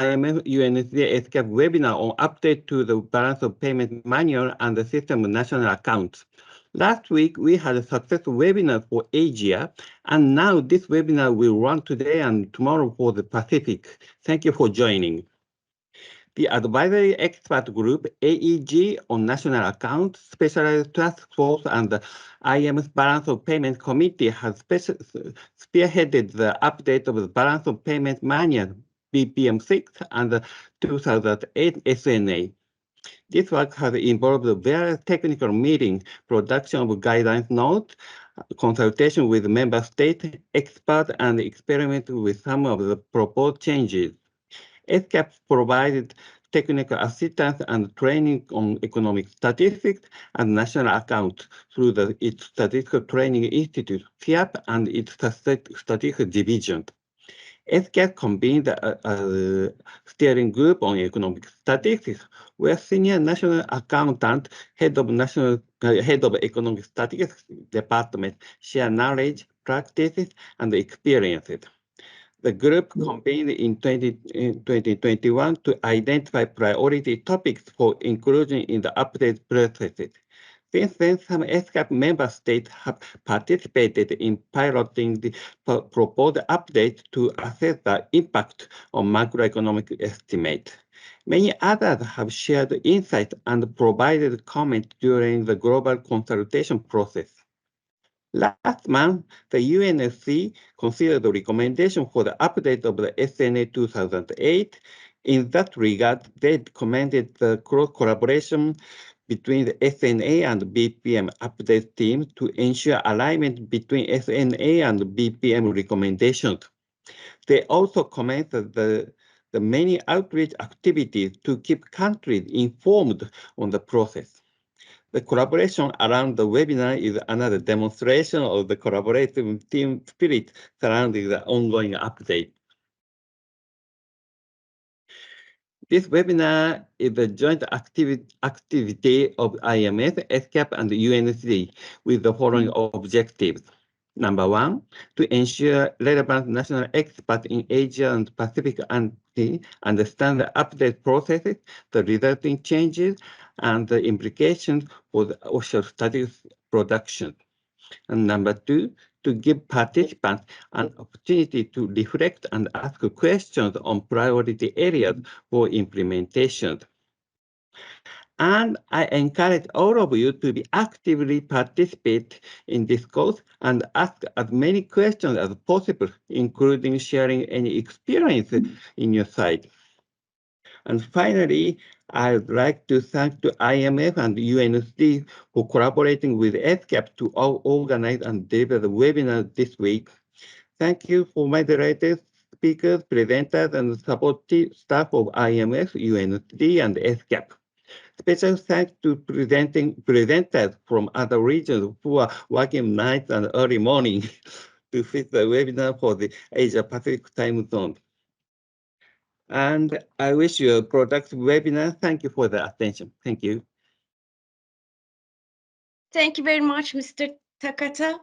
IMF UNSD ESCAP webinar on update to the balance of payment manual and the system of national accounts. Last week, we had a successful webinar for Asia, and now this webinar will run today and tomorrow for the Pacific. Thank you for joining. The Advisory Expert Group, AEG, on National Accounts, Specialized Task Force, and the IMF Balance of Payment Committee has spearheaded the update of the Balance of Payment Manual, BPM6, and the 2008 SNA. This work has involved various technical meetings, production of guidelines notes, consultation with member state experts, and experiment with some of the proposed changes. ESCAP provided technical assistance and training on economic statistics and national accounts through its Statistical Training Institute, SIAP, and its Statistical Division. ESCAP convened a steering group on economic statistics, where senior national accountant, head of economic statistics department share knowledge, practices, and experiences. The group convened in 2021 to identify priority topics for inclusion in the update processes. Since then, some ESCAP member states have participated in piloting the proposed update to assess the impact on macroeconomic estimates. Many others have shared insights and provided comments during the global consultation process. Last month, the UNSC considered the recommendation for the update of the SNA 2008. In that regard, they commended the close collaboration between the SNA and BPM update team to ensure alignment between SNA and BPM recommendations. They also commended the many outreach activities to keep countries informed on the process. The collaboration around the webinar is another demonstration of the collaborative team spirit surrounding the ongoing update. This webinar is a joint activity of IMF, ESCAP, and UNSD with the following objectives. Number one, to ensure relevant national experts in Asia and Pacific understand the update processes, the resulting changes, and the implications for the official statistics production. And number two, to give participants an opportunity to reflect and ask questions on priority areas for implementation. And I encourage all of you to be actively participate in this course and ask as many questions as possible, including sharing any experience in your site. And finally, I would like to thank the IMF and UNSD for collaborating with ESCAP to organize and deliver the webinar this week. Thank you for moderators, speakers, presenters, and support staff of IMF, UNSD, and ESCAP. Special thanks to presenters from other regions who are working nights and early morning to fit the webinar for the Asia Pacific time zone. And I wish you a productive webinar. Thank you for the attention. Thank you. Thank you very much, Mr. Takata.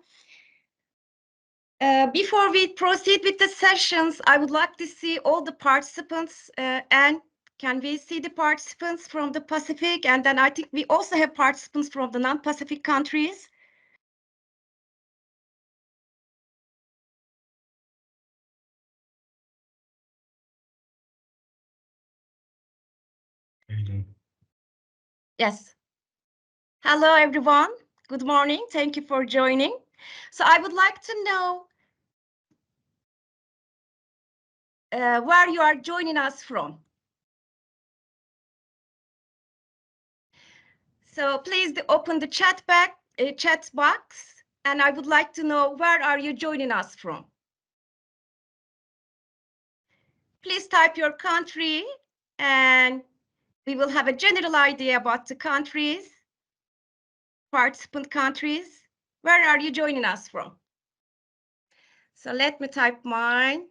Before we proceed with the sessions, I would like to see all the participants and can we see the participants from the Pacific? And then I think we also have participants from the non-Pacific countries. Yes. Hello, everyone. Good morning. Thank you for joining. So I would like to know where you are joining us from. So please open the chat box, and I would like to know where are you joining us from. Please type your country, and we will have a general idea about the countries, participant countries. Where are you joining us from? So let me type mine.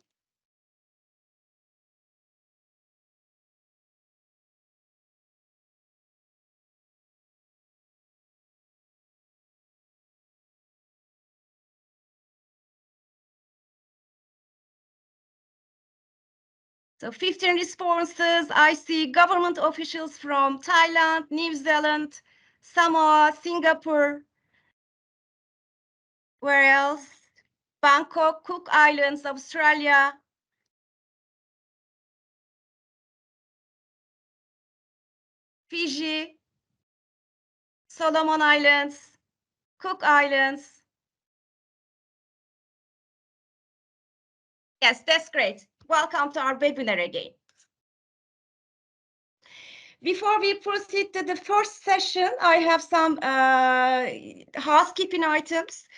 So 15 responses. I see government officials from Thailand, New Zealand, Samoa, Singapore. Where else? Bangkok, Cook Islands, Australia. Fiji, Solomon Islands, Cook Islands. Yes, that's great. Welcome to our webinar again. Before we proceed to the first session, I have some housekeeping items.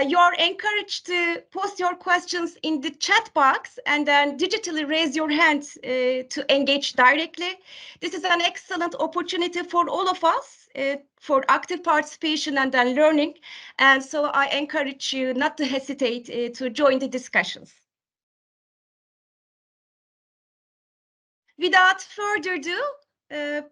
You are encouraged to post your questions in the chat box and then digitally raise your hand to engage directly. This is an excellent opportunity for all of us for active participation and then learning. And so I encourage you not to hesitate to join the discussions. Without further ado,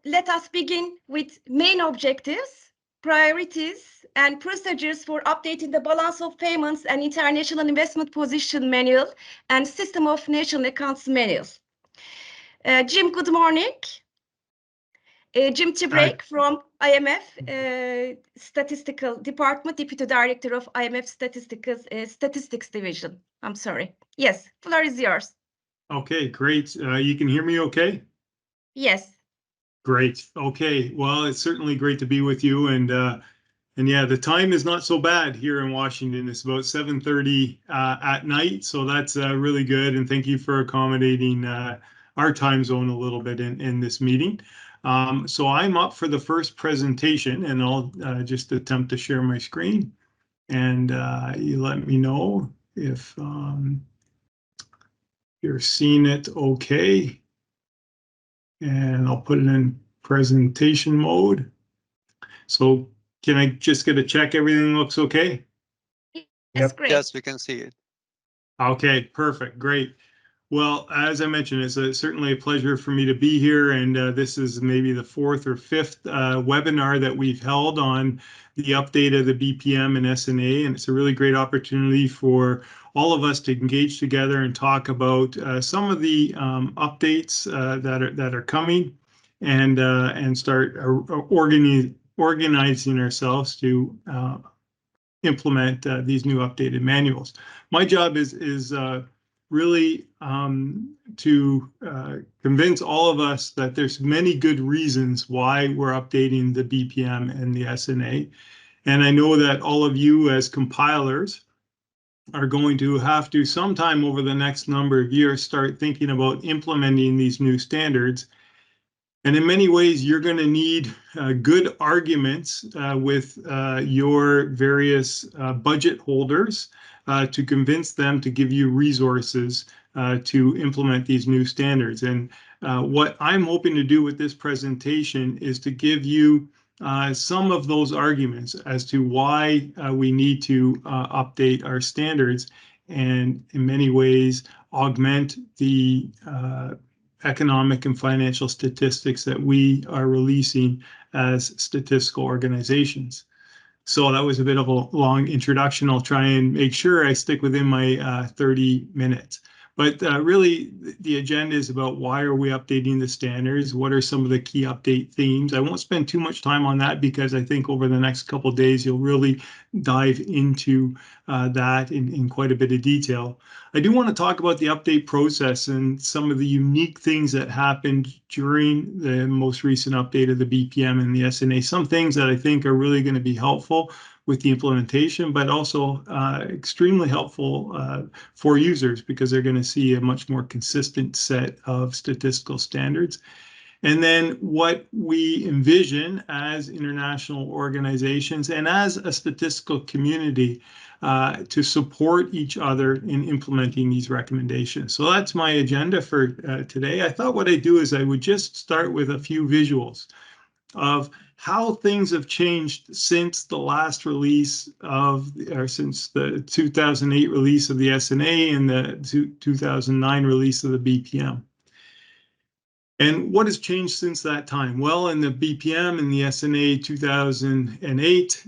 let us begin with main objectives, priorities, and procedures for updating the balance of payments and international investment position manual and system of national accounts manuals. Jim, good morning. Jim Tibrake from IMF Statistical Department, Deputy Director of IMF Statistics Division. I'm sorry. Yes, floor is yours. Okay, great. You can hear me okay? Yes. Great. Okay. Well, it's certainly great to be with you. And yeah, the time is not so bad here in Washington. It's about 7:30 at night. So that's really good. And thank you for accommodating our time zone a little bit in this meeting. So I'm up for the first presentation, and I'll just attempt to share my screen. And you let me know if you're seeing it okay. And I'll put it in presentation mode. So can I just get a check everything looks okay? Yes, great. Yes, we can see it. Okay, perfect, great. Well, as I mentioned, it's certainly a pleasure for me to be here, and this is maybe the fourth or fifth webinar that we've held on the update of the BPM and SNA, and it's a really great opportunity for all of us to engage together and talk about some of the updates that are coming, and start organizing ourselves to implement these new updated manuals. My job is really to convince all of us that there's many good reasons why we're updating the BPM and the SNA. And I know that all of you as compilers are going to have to sometime over the next number of years start thinking about implementing these new standards. And in many ways, you're going to need good arguments with your various budget holders to convince them to give you resources to implement these new standards. And what I'm hoping to do with this presentation is to give you some of those arguments as to why we need to update our standards and in many ways augment the economic and financial statistics that we are releasing as statistical organizations. So that was a bit of a long introduction. I'll try and make sure I stick within my 30 minutes. But really, the agenda is about why are we updating the standards? What are some of the key update themes? I won't spend too much time on that because I think over the next couple of days, you'll really dive into that in quite a bit of detail. I do want to talk about the update process and some of the unique things that happened during the most recent update of the BPM and the SNA. Some things that I think are really going to be helpful with the implementation, but also extremely helpful for users because they're going to see a much more consistent set of statistical standards. And then what we envision as international organizations and as a statistical community to support each other in implementing these recommendations. So that's my agenda for today. I thought what I'd do is I would just start with a few visuals of how things have changed since the last release of, or since the 2008 release of the SNA and the 2009 release of the BPM. And what has changed since that time? Well, in the BPM and the SNA 2008,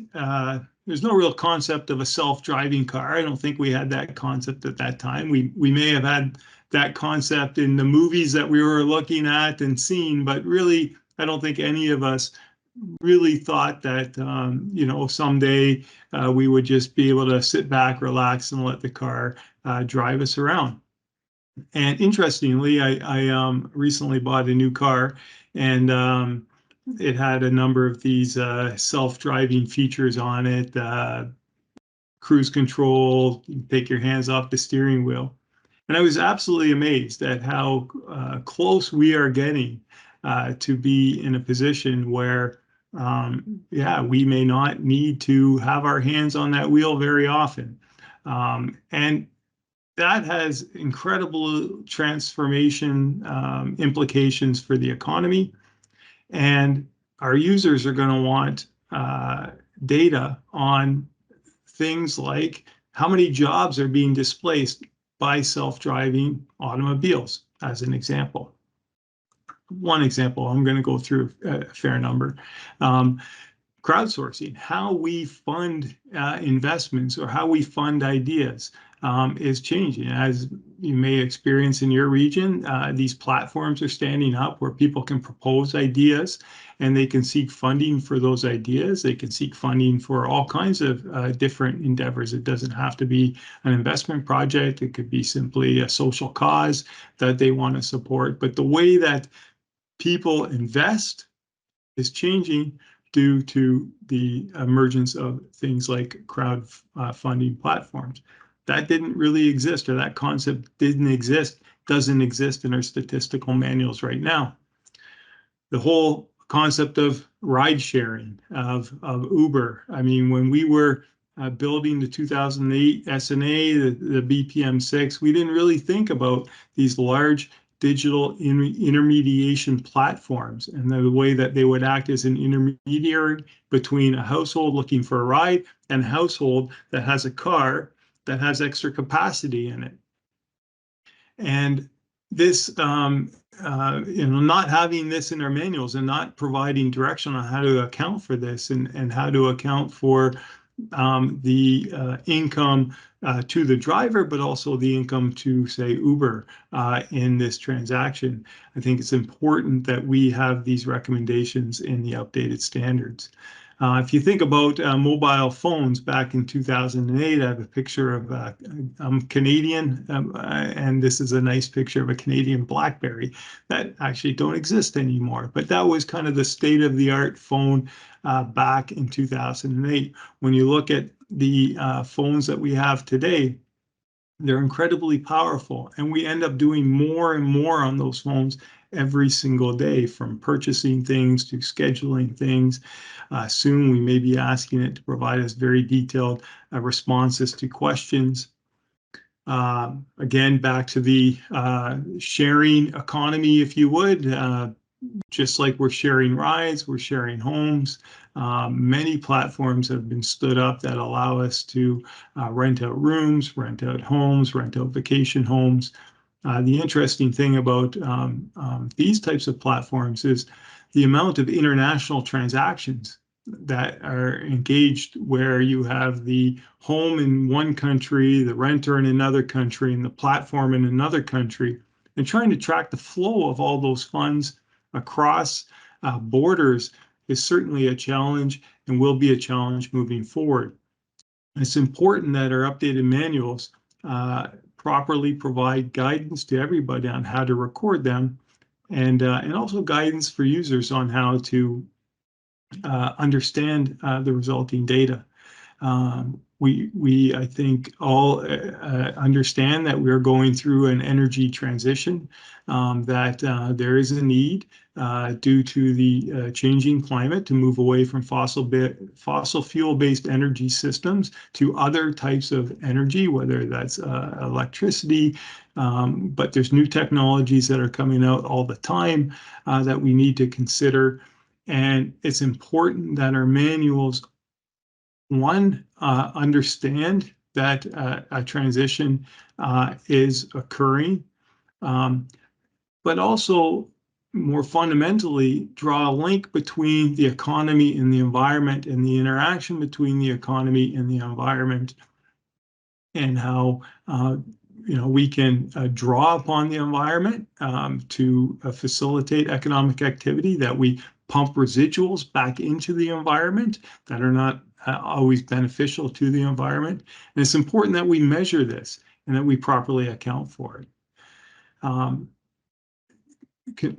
there's no real concept of a self-driving car. I don't think we had that concept at that time. We may have had that concept in the movies that we were looking at and seeing, but really, I don't think any of us really thought that, you know, someday we would just be able to sit back, relax, and let the car drive us around. And interestingly, I recently bought a new car, and it had a number of these self-driving features on it, cruise control, take your hands off the steering wheel. And I was absolutely amazed at how close we are getting to be in a position where, yeah, we may not need to have our hands on that wheel very often. And that has incredible transformation implications for the economy. And our users are going to want data on things like how many jobs are being displaced by self-driving automobiles, as an example. One example, I'm going to go through a fair number. Crowdsourcing, how we fund investments or how we fund ideas is changing. As you may experience in your region, these platforms are standing up where people can propose ideas and they can seek funding for those ideas. They can seek funding for all kinds of different endeavors. It doesn't have to be an investment project. It could be simply a social cause that they want to support. But the way that people invest is changing due to the emergence of things like crowdfunding platforms. That didn't really exist, or that concept didn't exist, doesn't exist in our statistical manuals right now. The whole concept of ride sharing, of Uber. I mean, when we were building the 2008 SNA, the BPM6, we didn't really think about these large digital intermediation platforms and the way that they would act as an intermediary between a household looking for a ride and a household that has a car that has extra capacity in it. And this, you know, not having this in our manuals and not providing direction on how to account for this and how to account for the income to the driver, but also the income to, say, Uber in this transaction. I think it's important that we have these recommendations in the updated standards. If you think about mobile phones back in 2008, I have a picture of, I'm Canadian, and this is a nice picture of a Canadian BlackBerry that actually don't exist anymore. But that was kind of the state-of-the-art phone back in 2008. When you look at the phones that we have today, they're incredibly powerful, and we end up doing more and more on those phones every single day, from purchasing things to scheduling things. Soon we may be asking it to provide us very detailed responses to questions. Again, back to the sharing economy, if you would. Just like we're sharing rides, we're sharing homes. Many platforms have been stood up that allow us to rent out rooms, rent out homes, rent out vacation homes. The interesting thing about these types of platforms is the amount of international transactions that are engaged, where you have the home in one country, the renter in another country, and the platform in another country, and trying to track the flow of all those funds across borders is certainly a challenge and will be a challenge moving forward. It's important that our updated manuals properly provide guidance to everybody on how to record them, and also guidance for users on how to understand the resulting data. We I think all understand that we're going through an energy transition, that there is a need due to the changing climate to move away from fossil fuel-based energy systems to other types of energy, whether that's electricity, but there's new technologies that are coming out all the time that we need to consider. And it's important that our manuals, one, understand that a transition is occurring, but also more fundamentally draw a link between the economy and the environment, and the interaction between the economy and the environment, and how we can draw upon the environment to facilitate economic activity, that we pump residuals back into the environment that are not always beneficial to the environment. And it's important that we measure this and that we properly account for it.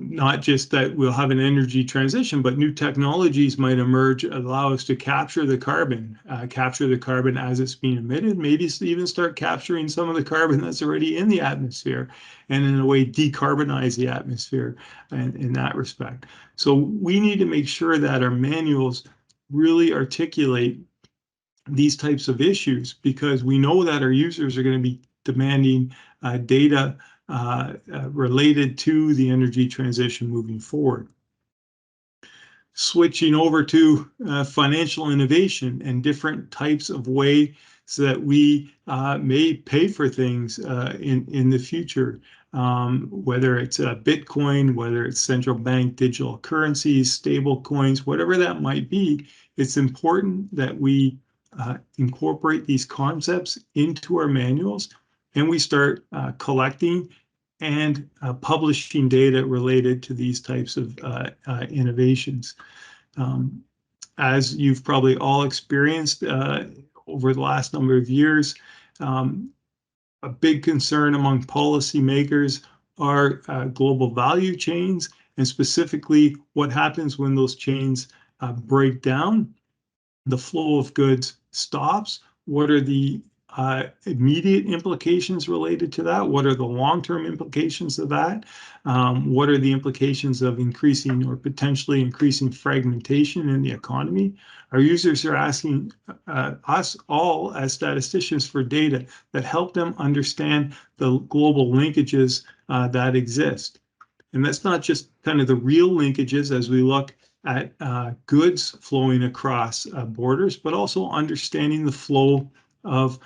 Not just that we'll have an energy transition, but new technologies might emerge, allow us to capture the carbon as it's being emitted, maybe even start capturing some of the carbon that's already in the atmosphere, and in a way decarbonize the atmosphere in that respect. So we need to make sure that our manuals really articulate these types of issues, because we know that our users are going to be demanding data related to the energy transition moving forward. Switching over to financial innovation and different types of ways so that we may pay for things in the future, whether it's Bitcoin, whether it's central bank digital currencies, stable coins, whatever that might be. It's important that we incorporate these concepts into our manuals, and we start collecting and publishing data related to these types of innovations. As you've probably all experienced over the last number of years, a big concern among policymakers are global value chains, and specifically what happens when those chains break down. The flow of goods stops. What are the immediate implications related to that? What are the long-term implications of that? What are the implications of increasing or potentially increasing fragmentation in the economy? Our users are asking us all as statisticians for data that help them understand the global linkages that exist. And that's not just kind of the real linkages as we look at goods flowing across borders, but also understanding the flow of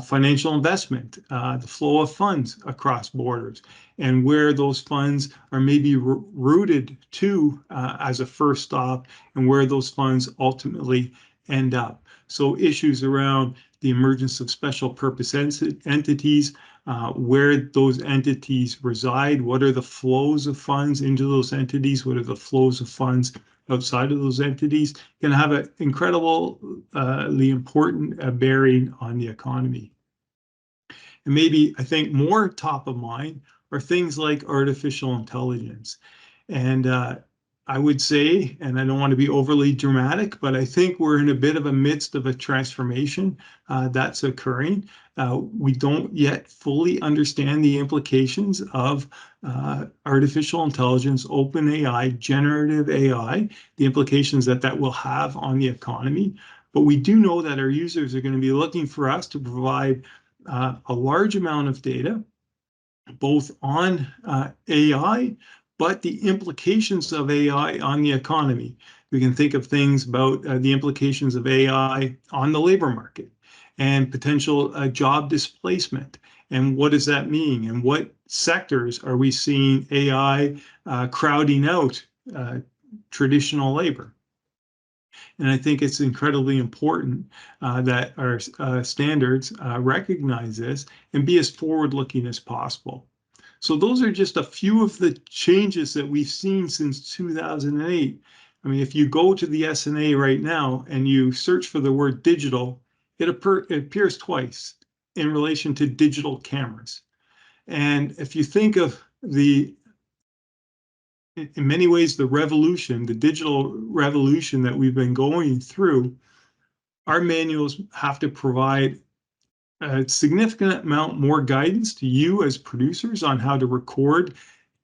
financial investment, the flow of funds across borders, and where those funds are maybe routed to as a first stop, and where those funds ultimately end up. So issues around the emergence of special purpose entities, where those entities reside, what are the flows of funds into those entities, what are the flows of funds outside of those entities, can have an incredibly important bearing on the economy. And maybe, I think, more top of mind are things like artificial intelligence. And I would say, and I don't want to be overly dramatic, but I think we're in a bit of a midst of a transformation that's occurring. We don't yet fully understand the implications of artificial intelligence, open AI, generative AI, the implications that that will have on the economy. But we do know that our users are going to be looking for us to provide a large amount of data, both on AI, but the implications of AI on the economy. We can think of things about the implications of AI on the labor market and potential job displacement. And what does that mean? And what sectors are we seeing AI crowding out traditional labor? And I think it's incredibly important that our standards recognize this and be as forward-looking as possible. So those are just a few of the changes that we've seen since 2008. I mean, if you go to the SNA right now and you search for the word digital, it appears twice in relation to digital cameras. And if you think of in many ways, the revolution, the digital revolution that we've been going through, our manuals have to provide a significant amount more guidance to you as producers on how to record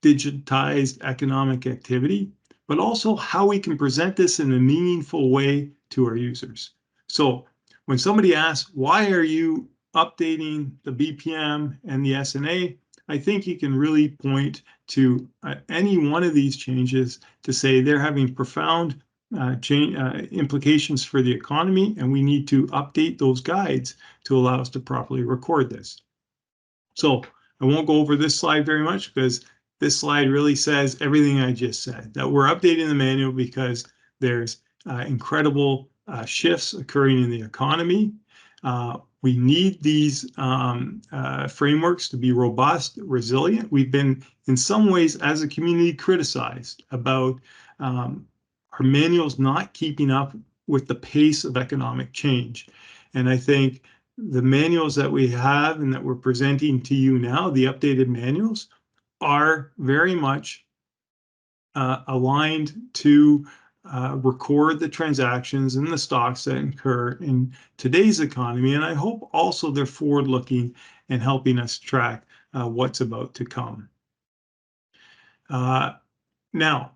digitized economic activity, but also how we can present this in a meaningful way to our users. So when somebody asks, why are you updating the BPM and the SNA? I think you can really point to any one of these changes to say they're having profound implications for the economy, and we need to update those guides to allow us to properly record this. So I won't go over this slide very much, because this slide really says everything I just said, that we're updating the manual because there's incredible shifts occurring in the economy. We need these frameworks to be robust, resilient. We've been, in some ways, as a community, criticized about our manuals not keeping up with the pace of economic change. And I think the manuals that we have and that we're presenting to you now, the updated manuals, are very much aligned to record the transactions and the stocks that occur in today's economy. And I hope also they're forward-looking and helping us track what's about to come. Now,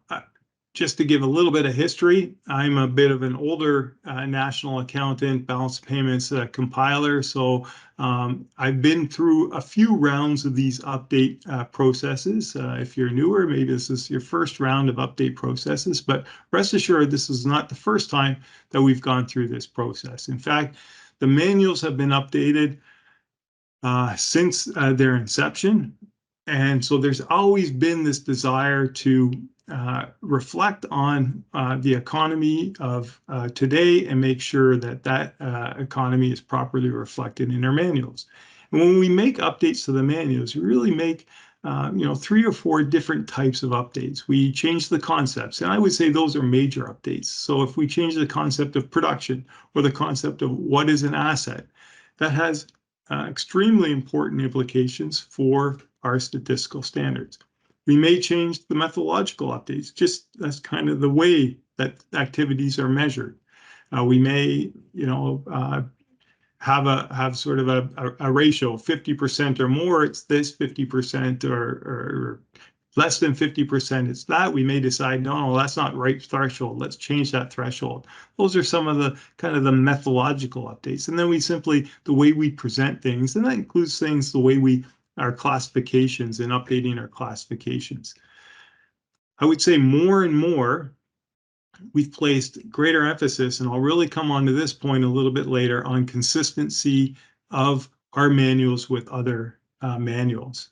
just to give a little bit of history, I'm a bit of an older national accountant, balance of payments compiler. So I've been through a few rounds of these update processes. If you're newer, maybe this is your first round of update processes, but rest assured, this is not the first time that we've gone through this process. In fact, the manuals have been updated since their inception. And so there's always been this desire to reflect on the economy of today and make sure that that economy is properly reflected in our manuals. And when we make updates to the manuals, we really make 3 or 4 different types of updates. We change the concepts, and I would say those are major updates. So if we change the concept of production or the concept of what is an asset, that has extremely important implications for our statistical standards. We may change the methodological updates, just that's kind of the way that activities are measured. We may, have sort of a ratio, 50% or more, it's this, 50% or less than 50%, it's that. We may decide, no, that's not right threshold. Let's change that threshold. Those are some of the kind of the methodological updates. And then we simply, the way we present things, and that includes things, the way our classifications and updating our classifications. I would say more and more, we've placed greater emphasis, and I'll really come on to this point a little bit later, on consistency of our manuals with other manuals.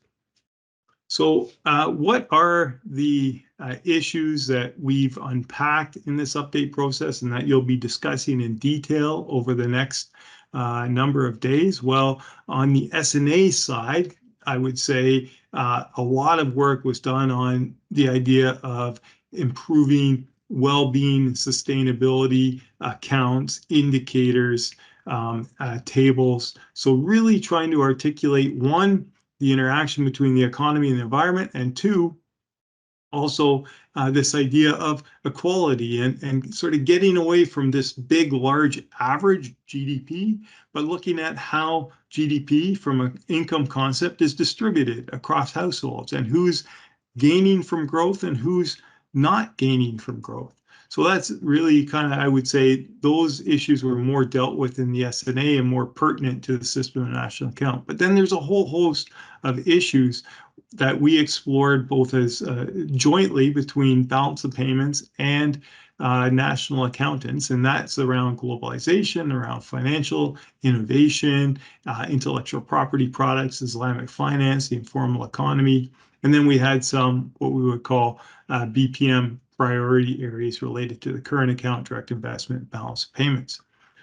So what are the issues that we've unpacked in this update process and that you'll be discussing in detail over the next number of days? Well, on the SNA side, I would say a lot of work was done on the idea of improving well-being, sustainability, accounts, indicators, tables. So really trying to articulate, one, the interaction between the economy and the environment, and two, also this idea of equality and sort of getting away from this big, large average GDP, but looking at how GDP from an income concept is distributed across households and who's gaining from growth and who's not gaining from growth. So that's really kind of, I would say, those issues were more dealt with in the SNA and more pertinent to the system of national account. But then there's a whole host of issues that we explored both as jointly between balance of payments and national accountants, and that's around globalization, around financial innovation, intellectual property products, Islamic finance, the informal economy, and then we had some what we would call BPM priority areas related to the current account, direct investment, balance of payments.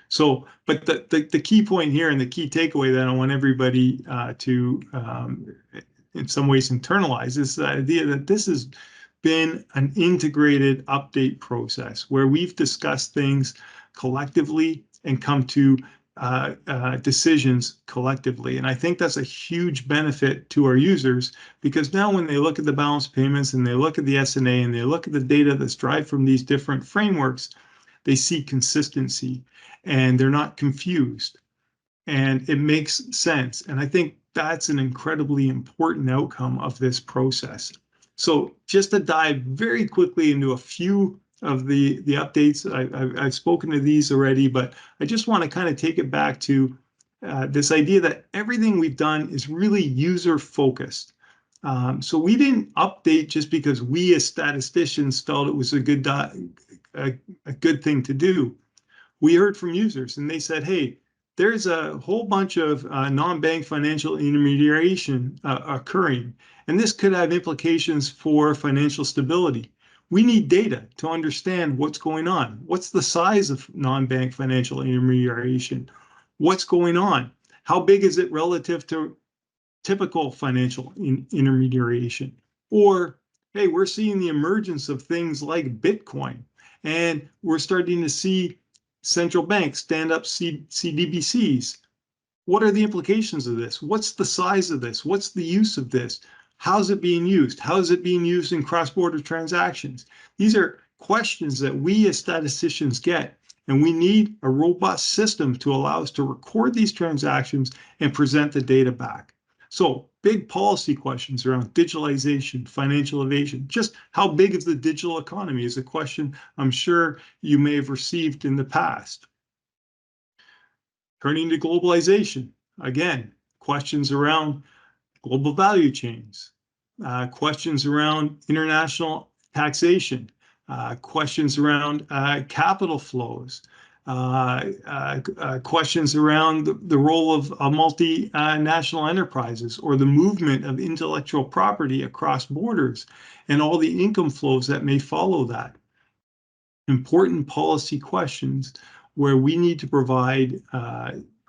So, but the key point here and the key takeaway that I want everybody to in some ways internalize is the idea that this has been an integrated update process where we've discussed things collectively and come to decisions collectively. And I think that's a huge benefit to our users, because now when they look at the balance payments and they look at the SNA and they look at the data that's derived from these different frameworks, they see consistency and they're not confused. And it makes sense. And I think that's an incredibly important outcome of this process. So just to dive very quickly into a few of the updates, I've spoken to these already, but I just want to kind of take it back to this idea that everything we've done is really user-focused. So we didn't update just because we as statisticians felt it was a good thing to do. We heard from users and they said, hey, there's a whole bunch of non-bank financial intermediation occurring, and this could have implications for financial stability. We need data to understand what's going on. What's the size of non-bank financial intermediation? What's going on? How big is it relative to typical financial intermediation? Or, hey, we're seeing the emergence of things like Bitcoin, and we're starting to see central banks stand up CBDCs. What are the implications of this? What's the size of this? What's the use of this? How's it being used? How is it being used in cross-border transactions? These are questions that we as statisticians get, and we need a robust system to allow us to record these transactions and present the data back. So big policy questions around digitalization, financial evasion, just how big is the digital economy is a question I'm sure you may have received in the past. Turning to globalization, again, questions around global value chains, questions around international taxation, questions around capital flows, questions around the role of multinational enterprises or the movement of intellectual property across borders and all the income flows that may follow that. Important policy questions where we need to provide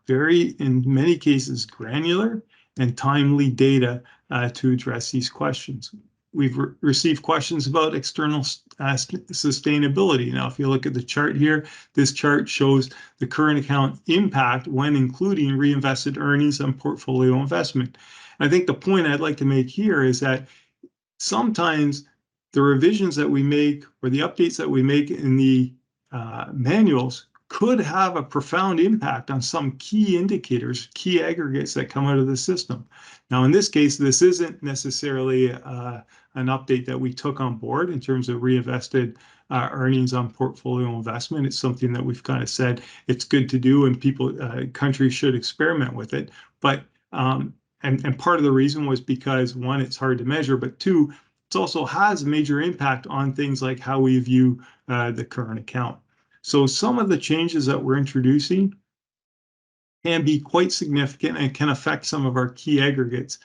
in many cases, granular and timely data to address these questions. We've received questions about external sustainability. Now, if you look at the chart here, this chart shows the current account impact when including reinvested earnings on portfolio investment. And I think the point I'd like to make here is that sometimes the revisions that we make or the updates that we make in the manuals could have a profound impact on some key indicators, key aggregates that come out of the system. Now, in this case, this isn't necessarily an update that we took on board in terms of reinvested earnings on portfolio investment. It's something that we've kind of said it's good to do and people, countries should experiment with it. But, and part of the reason was because one, it's hard to measure, but two, it also has a major impact on things like how we view the current account. So some of the changes that we're introducing can be quite significant and can affect some of our key aggregates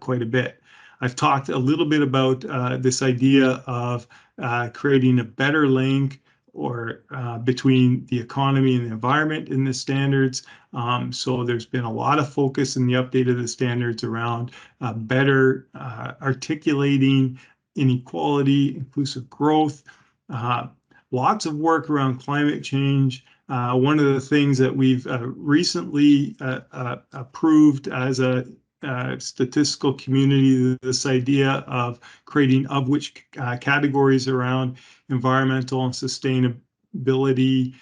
quite a bit. I've talked a little bit about this idea of creating a better link or between the economy and the environment in the standards. So there's been a lot of focus in the update of the standards around better articulating inequality, inclusive growth, lots of work around climate change. One of the things that we've recently approved as a statistical community, this idea of creating of which categories around environmental and sustainability,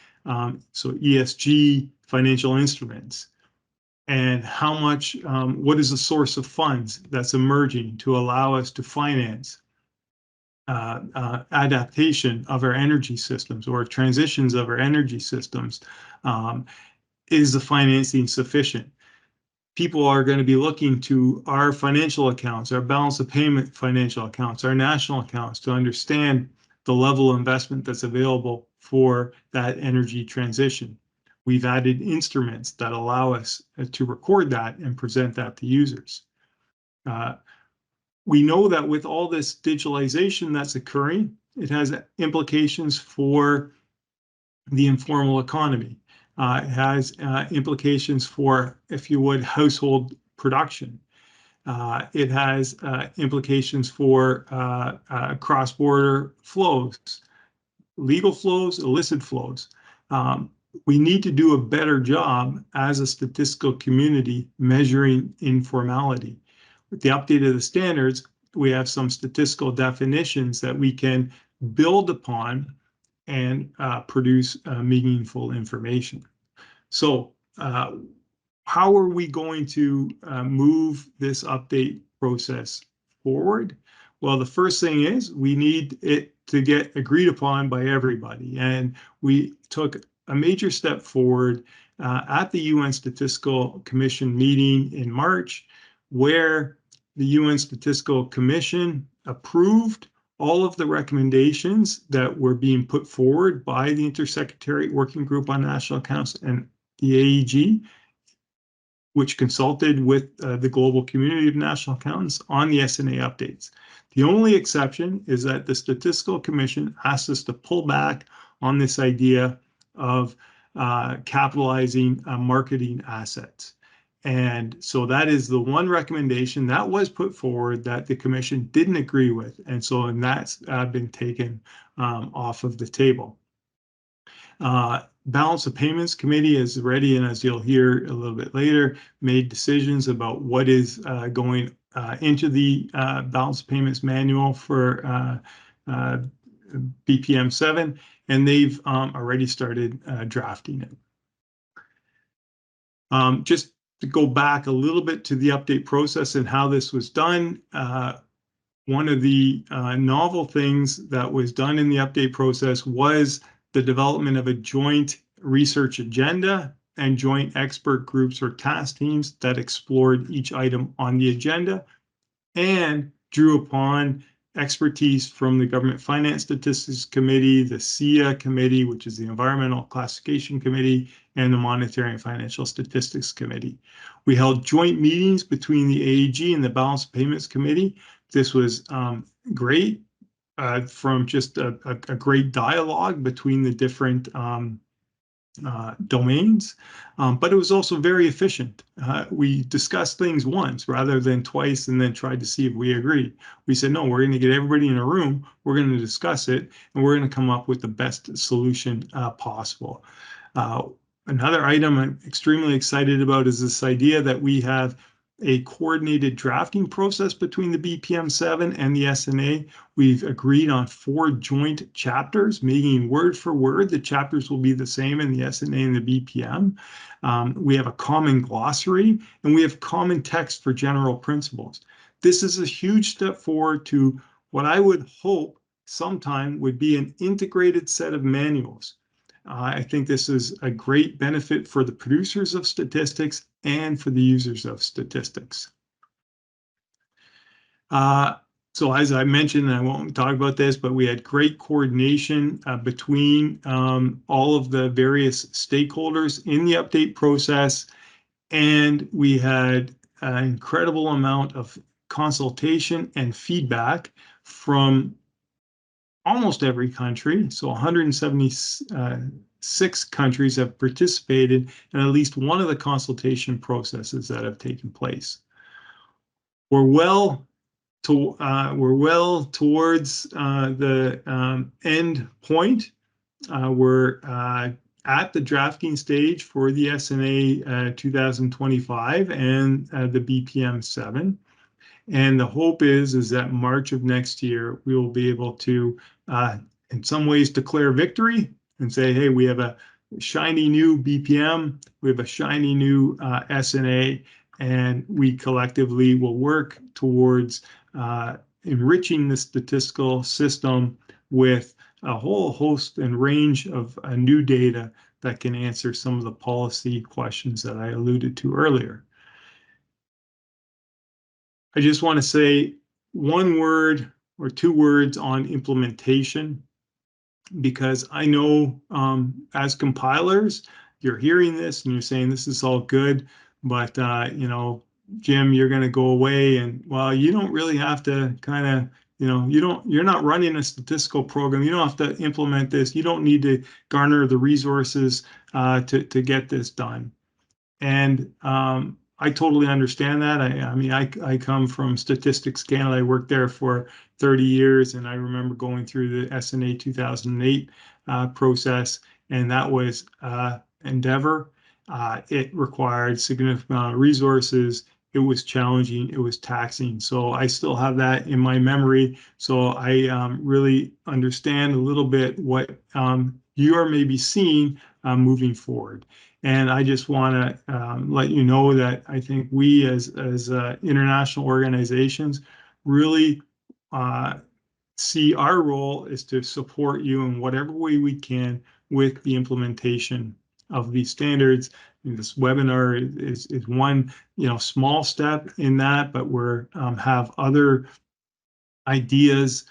so ESG financial instruments, and how much, what is the source of funds that's emerging to allow us to finance adaptation of our energy systems or transitions of our energy systems. Is the financing sufficient? People are going to be looking to our financial accounts, our balance of payment financial accounts, our national accounts to understand the level of investment that's available for that energy transition. We've added instruments that allow us to record that and present that to users. We know that with all this digitalization that's occurring, it has implications for the informal economy. It has implications for, if you would, household production. It has implications for cross-border flows, legal flows, illicit flows. We need to do a better job as a statistical community measuring informality. With the update of the standards, we have some statistical definitions that we can build upon and produce meaningful information. So how are we going to move this update process forward? Well, the first thing is we need it to get agreed upon by everybody. And we took a major step forward at the UN Statistical Commission meeting in March, where the UN Statistical Commission approved all of the recommendations that were being put forward by the Intersecretariat Working Group on National Accounts and the AEG, which consulted with the global community of national accountants on the SNA updates. The only exception is that the Statistical Commission asked us to pull back on this idea of capitalizing marketing assets. And so that is the one recommendation that was put forward that the commission didn't agree with. And so and that's been taken off of the table. Balance of Payments Committee is ready, and as you'll hear a little bit later, made decisions about what is going into the Balance of Payments Manual for BPM 7, and they've already started drafting it. Just to go back a little bit to the update process and how this was done, one of the novel things that was done in the update process was the development of a joint research agenda and joint expert groups or task teams that explored each item on the agenda and drew upon expertise from the Government Finance Statistics Committee, the SIA Committee, which is the Environmental Classification Committee, and the Monetary and Financial Statistics Committee. We held joint meetings between the AAG and the Balance of Payments Committee. This was great from just a great dialogue between the different domains, but it was also very efficient. We discussed things once rather than twice and then tried to see if we agreed. We said, no, we're going to get everybody in a room, we're going to discuss it, and we're going to come up with the best solution possible. Another item I'm extremely excited about is this idea that we have a coordinated drafting process between the BPM-7 and the SNA. We've agreed on 4 joint chapters, meaning word for word, the chapters will be the same in the SNA and the BPM. We have a common glossary, and we have common text for general principles. This is a huge step forward to what I would hope sometime would be an integrated set of manuals. I think this is a great benefit for the producers of statistics and for the users of statistics. So as I mentioned, and I won't talk about this, but we had great coordination between all of the various stakeholders in the update process, and we had an incredible amount of consultation and feedback from almost every country. So 176 countries have participated in at least one of the consultation processes that have taken place. We're well towards the end point. We're at the drafting stage for the SNA 2025 and the BPM-7. And the hope is that March of next year, we will be able to, in some ways, declare victory and say, hey, we have a shiny new BPM, we have a shiny new SNA, and we collectively will work towards enriching the statistical system with a whole host and range of new data that can answer some of the policy questions that I alluded to earlier. I just want to say one word or 2 words on implementation, because I know as compilers, you're hearing this and you're saying this is all good, but you know, Jim, you're going to go away and, well, you don't really have to kind of, you know, you're not running a statistical program. You don't have to implement this. You don't need to garner the resources to get this done. And I totally understand that. I mean, I come from Statistics Canada. I worked there for 30 years, and I remember going through the SNA 2008 process, and that was endeavor. It required significant amount of resources. It was challenging. It was taxing. So I still have that in my memory. So I really understand a little bit what you are maybe seeing moving forward. And I just want to let you know that I think we as international organizations really see our role is to support you in whatever way we can with the implementation of these standards. And this webinar is one, you know, small step in that, but we're have other ideas.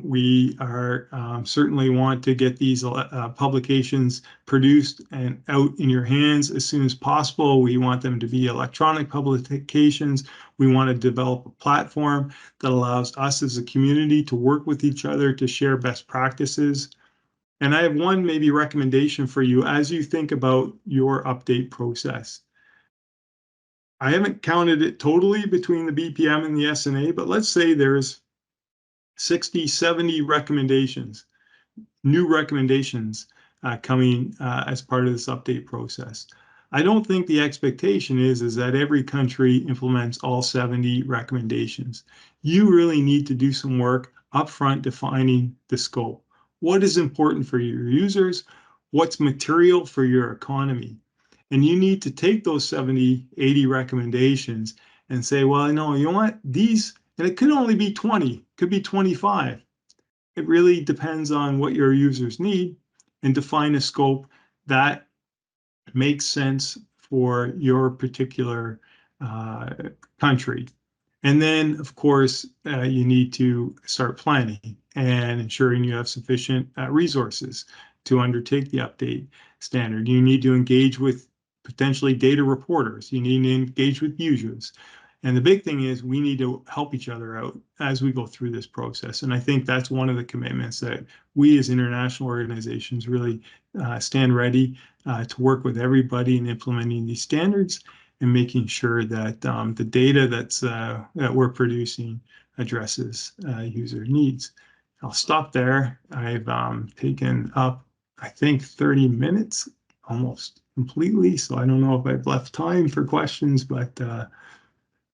We are certainly want to get these publications produced and out in your hands as soon as possible. We want them to be electronic publications. We want to develop a platform that allows us as a community to work with each other to share best practices. And I have one maybe recommendation for you as you think about your update process. I haven't counted it totally between the BPM and the SNA, but let's say there's 60, 70 recommendations, new recommendations coming as part of this update process. I don't think the expectation is that every country implements all 70 recommendations. You really need to do some work upfront defining the scope. What is important for your users? What's material for your economy? And you need to take those 70, 80 recommendations and say, well, no, you know what? These, and it could only be 20, could be 25. It really depends on what your users need, and define a scope that makes sense for your particular country. And then, of course, you need to start planning and ensuring you have sufficient resources to undertake the update standard. You need to engage with potentially data reporters. You need to engage with users. And the big thing is we need to help each other out as we go through this process. And I think that's one of the commitments that we as international organizations really stand ready to work with everybody in implementing these standards and making sure that the data that we're producing addresses user needs. I'll stop there. I've taken up, I think, 30 minutes almost completely. So I don't know if I've left time for questions, but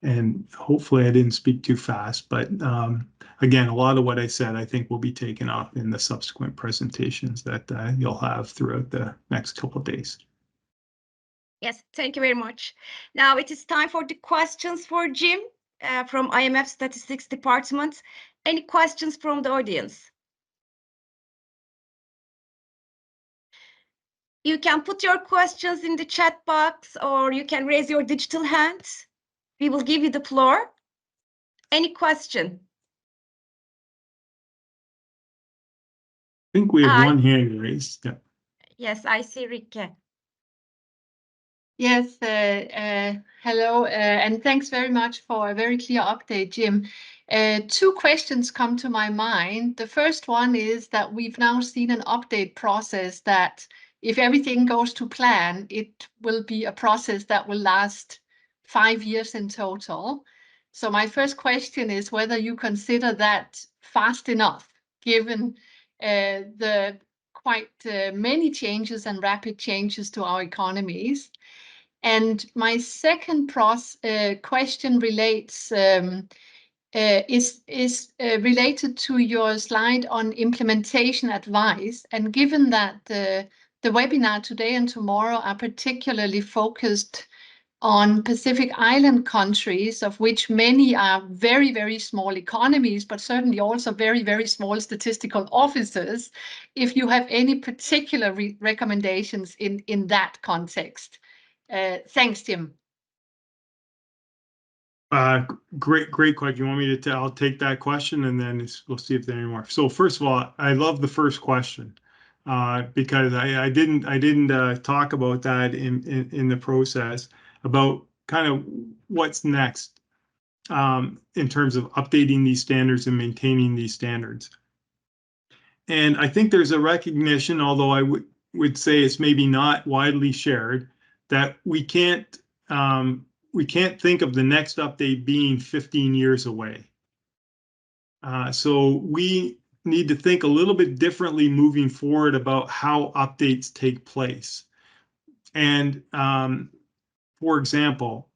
and hopefully I didn't speak too fast. But again, a lot of what I said, I think, will be taken up in the subsequent presentations that you'll have throughout the next couple of days. Yes, thank you very much. Now it is time for the questions for Jim from IMF Statistics Department. Any questions from the audience? You can put your questions in the chat box, or you can raise your digital hand. We will give you the floor. Any question? I think we have one hand raised. Yeah. Yes, I see Rike. Yes, hello, and thanks very much for a very clear update, Jim. Two questions come to my mind. The first one is that we've now seen an update process that, if everything goes to plan, it will be a process that will last 5 years in total. So my first question is whether you consider that fast enough, given the quite many changes and rapid changes to our economies. And my second question relates is related to your slide on implementation advice. And given that the webinar today and tomorrow are particularly focused on Pacific Island countries, of which many are very, very small economies, but certainly also very, very small statistical offices, if you have any particular recommendations in that context. Thanks, Jim. Great question. You want me to I'll take that question and then we'll see if there are any more. So first of all, I love the first question because I didn't talk about that in the process about kind of what's next in terms of updating these standards and maintaining these standards. And I think there's a recognition, although I would say it's maybe not widely shared, that we can't think of the next update being 15 years away. So we need to think a little bit differently moving forward about how updates take place. And for example,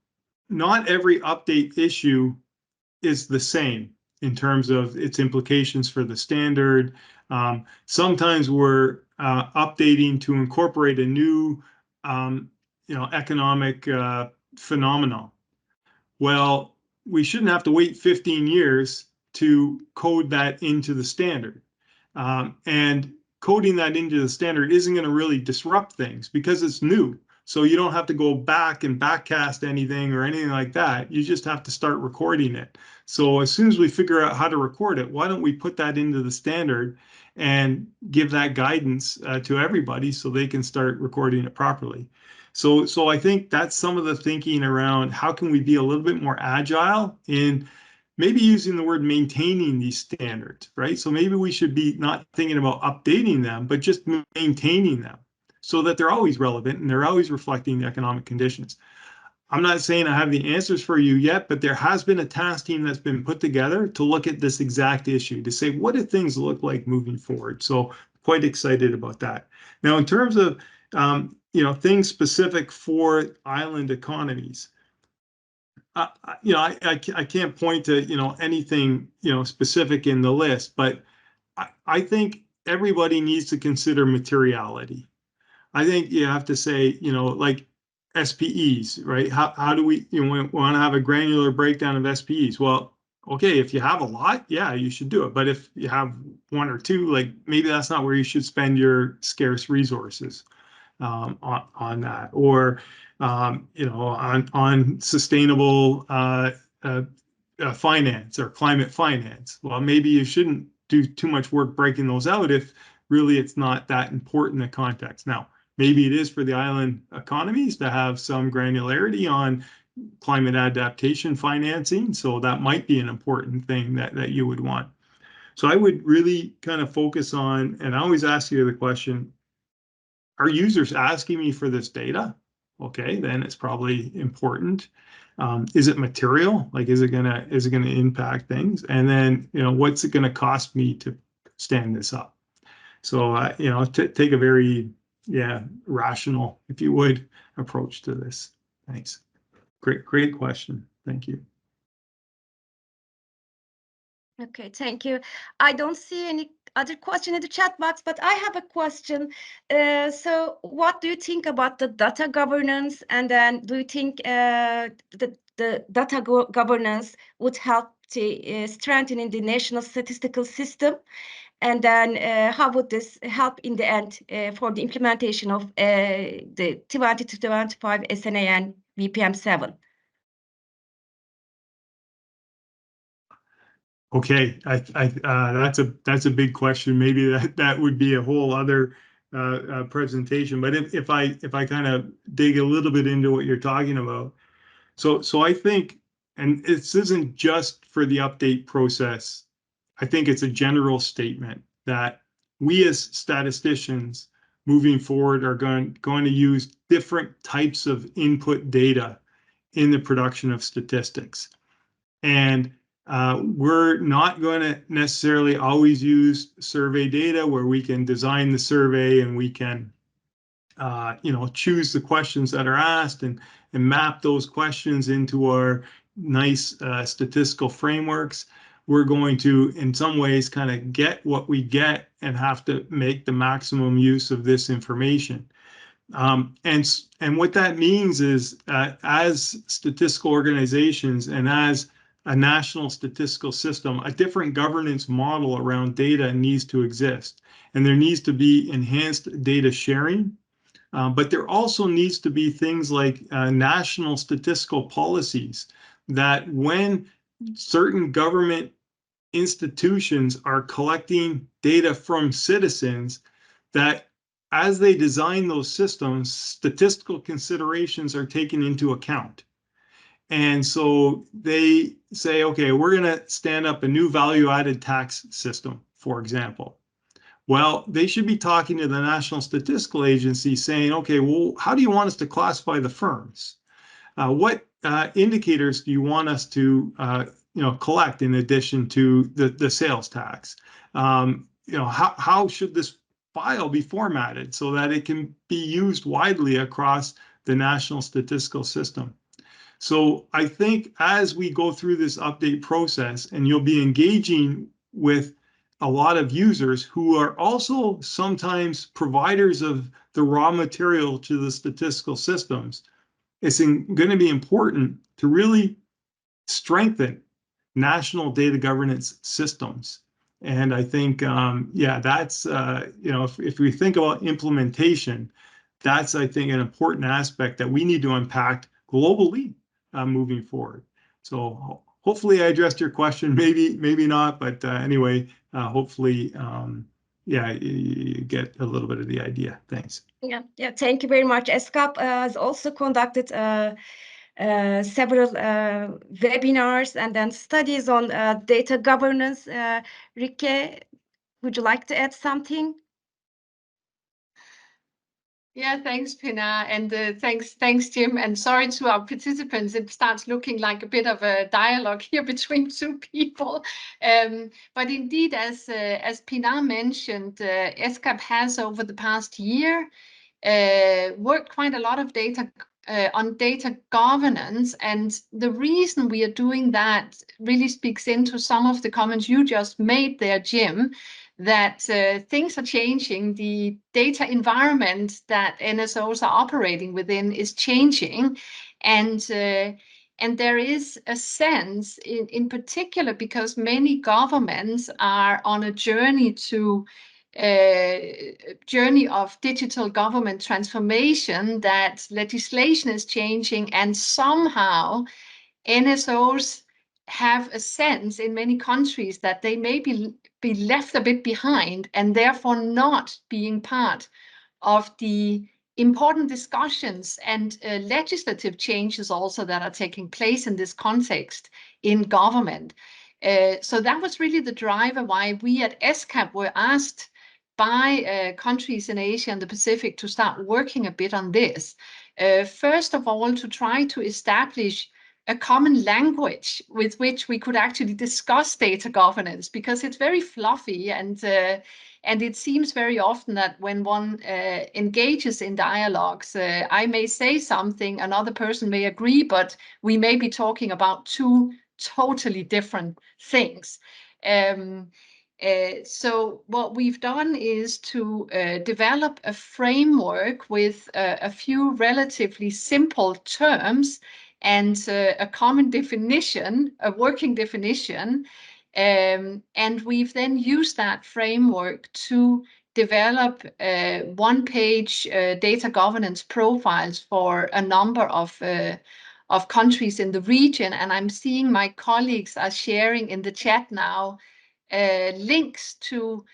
not every update issue is the same in terms of its implications for the standard. Sometimes we're updating to incorporate a new economic phenomenon. Well, we shouldn't have to wait 15 years to code that into the standard. And coding that into the standard isn't going to really disrupt things because it's new. So you don't have to go back and backcast anything or anything like that. You just have to start recording it. So as soon as we figure out how to record it, why don't we put that into the standard and give that guidance to everybody so they can start recording it properly. So I think that's some of the thinking around how can we be a little bit more agile in maybe using the word maintaining these standards, right? So maybe we should be not thinking about updating them, but just maintaining them so that they're always relevant and they're always reflecting the economic conditions. I'm not saying I have the answers for you yet, but there has been a task team that's been put together to look at this exact issue, to say, what do things look like moving forward? So quite excited about that. Now, in terms of, things specific for island economies, I can't point to, anything, specific in the list, but I think everybody needs to consider materiality. I think you have to say, like SPEs, right? How do we, want to have a granular breakdown of SPEs? Well, okay, if you have a lot, yeah, you should do it. But if you have one or two, like maybe that's not where you should spend your scarce resources on that, or on sustainable finance or climate finance. Well, maybe you shouldn't do too much work breaking those out if really it's not that important in context. Now, maybe it is for the island economies to have some granularity on climate adaptation financing, so that might be an important thing that you would want. So I would really kind of focus on, and I always ask you the question, are users asking me for this data? Okay, then it's probably important. Is it material? Like, is it gonna impact things? And then, what's it gonna cost me to stand this up? So, take a very, rational, if you would, approach to this. Thanks. Great question. Thank you. Okay, thank you. I don't see any other question in the chat box, but I have a question. So what do you think about the data governance? And then do you think the data governance would help to strengthening the national statistical system? And then how would this help in the end for the implementation of the 2025 SNA and VPM7? Okay, that's a big question. Maybe that would be a whole other presentation. But if I kind of dig a little bit into what you're talking about, so I think, and this isn't just for the update process, I think it's a general statement that we as statisticians moving forward are going to use different types of input data in the production of statistics. And we're not going to necessarily always use survey data where we can design the survey and we can, choose the questions that are asked and map those questions into our nice statistical frameworks. We're going to, in some ways, kind of get what we get and have to make the maximum use of this information. And what that means is as statistical organizations and as a national statistical system, a different governance model around data needs to exist. And there needs to be enhanced data sharing. But there also needs to be things like national statistical policies that when certain government institutions are collecting data from citizens, that as they design those systems, statistical considerations are taken into account. And so they say, okay, we're going to stand up a new value-added tax system, for example. Well, they should be talking to the National Statistical Agency saying, okay, well, how do you want us to classify the firms? What indicators do you want us to collect in addition to the sales tax? How should this file be formatted so that it can be used widely across the national statistical system? So I think as we go through this update process, and you'll be engaging with a lot of users who are also sometimes providers of the raw material to the statistical systems, it's going to be important to really strengthen national data governance systems. And I think, that's, if we think about implementation, that's, I think, an important aspect that we need to unpack globally moving forward. So hopefully I addressed your question, maybe not, but anyway, hopefully, you get a little bit of the idea. Thanks. Yeah, thank you very much. ESCAP has also conducted several webinars and then studies on data governance. Rike, would you like to add something? Yeah, thanks, Pinar, and thanks, Jim. And sorry to our participants, it starts looking like a bit of a dialogue here between two people. But indeed, as Pinar mentioned, ESCAP has over the past year worked quite a lot of data on data governance, and the reason we are doing that really speaks into some of the comments you just made there, Jim, that things are changing. The data environment that NSOs are operating within is changing, and there is a sense, in particular, because many governments are on a journey of digital government transformation, that legislation is changing, and somehow NSOs have a sense in many countries that they may be left a bit behind and therefore not being part of the important discussions and legislative changes also that are taking place in this context in government. So that was really the driver why we at ESCAP were asked by countries in Asia and the Pacific to start working a bit on this. First of all, to try to establish a common language with which we could actually discuss data governance, because it's very fluffy, and it seems very often that when one engages in dialogues, I may say something, another person may agree, but we may be talking about two totally different things. So what we've done is to develop a framework with a few relatively simple terms and a common definition, a working definition. And we've then used that framework to develop one-page data governance profiles for a number of countries in the region. And I'm seeing my colleagues are sharing in the chat now links to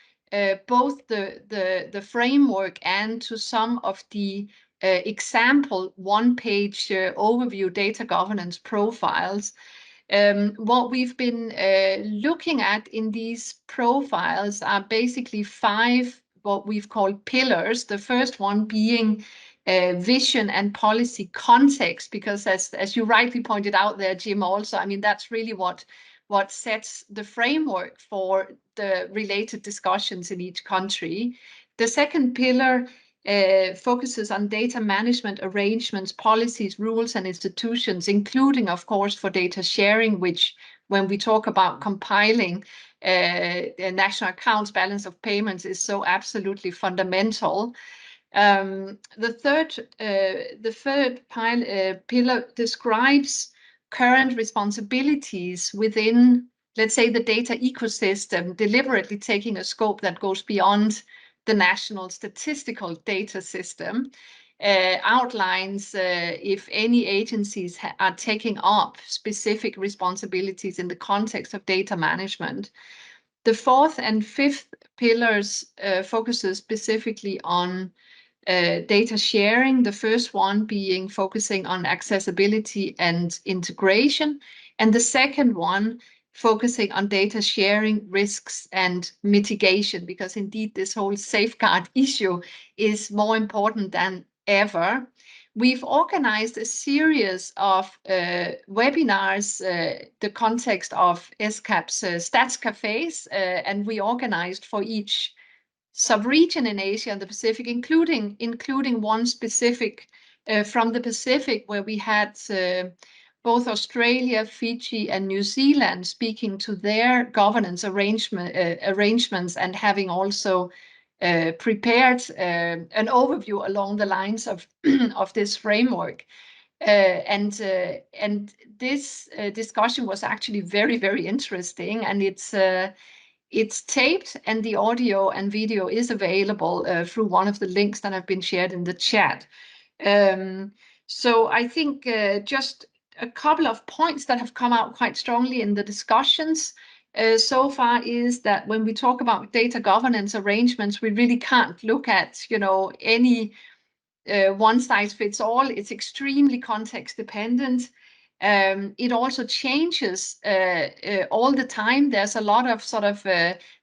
both the framework and to some of the example one-page overview data governance profiles. What we've been looking at in these profiles are basically 5 what we've called pillars. The first one being vision and policy context, because as you rightly pointed out there, Jim, also, I mean, that's really what sets the framework for the related discussions in each country. The second pillar focuses on data management arrangements, policies, rules, and institutions, including, of course, for data sharing, which when we talk about compiling the national accounts, balance of payments, is so absolutely fundamental. The third pillar describes current responsibilities within, let's say, the data ecosystem, deliberately taking a scope that goes beyond the national statistical data system, outlines if any agencies are taking up specific responsibilities in the context of data management. The fourth and fifth pillars focuses specifically on data sharing, the first one being focusing on accessibility and integration, and the second one focusing on data sharing, risks, and mitigation, because indeed this whole safeguard issue is more important than ever. We've organized a series of webinars, the context of ESCAP's Stats Cafes, and we organized for each sub-region in Asia and the Pacific, including one specific from the Pacific, where we had both Australia, Fiji, and New Zealand speaking to their governance arrangements, and having also prepared an overview along the lines of of this framework. And this discussion was actually very, very interesting, and it's taped, and the audio and video is available through one of the links that have been shared in the chat. So I think just a couple of points that have come out quite strongly in the discussions so far is that when we talk about data governance arrangements, we really can't look at, you know, any one size fits all. It's extremely context dependent. It also changes all the time. There's a lot of sort of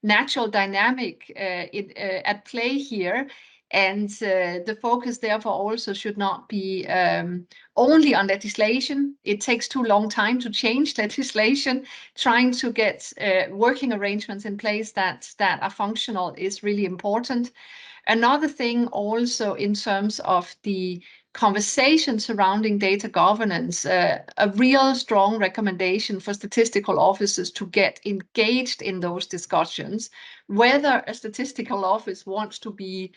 natural dynamic at play here. And the focus therefore also should not be only on legislation. It takes too long time to change legislation. Trying to get working arrangements in place that are functional is really important. Another thing also in terms of the conversation surrounding data governance, a real strong recommendation for statistical offices to get engaged in those discussions, whether a statistical office wants to be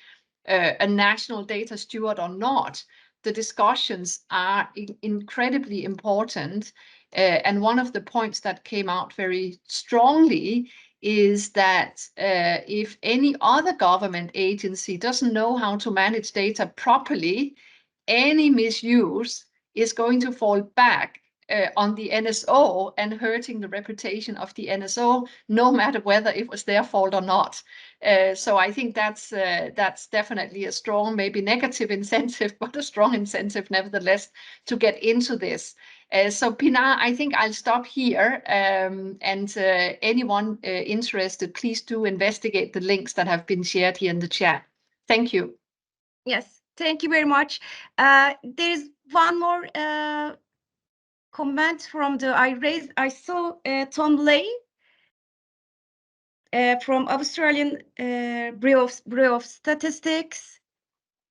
a national data steward or not. The discussions are incredibly important. And one of the points that came out very strongly is that if any other government agency doesn't know how to manage data properly, any misuse is going to fall back on the NSO and hurting the reputation of the NSO, no matter whether it was their fault or not. So I think that's definitely a strong, maybe negative incentive, but a strong incentive nevertheless to get into this. So Pinar, I think I'll stop here. And anyone interested, please do investigate the links that have been shared here in the chat. Thank you. Yes, thank you very much. There is one more comment from I saw Tom Lay from Australian Bureau of Statistics.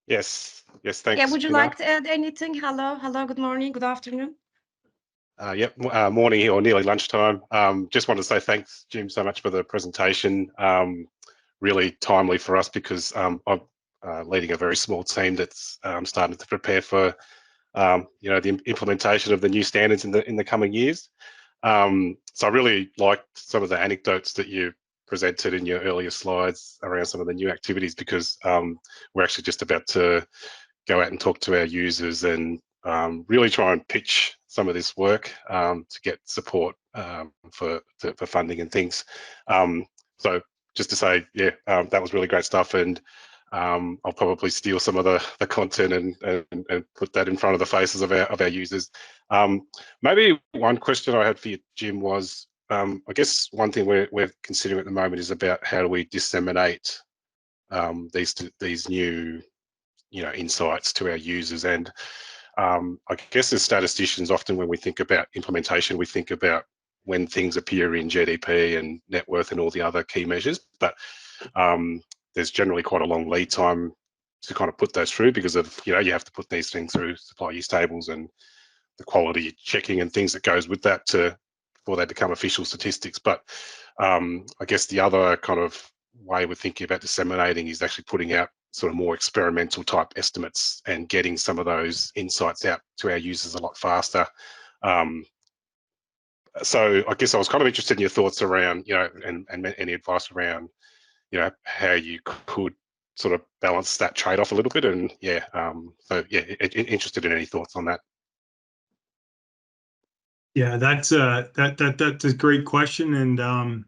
Yes, thanks. Yeah, would you Pinar. like to add anything? Hello, good morning, good afternoon. Yep, morning here, or nearly lunchtime. Just wanted to say thanks, Jim, so much for the presentation. Really timely for us because I'm leading a very small team that's starting to prepare for the implementation of the new standards in the coming years. So I really liked some of the anecdotes that you presented in your earlier slides around some of the new activities, because we're actually just about to go out and talk to our users and really try and pitch some of this work to get support for funding and things. So just to say, yeah, that was really great stuff, and I'll probably steal some of the content and put that in front of the faces of our users. Maybe one question I had for you, Jim, was I guess one thing we're considering at the moment is about how do we disseminate these new insights to our users. And I guess as statisticians, often when we think about implementation, we think about when things appear in GDP and net worth and all the other key measures, but there's generally quite a long lead time to kind of put those through, because of you have to put these things through supply use tables and the quality checking and things that goes with that before they become official statistics. But I guess the other kind of way we're thinking about disseminating is actually putting out sort of more experimental type estimates and getting some of those insights out to our users a lot faster. So I guess I was kind of interested in your thoughts around, and any advice around, how you could sort of balance that trade-off a little bit. And so interested in any thoughts on that. Yeah, that's a great question, and I'm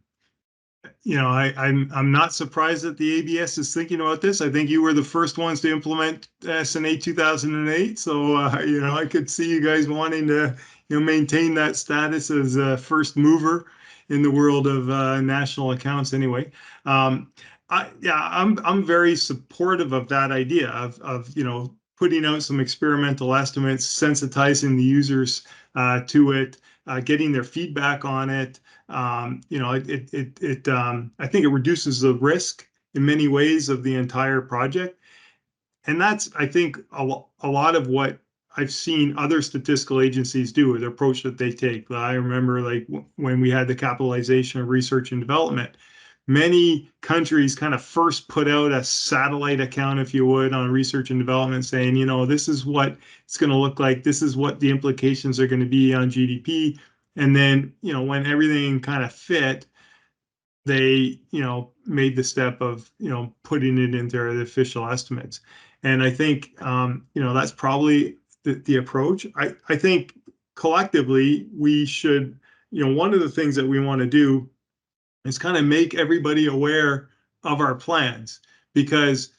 not surprised that the ABS is thinking about this. I think you were the first ones to implement SNA 2008, so I could see you guys wanting to maintain that status as a first mover in the world of national accounts. Anyway, I'm very supportive of that idea of putting out some experimental estimates, sensitizing the users to it, getting their feedback on it. I think it reduces the risk in many ways of the entire project. And that's, I think, a lot of what I've seen other statistical agencies do, the approach that they take. I remember like when we had the capitalization of research and development, many countries kind of first put out a satellite account, if you would, on research and development, saying, this is what it's going to look like. This is what the implications are going to be on GDP. And then, when everything kind of fit, they, made the step of, putting it into the official estimates. And I think, that's probably the approach. I think collectively we should, one of the things that we want to do is kind of make everybody aware of our plans, because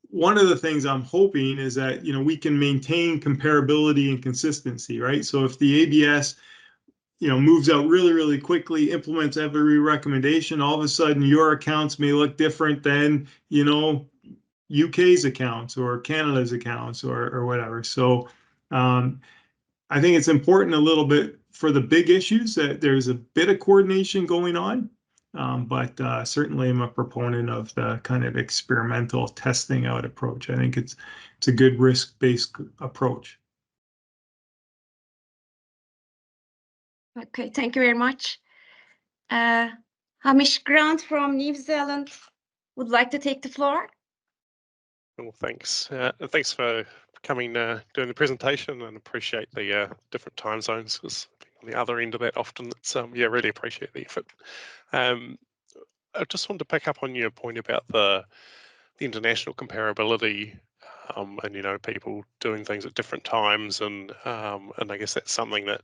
one of the things I'm hoping is that, we can maintain comparability and consistency, right? So if the ABS, moves out really, really quickly, implements every recommendation, all of a sudden your accounts may look different than, UK's accounts or Canada's accounts or whatever. So I think it's important a little bit for the big issues that there's a bit of coordination going on. But certainly I'm a proponent of the kind of experimental testing out approach. I think it's a good risk-based approach. Okay, thank you very much. Hamish Grant from New Zealand would like to take the floor. Well, thanks. Thanks for coming, doing the presentation, and appreciate the different time zones, because on the other end of that often it's, yeah, really appreciate the effort. I just wanted to pick up on your point about the international comparability, and, you know, people doing things at different times, and I guess that's something that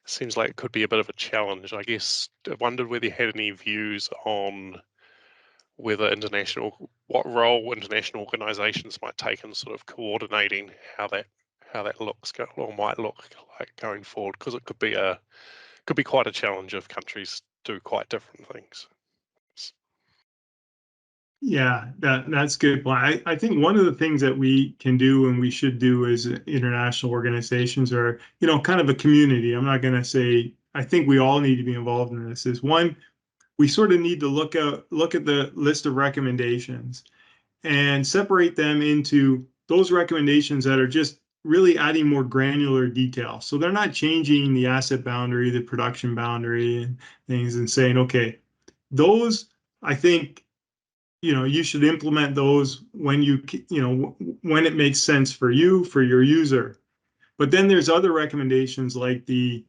seems like it could be a bit of a challenge. I guess I wondered whether you had any views on whether what role international organisations might take in sort of coordinating how that looks or might look like going forward, because it could be quite a challenge if countries do quite different things. Yeah, that's good. I think one of the things that we can do and we should do as international organizations, or, you know, kind of a community. I'm not going to say, I think we all need to be involved in this. Is one, we sort of need to look at the list of recommendations and separate them into those recommendations that are just really adding more granular detail. So they're not changing the asset boundary, the production boundary and things, and saying, okay, those, I think, you know, you should implement those when when it makes sense for you, for your user. But then there's other recommendations like the,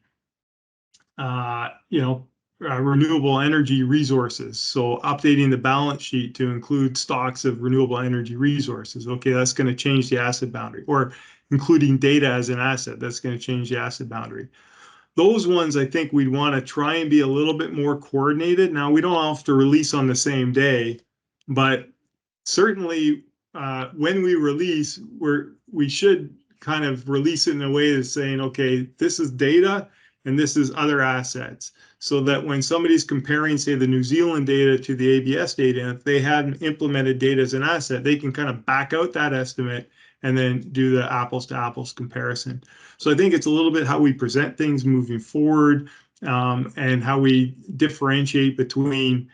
renewable energy resources. So updating the balance sheet to include stocks of renewable energy resources. Okay, that's going to change the asset boundary. Or including data as an asset, that's going to change the asset boundary. Those ones, I think we'd want to try and be a little bit more coordinated. Now, we don't have to release on the same day, but certainly when we release, we should kind of release it in a way that's saying, okay, this is data and this is other assets. So that when somebody's comparing, say, the New Zealand data to the ABS data, if they hadn't implemented data as an asset, they can kind of back out that estimate and then do the apples to apples comparison. So I think it's a little bit how we present things moving forward, and how we differentiate between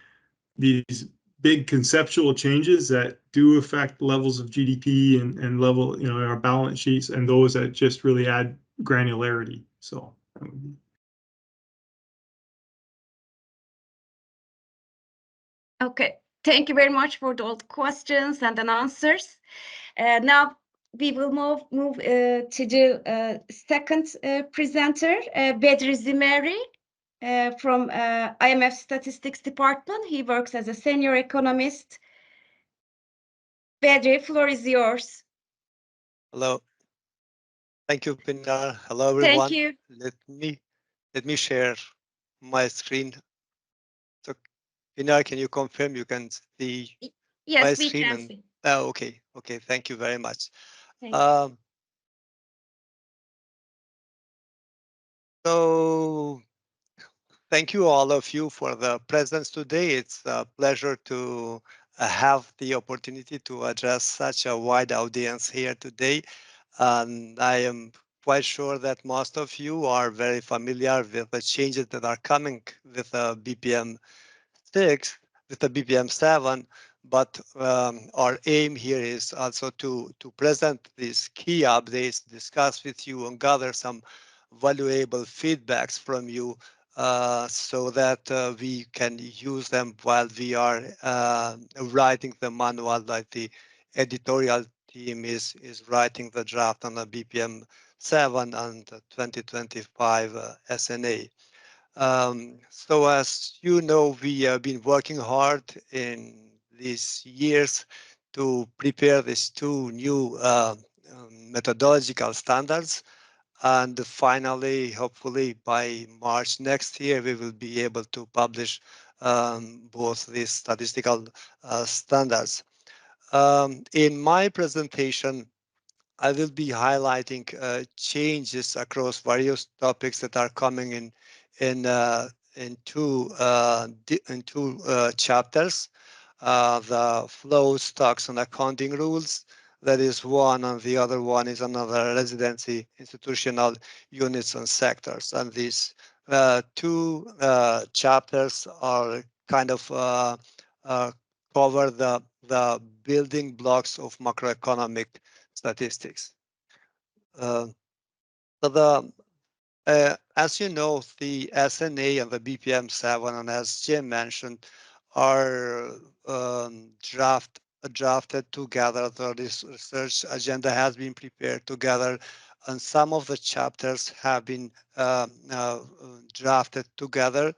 these big conceptual changes that do affect levels of GDP and level, you know, our balance sheets, and those that just really add granularity. So. Okay, thank you very much for all the questions and the answers. Now we will move to the second presenter, Bedri Zimeri from IMF Statistics Department. He works as a senior economist. Bedri, floor is yours. Hello. Thank you, Pinar. Hello, everyone. Thank you. Let me share my screen. So, Pinar, can you confirm you can see my Yes, we screen? can see. Oh, okay. Okay. Thank you very much. So thank you all of you for the presence today. It's a pleasure to have the opportunity to address such a wide audience here today. And I am quite sure that most of you are very familiar with the changes that are coming with BPM 6, with the BPM 7. But our aim here is also to present these key updates, discuss with you, and gather some valuable feedbacks from you, so that we can use them while we are writing the manual, like the editorial team is writing the draft on the BPM 7 and 2025 SNA. So as you know, we have been working hard in these years to prepare these two new methodological standards. And finally, hopefully by March next year, we will be able to publish both these statistical standards. In my presentation, I will be highlighting changes across various topics that are coming in two chapters. the flow, stocks, and accounting rules. That is one, and the other one is another residency, institutional units and sectors. And these two chapters are kind of cover the building blocks of macroeconomic statistics. So as you know, the SNA and the BPM7, and as Jim mentioned, are drafted together. The research agenda has been prepared together, and some of the chapters have been drafted together.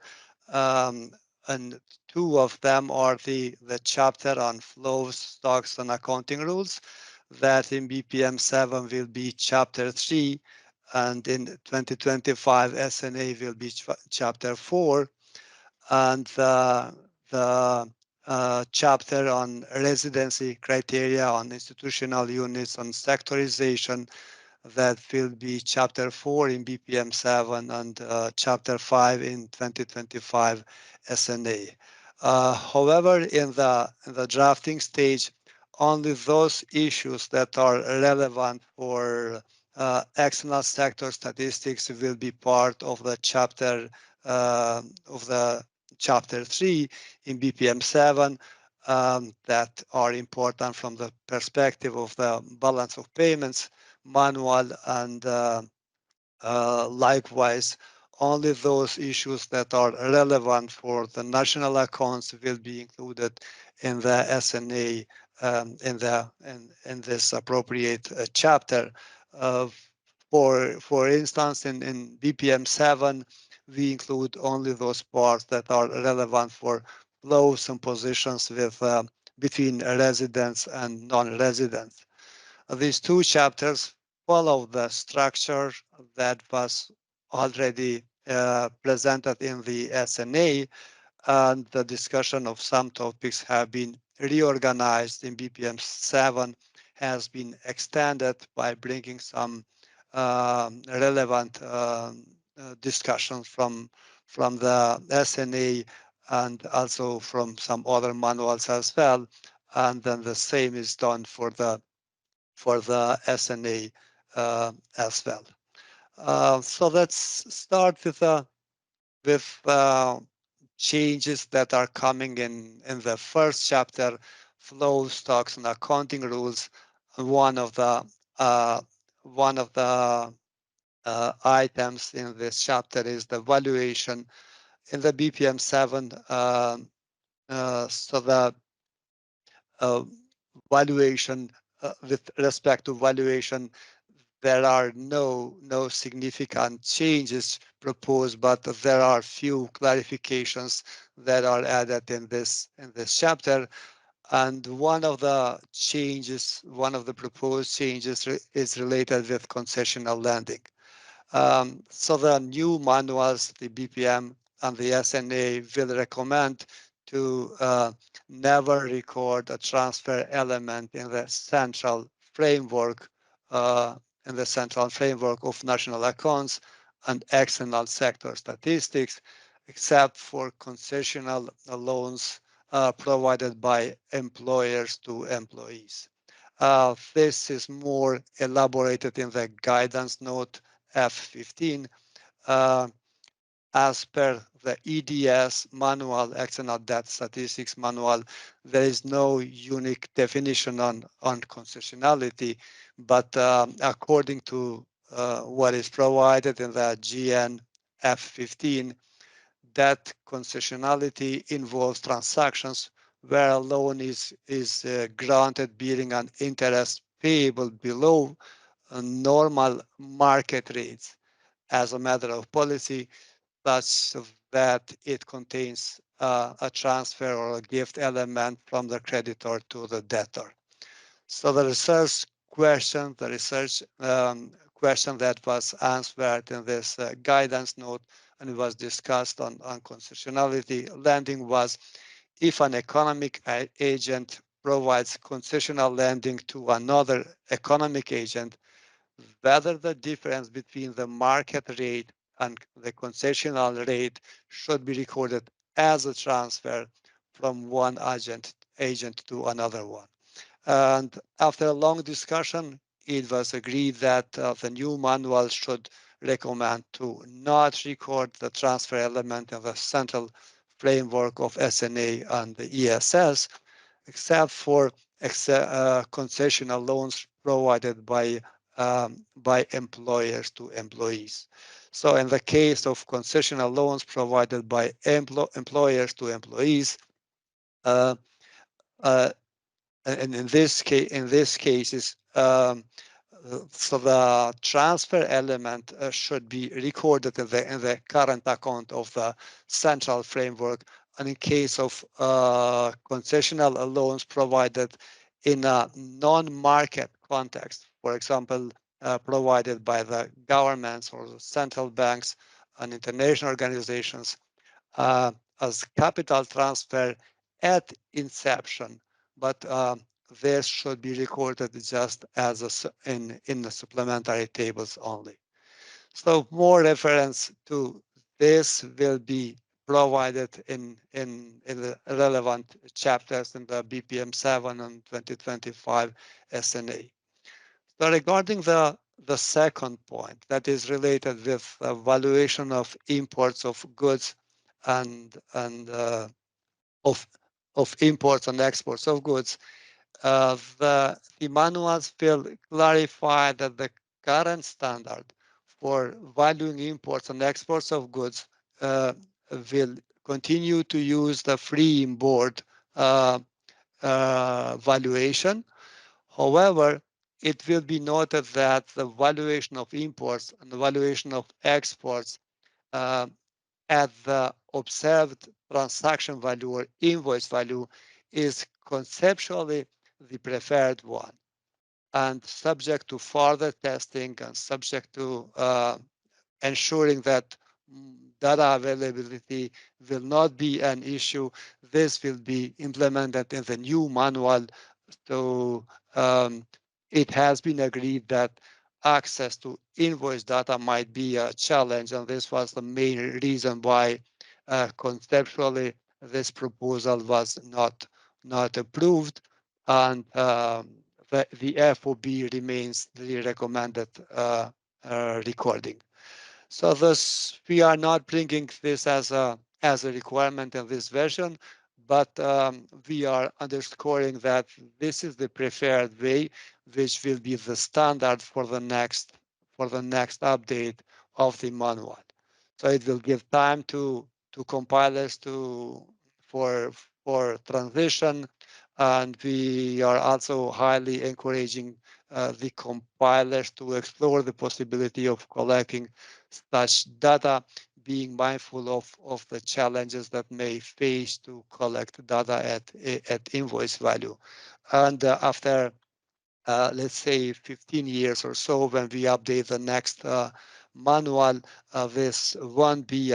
And two of them are the chapter on flows, stocks, and accounting rules. That in BPM7 will be chapter 3, and in 2025 SNA will be chapter 4, and the chapter on residency criteria, on institutional units, on sectorization, that will be chapter 4 in BPM7 and chapter 5 in 2025 SNA. However, in the drafting stage, only those issues that are relevant for external sector statistics will be part of the chapter 3 in BPM7 that are important from the perspective of the balance of payments manual, and likewise only those issues that are relevant for the national accounts will be included in the SNA in this appropriate chapter. For instance, in BPM7, we include only those parts that are relevant for flows and positions with between residents and non-residents. These two chapters follow the structure that was already presented in the SNA, and the discussion of some topics have been reorganized in BPM7, has been extended by bringing some relevant discussions from the SNA and also from some other manuals as well. And then the same is done for the SNA as well. So let's start with changes that are coming in the first chapter, flow, stocks, and accounting rules. One of the items in this chapter is the valuation in the BPM7. So the valuation with respect to valuation, there are no significant changes proposed, but there are few clarifications that are added in this chapter. And one of the proposed changes is related with concessional lending. So the new manuals, the BPM and the SNA, will recommend to never record a transfer element in the central framework of national accounts and external sector statistics, except for concessional loans provided by employers to employees. This is more elaborated in the guidance note F15. As per the EDS manual, external debt statistics manual, there is no unique definition on concessionality, but according to what is provided in the GN F15, that concessionality involves transactions where a loan is granted bearing an interest payable below normal market rates as a matter of policy, such that it contains a transfer or a gift element from the creditor to the debtor. So the research question that was answered in this guidance note and it was discussed on concessionality lending was, if an economic agent provides concessional lending to another economic agent, whether the difference between the market rate and the concessional rate should be recorded as a transfer from one agent agent to another one. And after a long discussion, it was agreed that the new manual should recommend to not record the transfer element in the central framework of SNA and the ESS, except for concessional loans provided by employers to employees. So in the case of concessional loans provided by employers to employees, and in this cases, so the transfer element should be recorded in the current account of the central framework. And in case of concessional loans provided in a non-market context, for example, provided by the governments or the central banks and international organizations as capital transfer at inception, but this should be recorded just as in the supplementary tables only. So more reference to this will be provided in the relevant chapters in the BPM 7 and 2025 SNA. So regarding the second point that is related with valuation of imports of goods and of imports and exports of goods, the manuals will clarify that the current standard for valuing imports and exports of goods will continue to use the free import valuation. However, it will be noted that the valuation of imports and the valuation of exports at the observed transaction value or invoice value is conceptually the preferred one, and subject to further testing and subject to ensuring that data availability will not be an issue. This will be implemented in the new manual. So it has been agreed that access to invoice data might be a challenge, and this was the main reason why conceptually this proposal was not approved, and the FOB remains the recommended recording. So thus, we are not bringing this as a requirement in this version, but we are underscoring that this is the preferred way, which will be the standard for the next update of the manual. So it will give time to compilers for transition, and we are also highly encouraging the compilers to explore the possibility of collecting such data, being mindful of the challenges that may face to collect data at invoice value. And after let's say 15 years or so, when we update the next manual, this won't be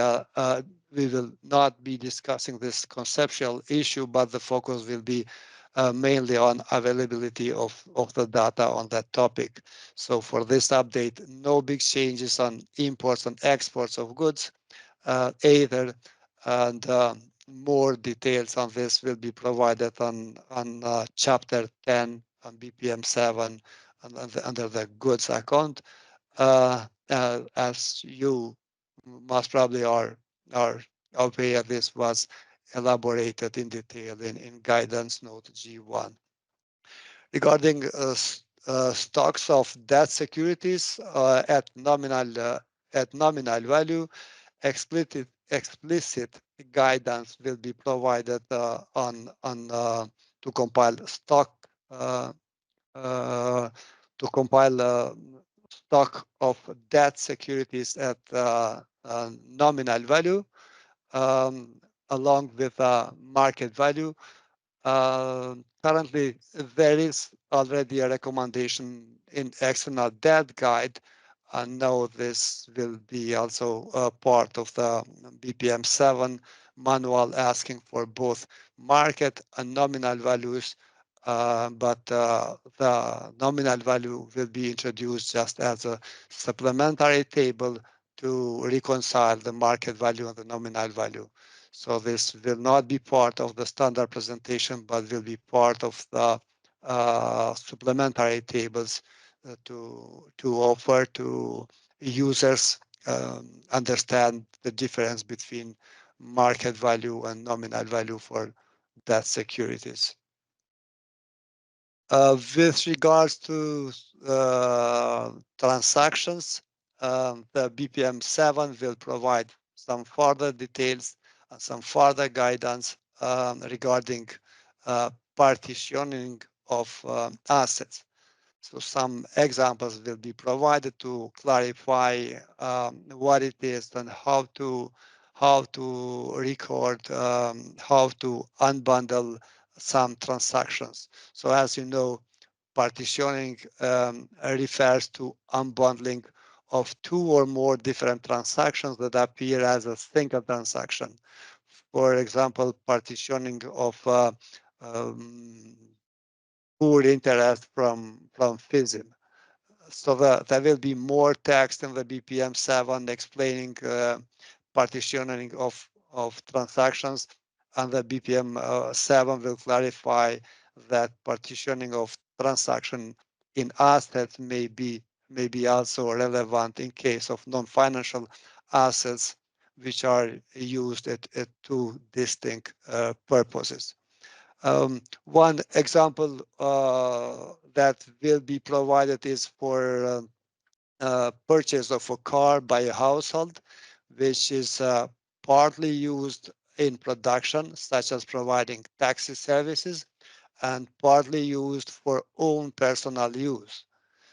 we will not be discussing this conceptual issue, but the focus will be mainly on availability of the data on that topic. So for this update, no big changes on imports and exports of goods either, and more details on this will be provided on chapter 10 on BPM 7 and under the goods account. As you most probably are aware, this was elaborated in detail in guidance note G1. Regarding stocks of debt securities at nominal value, explicit guidance will be provided on to compile stock stock of debt securities at nominal value along with market value. Currently, there is already a recommendation in external debt guide, and now this will be also a part of the BPM 7 manual asking for both market and nominal values, but the nominal value will be introduced just as a supplementary table to reconcile the market value and the nominal value. So this will not be part of the standard presentation, but will be part of the supplementary tables to offer to users understand the difference between market value and nominal value for debt securities. With regards to transactions, the BPM7 will provide some further details and some further guidance regarding partitioning of assets. So some examples will be provided to clarify what it is and how to record, how to unbundle some transactions. So as you know, partitioning refers to unbundling of two or more different transactions that appear as a single transaction. For example, partitioning of poor interest from FISM. So there will be more text in the BPM7 explaining partitioning of transactions, and the BPM7 will clarify that partitioning of transaction in assets may be also relevant in case of non-financial assets which are used at two distinct purposes. One example that will be provided is for purchase of a car by a household, which is partly used in production, such as providing taxi services, and partly used for own personal use.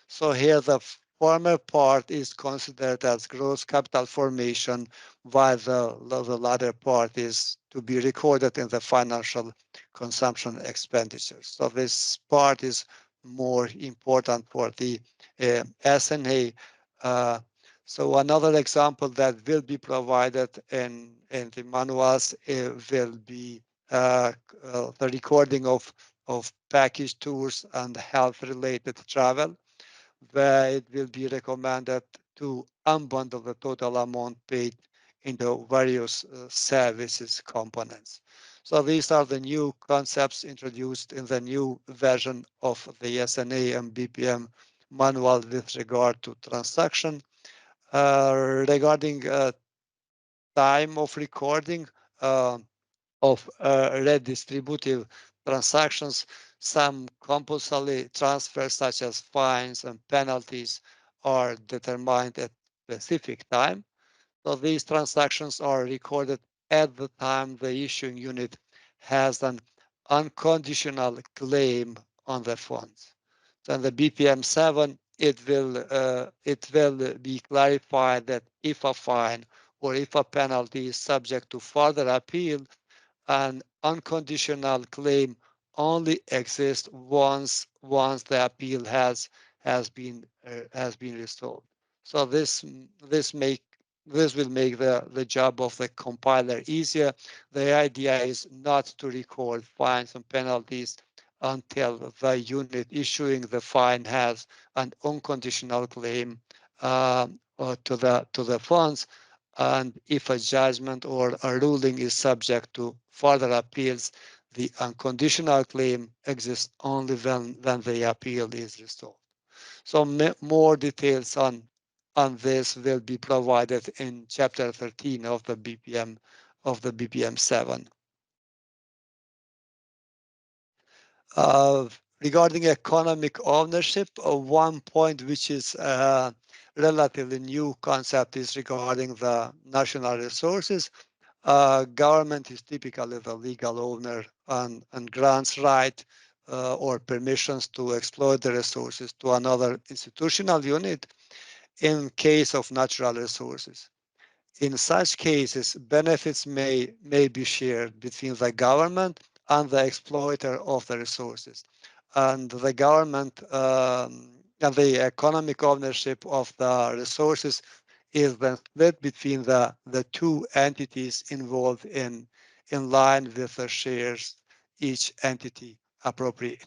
So here the former part is considered as gross capital formation, while the latter part is to be recorded in the financial consumption expenditures. So this part is more important for the SNA. So another example that will be provided in the manuals will be the recording of package tours and health-related travel, where it will be recommended to unbundle the total amount paid into various services components. So these are the new concepts introduced in the new version of the SNA and BPM manual with regard to transaction. Regarding time of recording of redistributive transactions, some compulsory transfers such as fines and penalties are determined at specific time. So these transactions are recorded at the time the issuing unit has an unconditional claim on the funds. So in the BPM7, it will be clarified that if a fine or if a penalty is subject to further appeal, an unconditional claim only exists once the appeal has been resolved. So this will make the job of the compiler easier. The idea is not to record fines and penalties until the unit issuing the fine has an unconditional claim to the funds, and if a judgment or a ruling is subject to further appeals, the unconditional claim exists only when the appeal is resolved. So more details on this will be provided in chapter 13 of the BPM7. Regarding economic ownership, one point which is relatively new concept is regarding the national resources. Government is typically the legal owner and grants right or permissions to exploit the resources to another institutional unit in case of natural resources. In such cases, benefits may be shared between the government and the exploiter of the resources. And the government and the economic ownership of the resources is then split between the two entities involved in line with the shares each entity appropriate.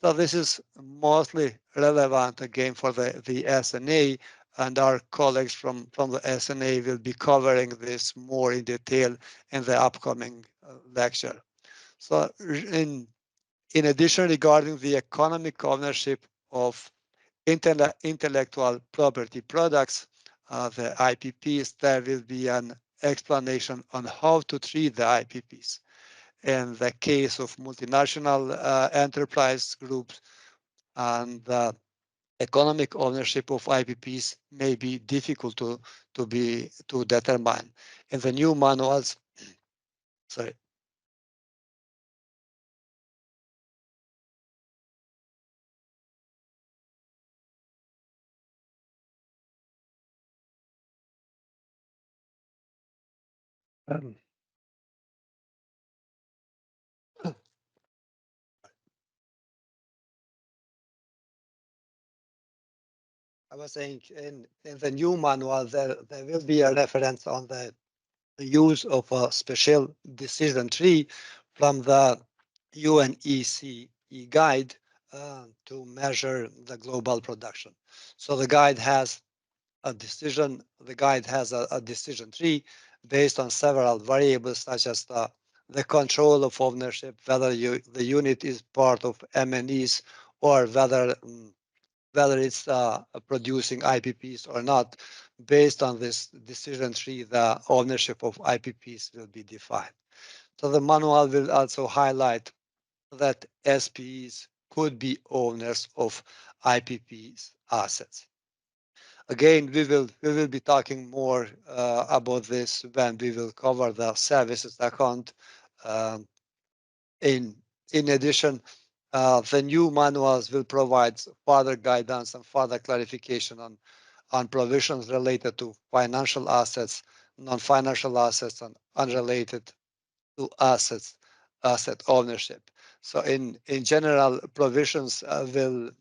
So this is mostly relevant again for the SNA, and our colleagues from the SNA will be covering this more in detail in the upcoming lecture. So in addition, regarding the economic ownership of intellectual property products, the IPPs, there will be an explanation on how to treat the IPPs. In the case of multinational enterprise groups, and the economic ownership of IPPs may be difficult to determine. In the new manuals, sorry. I was saying in the new manual, there will be a reference on the use of a special decision tree from the UNECE guide to measure the global production. So the guide has a decision tree based on several variables such as the control of ownership, whether the unit is part of MNEs or whether it's producing IPPs or not. Based on this decision tree, the ownership of IPPs will be defined. So the manual will also highlight that SPEs could be owners of IPPs assets. Again, we will be talking more about this when we will cover the services account. In addition, the new manuals will provide further guidance and further clarification on provisions related to financial assets, non-financial assets, and unrelated to asset ownership. So in general, provisions will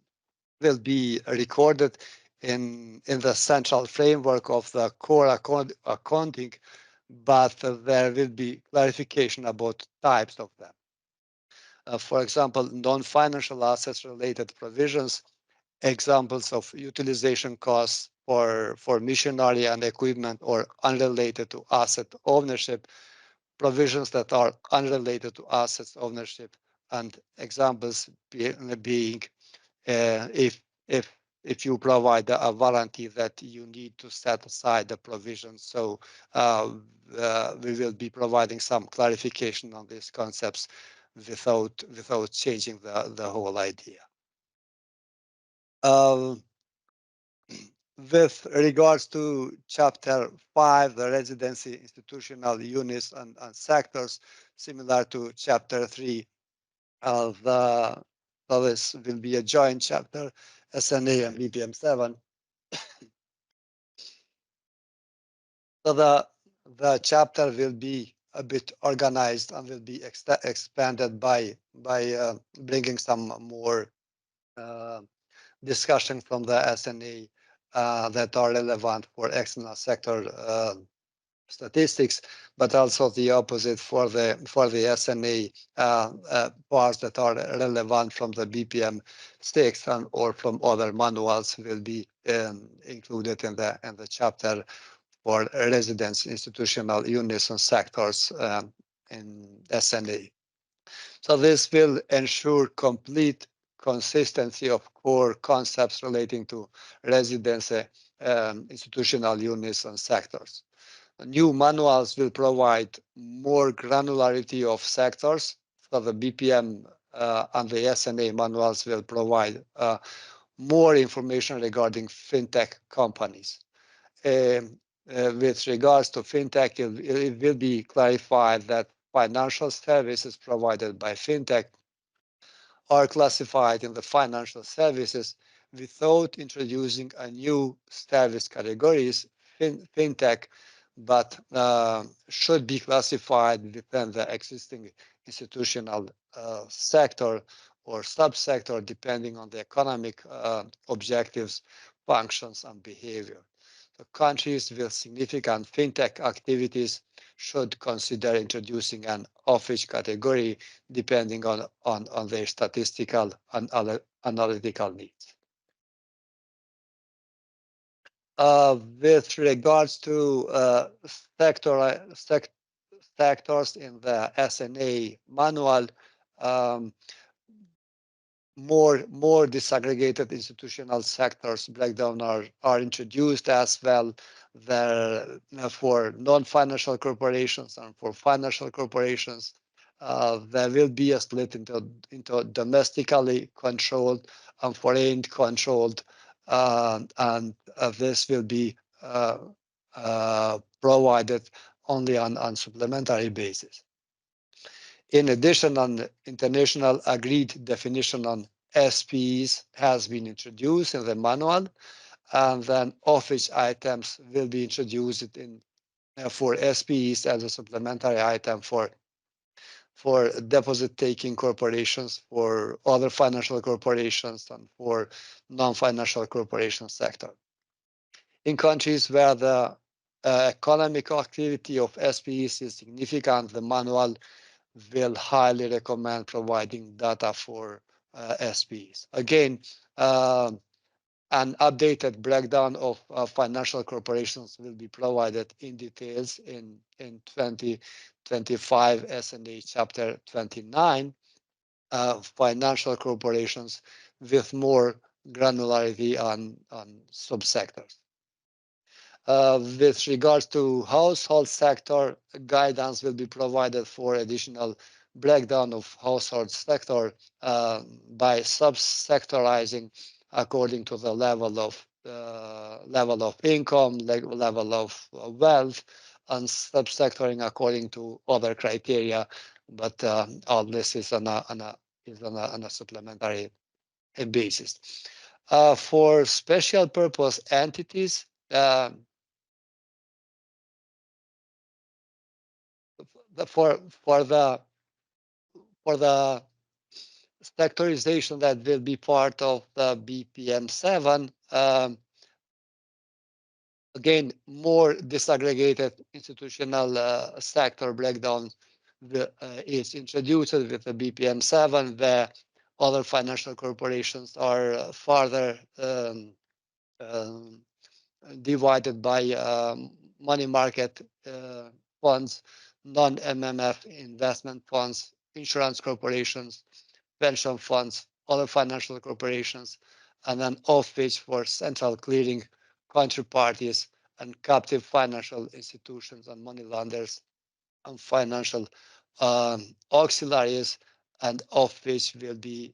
be recorded in the central framework of the core accounting, but there will be clarification about types of them. For example, non-financial assets related provisions, examples of utilization costs for machinery and equipment or unrelated to asset ownership, provisions that are unrelated to assets ownership, and examples being if you provide a warranty that you need to set aside the provision. So we will be providing some clarification on these concepts without changing the whole idea. With regards to Chapter 5, the residency, institutional units, and sectors, similar to Chapter 3, this will be a joint chapter, SNA and BPM 7. So the chapter will be a bit organized and will be expanded by bringing some more discussion from the SNA that are relevant for external sector statistics, but also the opposite for the SNA parts that are relevant from the BPM 6 or from other manuals will be included in the chapter for residence, institutional units, and sectors in SNA. So this will ensure complete consistency of core concepts relating to residency, institutional units, and sectors. New manuals will provide more granularity of sectors. So the BPM and the SNA manuals will provide more information regarding fintech companies. With regards to fintech, it will be clarified that financial services provided by fintech are classified in the financial services without introducing a new service categories, fintech, but should be classified within the existing institutional sector or subsector, depending on the economic objectives, functions, and behavior. So countries with significant fintech activities should consider introducing an office category depending on their statistical and analytical needs. With regards to sectors in the SNA manual, more disaggregated institutional sectors breakdown are introduced as well. There for non-financial corporations and for financial corporations, there will be a split into domestically controlled and foreign controlled, and this will be provided only on supplementary basis. In addition, an international agreed definition on SPEs has been introduced in the manual, and then office items will be introduced in for SPEs as a supplementary item for deposit-taking corporations, for other financial corporations, and for non-financial corporation sector. In countries where the economic activity of SPEs is significant, the manual will highly recommend providing data for SPEs. Again, an updated breakdown of financial corporations will be provided in details in 2025 SNA chapter 29, financial corporations with more granularity on subsectors. With regards to household sector, guidance will be provided for additional breakdown of household sector by subsectorizing according to the level of income, level of wealth, and subsectoring according to other criteria. But all this is on a supplementary basis. For special purpose entities, for the sectorization that will be part of the BPM7, again, more disaggregated institutional sector breakdown is introduced with the BPM7, where other financial corporations are further divided by money market funds, non-MMF investment funds, insurance corporations, pension funds, other financial corporations, and then off-which for central clearing counterparties and captive financial institutions and money lenders and financial auxiliaries, and off-which will be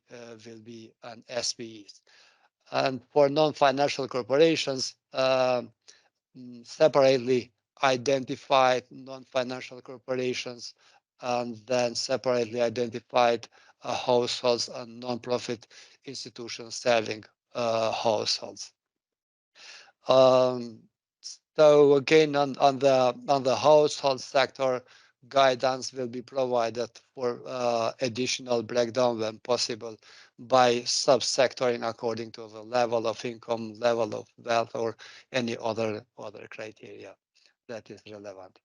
an SPEs. And for non-financial corporations, separately identified non-financial corporations, and then separately identified households and non-profit institutions serving households. So again, on the household sector, guidance will be provided for additional breakdown when possible by subsectoring according to the level of income, level of wealth, or any other criteria that is relevant.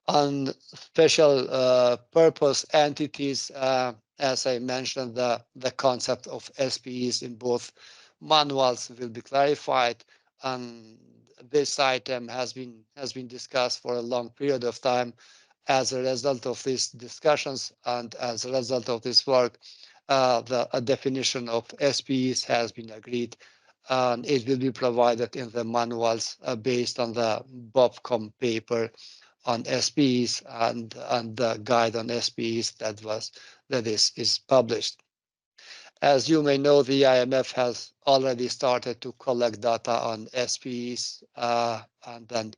On special purpose entities, as I mentioned, the concept of SPEs in both manuals will be clarified, and this item has been discussed for a long period of time. As a result of these discussions and as a result of this work, a definition of SPEs has been agreed, and it will be provided in the manuals based on the BOPCOM paper on SPEs and the guide on SPEs that is published. As you may know, the IMF has already started to collect data on SPEs, and then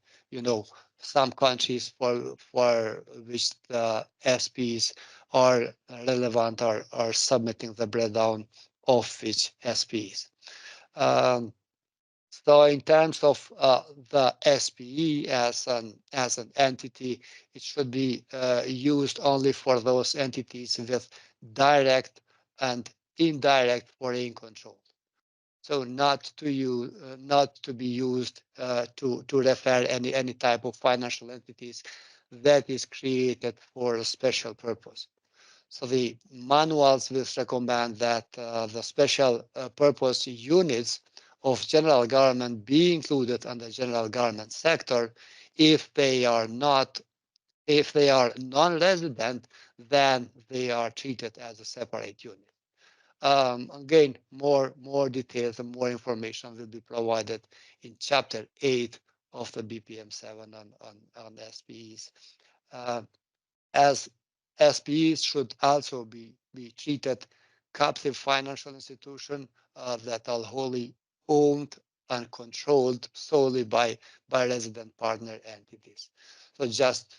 some countries for which the SPEs are relevant are submitting the breakdown of which SPEs. So in terms of the SPE as an entity, it should be used only for those entities with direct and indirect foreign control. So not to be used to refer any type of financial entities that is created for a special purpose. So the manuals will recommend that the special purpose units of general government be included on the general government sector. If they are non-resident, then they are treated as a separate unit. Again, more details and more information will be provided in Chapter 8 of the BPM-7 on SPEs. As SPEs should also be treated captive financial institution that are wholly owned and controlled solely by resident partner entities. So just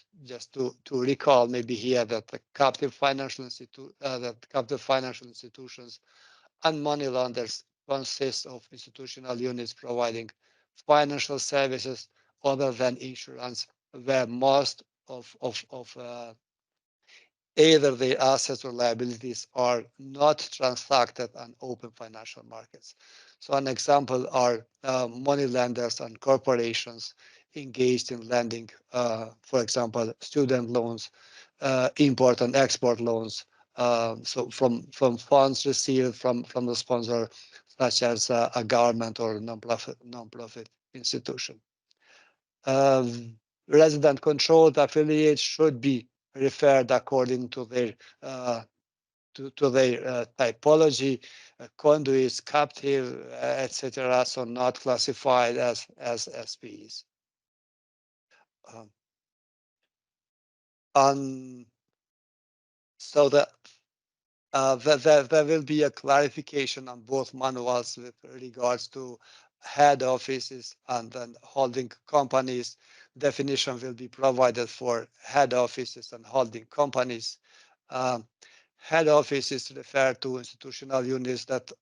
to recall maybe here that the captive financial institutions and money lenders consist of institutional units providing financial services other than insurance, where most of either the assets or liabilities are not transacted on open financial markets. So an example are money lenders and corporations engaged in lending, for example, student loans, import and export loans, so from funds received from the sponsor, such as a government or a non-profit institution. Resident controlled affiliates should be referred according to their typology, conduits, captive, etc. So not classified as SPEs. So that there will be a clarification on both manuals with regards to head offices and then holding companies. Definition will be provided for head offices and holding companies. Head offices refer to institutional units that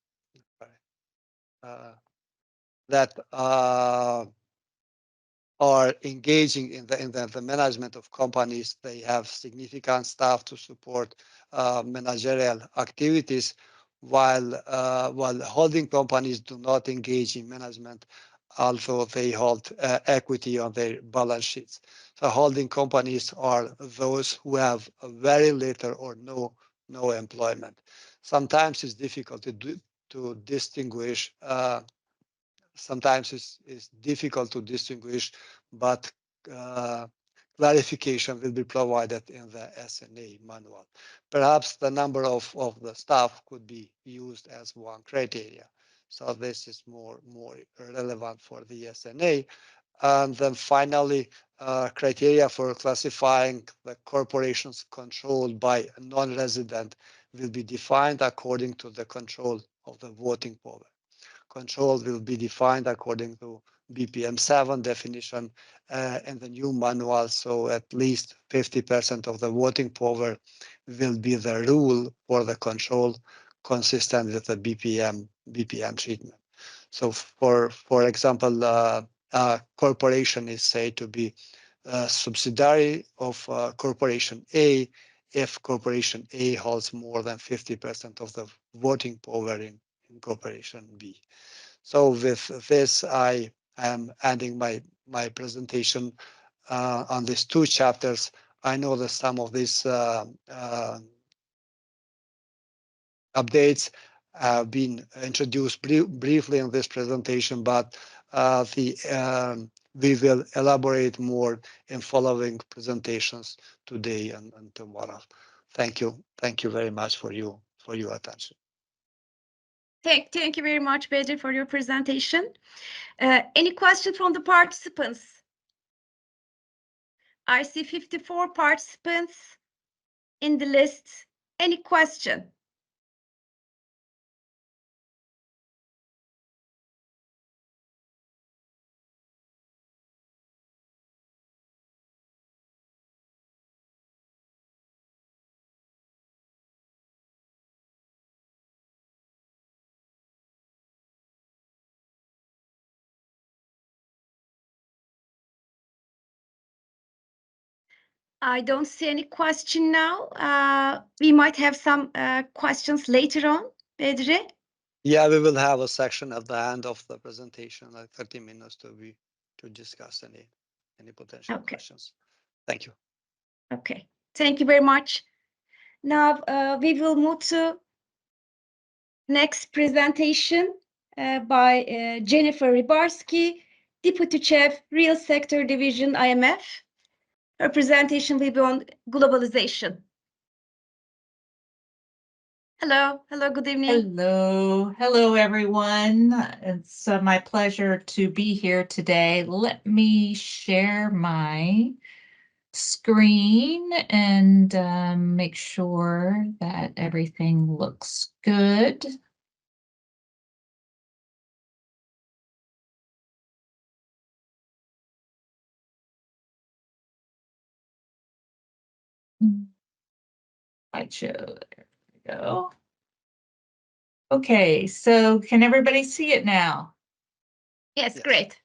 are engaging in the management of companies. They have significant staff to support managerial activities, while holding companies do not engage in management, although they hold equity on their balance sheets. So holding companies are those who have very little or no employment. Sometimes it's difficult to distinguish. Sometimes it's difficult to distinguish, but clarification will be provided in the SNA manual. Perhaps the number of the staff could be used as one criteria. So this is more relevant for the SNA. And then finally, criteria for classifying the corporations controlled by a non-resident will be defined according to the control of the voting power. Control will be defined according to BPM-7 definition and the new manual. So at least 50% of the voting power will be the rule for the control consistent with the BPM treatment. So for example, a corporation is said to be a subsidiary of corporation A if corporation A holds more than 50% of the voting power in corporation B. So with this, I am ending my presentation on these two chapters. I know that some of these updates have been introduced briefly in this presentation, but we will elaborate more in following presentations today and tomorrow. Thank you. Thank you very much for your attention. Thank you very much, Bedri, for your presentation. Any question from the participants? I see 54 participants in the list. Any question? I don't see any question now. We might have some questions later on, Bedri. Yeah, we will have a section at the end of the presentation, like 30 minutes to discuss any potential questions. Thank you. Okay, thank you very much. Now we will move to next presentation. by Jennifer Rybarski, Deputy Chief, Real Sector Division, IMF. Her presentation will be on globalization. Hello, good evening. Hello, everyone. It's my pleasure to be here today. Let me share my screen and make sure that everything looks good. Slideshow, there we go. Okay, so can everybody see it now? Yes, great.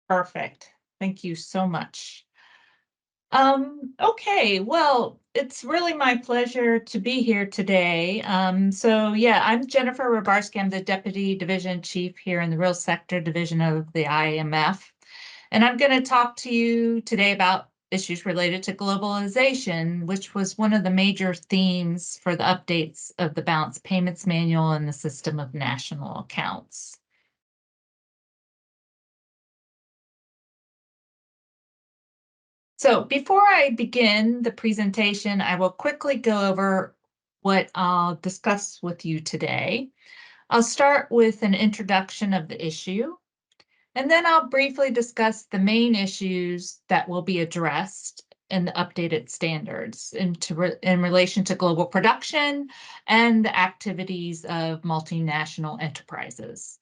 Perfect. Thank you so much. Okay, well, it's really my pleasure to be here today. So yeah, I'm Jennifer Rybarski. I'm the Deputy Division Chief here in the Real Sector Division of the IMF. And I'm going to talk to you today about issues related to globalization, which was one of the major themes for the updates of the Balanced Payments Manual and the System of National Accounts. So before I begin the presentation, I will quickly go over what I'll discuss with you today. I'll start with an introduction of the issue, and then I'll briefly discuss the main issues that will be addressed in the updated standards in relation to global production and the activities of multinational enterprises.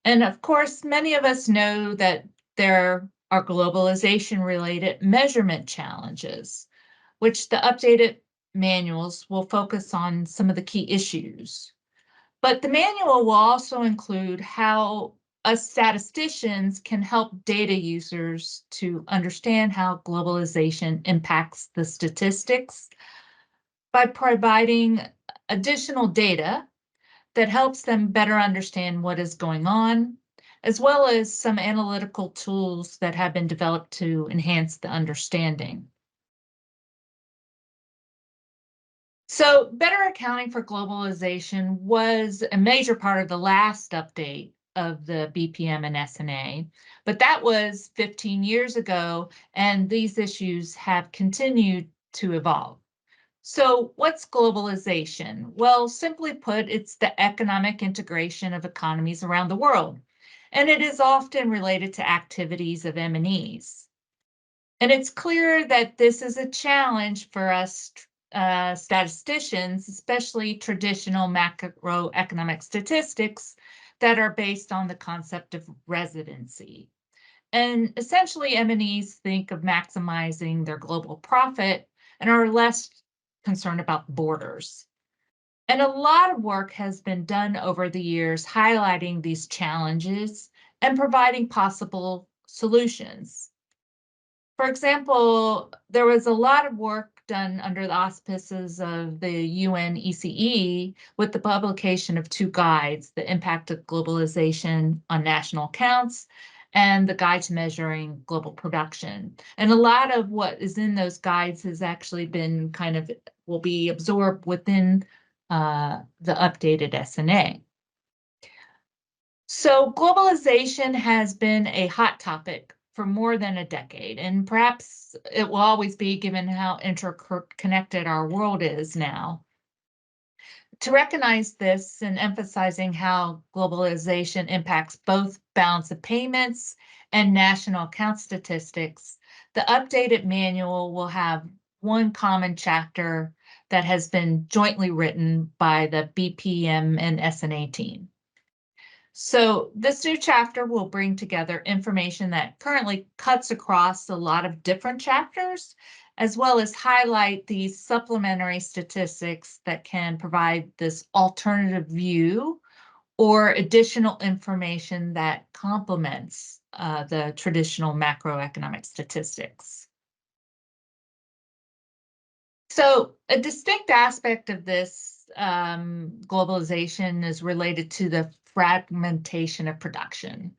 And of course, many of us know that there are globalization-related measurement challenges, which the updated manuals will focus on some of the key issues. But the manual will also include how us statisticians can help data users to understand how globalization impacts the statistics by providing additional data that helps them better understand what is going on, as well as some analytical tools that have been developed to enhance the understanding. So better accounting for globalization was a major part of the last update of the BPM and SNA, but that was 15 years ago, and these issues have continued to evolve. So what's globalization? Well, simply put, it's the economic integration of economies around the world, and it is often related to activities of M&Es. And it's clear that this is a challenge for us statisticians, especially traditional macroeconomic statistics that are based on the concept of residency. And essentially, M&Es think of maximizing their global profit and are less concerned about borders. And a lot of work has been done over the years highlighting these challenges and providing possible solutions. For example, there was a lot of work done under the auspices of the UNECE with the publication of two guides, The Impact of Globalization on National Accounts and the Guide to Measuring Global Production. And a lot of what is in those guides has actually been will be absorbed within the updated SNA. So globalization has been a hot topic for more than a decade, and perhaps it will always be given how interconnected our world is now. To recognize this and emphasizing how globalization impacts both balance of payments and national account statistics, the updated manual will have one common chapter that has been jointly written by the BPM and SNA team. So this new chapter will bring together information that currently cuts across a lot of different chapters, as well as highlight these supplementary statistics that can provide this alternative view or additional information that complements the traditional macroeconomic statistics. So a distinct aspect of this globalization is related to the fragmentation of production.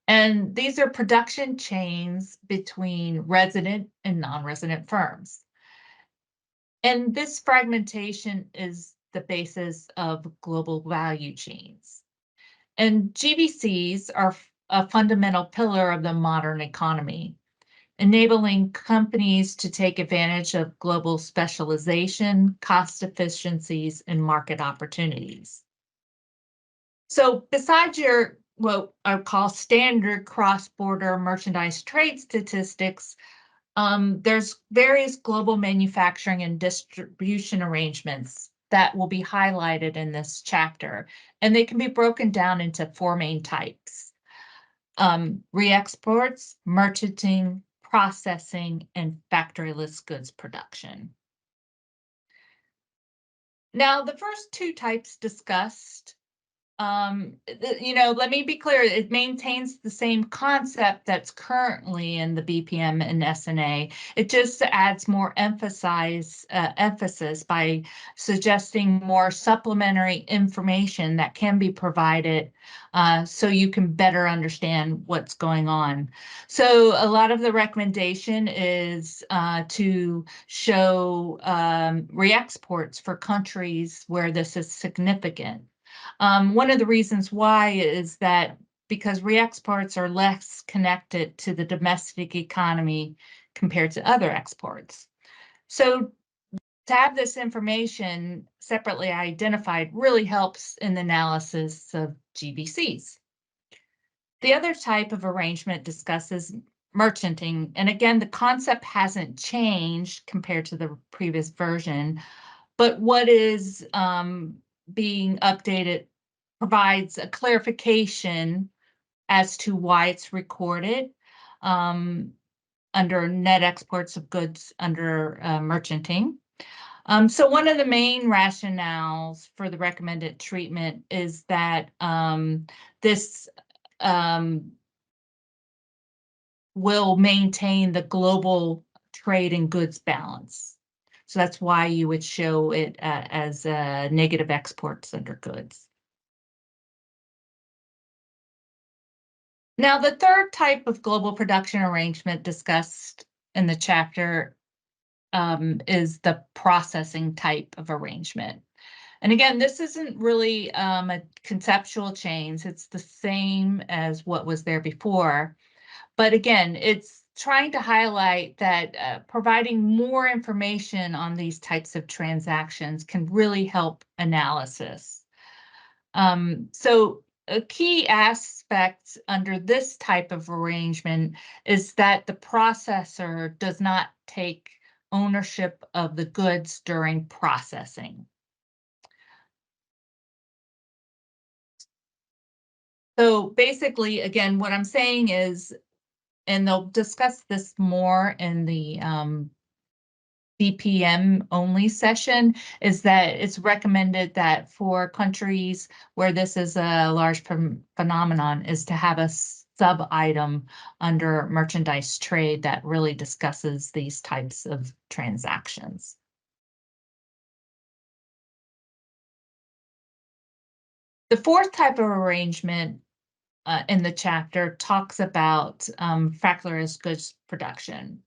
And these are production chains between resident and non-resident firms. And this fragmentation is the basis of global value chains. And GBCs are a fundamental pillar of the modern economy, enabling companies to take advantage of global specialization, cost efficiencies, and market opportunities. So besides your, what I call standard cross-border merchandise trade statistics, there's various global manufacturing and distribution arrangements that will be highlighted in this chapter, and they can be broken down into 4 main types: re-exports, merchanting, processing, and factoryless goods production. Now, the first 2 types discussed, let me be clear, it maintains the same concept that's currently in the BPM and SNA. It just adds more emphasis by suggesting more supplementary information that can be provided so you can better understand what's going on. So a lot of the recommendation is to show re-exports for countries where this is significant. One of the reasons why is that because re-exports are less connected to the domestic economy compared to other exports. So to have this information separately identified really helps in the analysis of GBCs. The other type of arrangement discusses merchanting. And again, the concept hasn't changed compared to the previous version, but what is being updated provides a clarification as to why it's recorded under net exports of goods under merchanting. So one of the main rationales for the recommended treatment is that this will maintain the global trade and goods balance. So that's why you would show it as negative exports under goods. Now, the third type of global production arrangement discussed in the chapter is the processing type of arrangement. And again, this isn't really a conceptual change. It's the same as what was there before. But again, it's trying to highlight that providing more information on these types of transactions can really help analysis. So a key aspect under this type of arrangement is that the processor does not take ownership of the goods during processing. So basically, again, what I'm saying is, and they'll discuss this more in the BPM only session, is that it's recommended that for countries where this is a large phenomenon is to have a sub-item under merchandise trade that really discusses these types of transactions. The fourth type of arrangement in the chapter talks about factoryless goods production.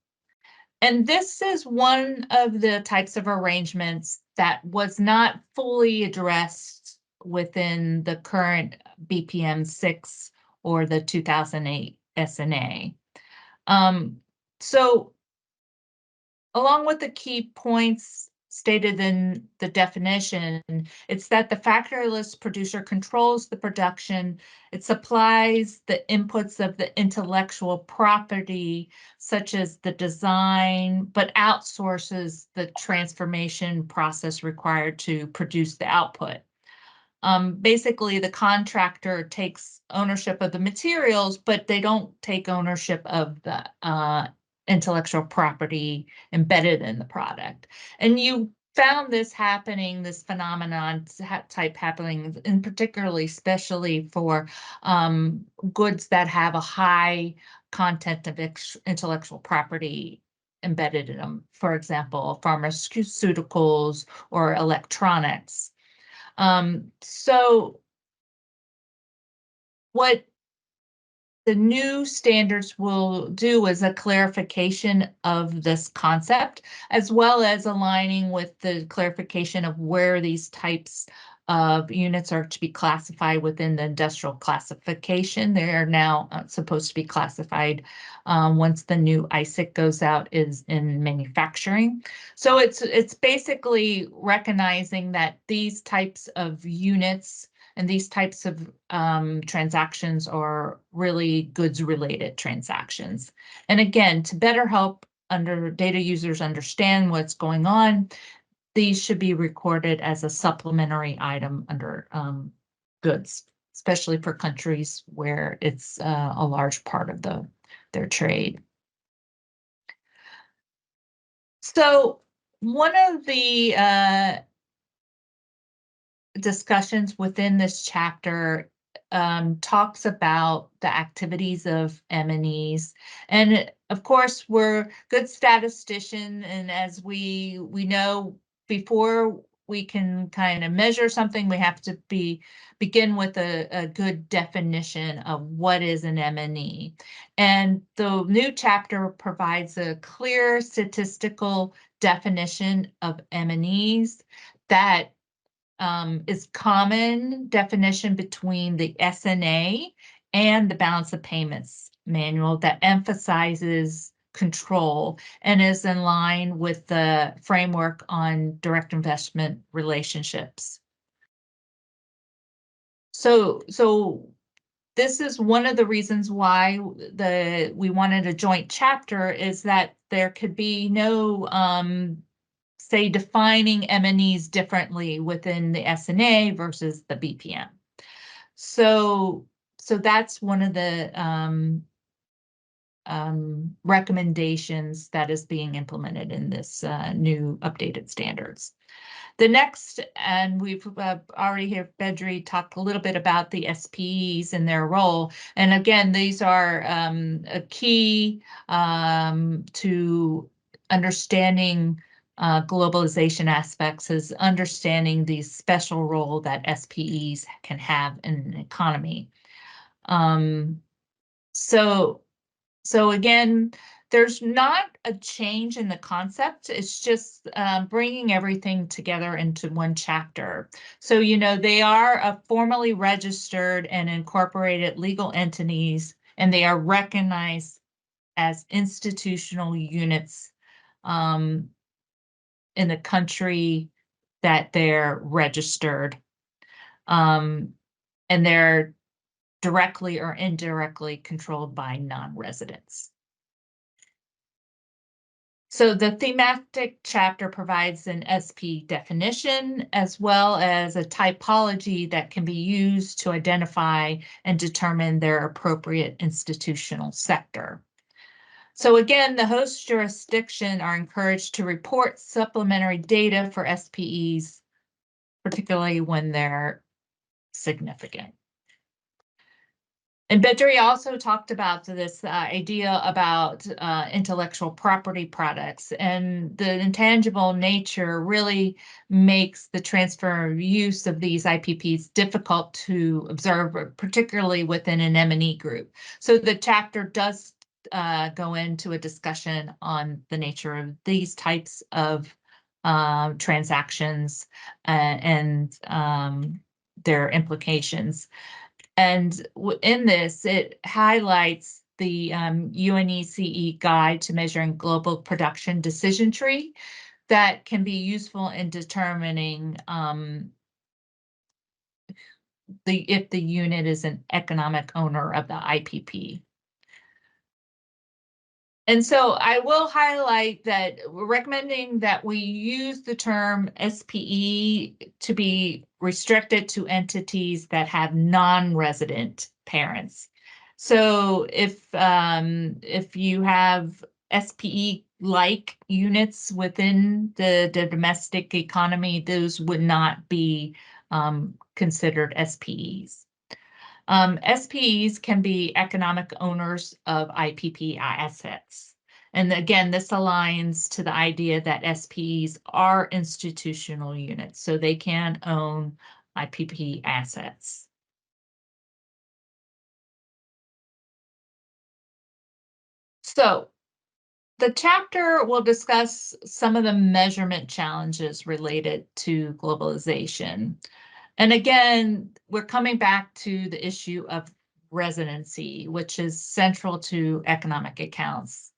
And this is one of the types of arrangements that was not fully addressed within the current BPM 6 or the 2008 SNA. So along with the key points stated in the definition, it's that the factoryless producer controls the production, it supplies the inputs of the intellectual property, such as the design, but outsources the transformation process required to produce the output. Basically, the contractor takes ownership of the materials, but they don't take ownership of the intellectual property embedded in the product. And you found this happening, this phenomenon type happening, in particularly, especially for goods that have a high content of intellectual property embedded in them. For example, pharmaceuticals or electronics. So what the new standards will do is a clarification of this concept, as well as aligning with the clarification of where these types of units are to be classified within the industrial classification. They are now supposed to be classified once the new ISIC goes out is in manufacturing. So it's basically recognizing that these types of units and these types of transactions are really goods-related transactions. And again, to better help data users understand what's going on, these should be recorded as a supplementary item under goods, especially for countries where it's a large part of their trade. So one of the discussions within this chapter talks about the activities of M&Es. And of course, we're good statistician, and as we know, before we can kind of measure something, we have to begin with a good definition of what is an M&E. And the new chapter provides a clear statistical definition of M&Es that is common definition between the SNA and the balance of payments manual that emphasizes control and is in line with the framework on direct investment relationships. So this is one of the reasons why we wanted a joint chapter, is that there could be no say defining M&Es differently within the SNA versus the BPM. So that's one of the recommendations that is being implemented in this new updated standards. The next, and we've already heard Bedri talk a little bit about the SPEs and their role. And again, these are a key to understanding globalization aspects, is understanding the special role that SPEs can have in an economy. So again, there's not a change in the concept. It's just bringing everything together into one chapter. So, they are formally registered and incorporated legal entities, and they are recognized as institutional units in the country that they're registered, and they're directly or indirectly controlled by non-residents. So the thematic chapter provides an SP definition as well as a typology that can be used to identify and determine their appropriate institutional sector. So again, the host jurisdiction are encouraged to report supplementary data for SPEs, particularly when they're significant. And Bedri also talked about this idea about intellectual property products, and the intangible nature really makes the transfer of use of these IPPs difficult to observe, particularly within an M&E group. So the chapter does go into a discussion on the nature of these types of transactions and their implications. And in this, it highlights the UNECE guide to measuring global production decision tree that can be useful in determining if the unit is an economic owner of the IPP. And so I will highlight that we're recommending that we use the term SPE to be restricted to entities that have non-resident parents. So if you have SPE-like units within the domestic economy, those would not be considered SPEs. SPEs can be economic owners of IPP assets. And again, this aligns to the idea that SPEs are institutional units, so they can own IPP assets. So the chapter will discuss some of the measurement challenges related to globalization. And again, we're coming back to the issue of residency, which is central to economic accounts.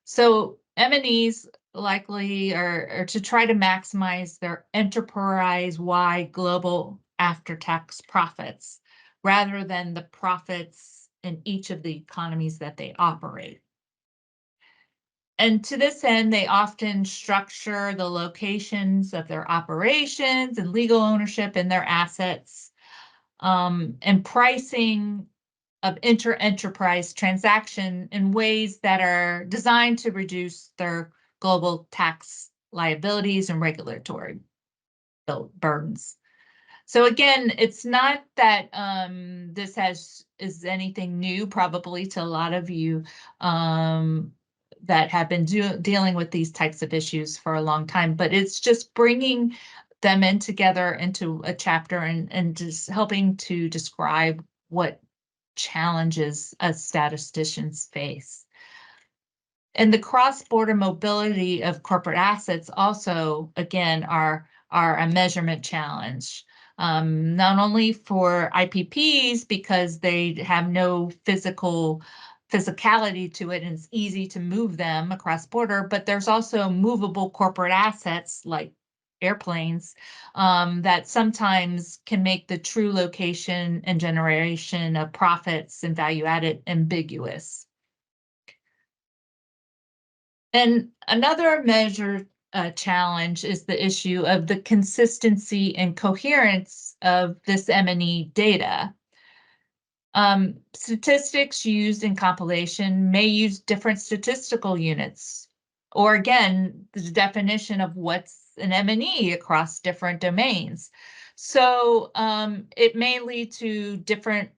So M&Es likely are to try to maximize their enterprise-wide global after-tax profits rather than the profits in each of the economies that they operate. And to this end, they often structure the locations of their operations and legal ownership in their assets, and pricing of inter-enterprise transaction in ways that are designed to reduce their global tax liabilities and regulatory burdens. So again, it's not that this is anything new, probably to a lot of you that have been dealing with these types of issues for a long time, but it's just bringing them in together into a chapter and just helping to describe what challenges as statisticians face. And the cross-border mobility of corporate assets also, again, are a measurement challenge. Not only for IPPs because they have no physicality to it and it's easy to move them across border, but there's also movable corporate assets like airplanes that sometimes can make the true location and generation of profits and value added ambiguous. And another measure challenge is the issue of the consistency and coherence of this M&E data. Statistics used in compilation may use different statistical units, or again, the definition of what's an M&E across different domains. So it may lead to different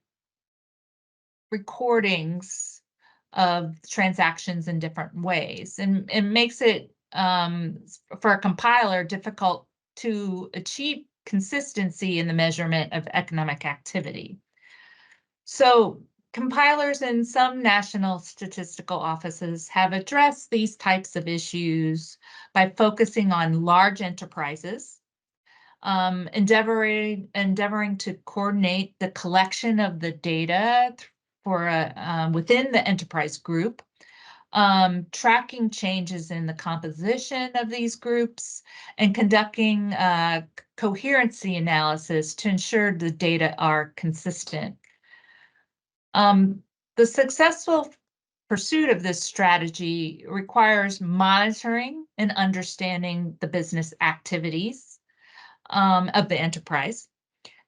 recordings of transactions in different ways, and it makes it for a compiler difficult to achieve consistency in the measurement of economic activity. So compilers in some national statistical offices have addressed these types of issues by focusing on large enterprises, endeavoring to coordinate the collection of the data for within the enterprise group, tracking changes in the composition of these groups, and conducting coherency analysis to ensure the data are consistent. The successful pursuit of this strategy requires monitoring and understanding the business activities of the enterprise,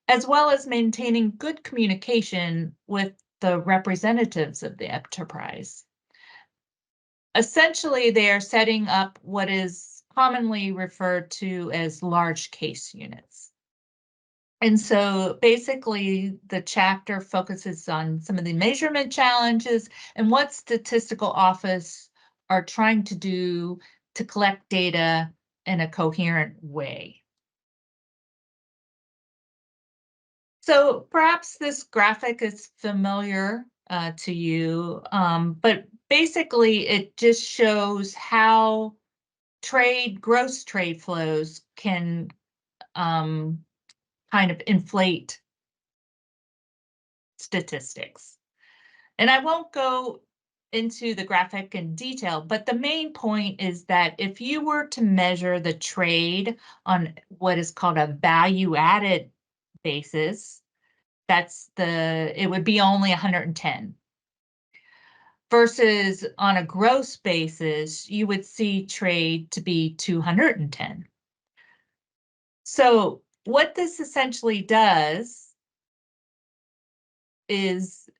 as well as maintaining good communication with the representatives of the enterprise. Essentially, they are setting up what is commonly referred to as large case units. And so basically, the chapter focuses on some of the measurement challenges and what statistical office are trying to do to collect data in a coherent way. So perhaps this graphic is familiar to you, but basically it just shows how gross trade flows can kind of inflate statistics. And I won't go into the graphic in detail, but the main point is that if you were to measure the trade on what is called a value added basis, it would be only 110. Versus on a gross basis, you would see trade to be 210. So what this essentially does is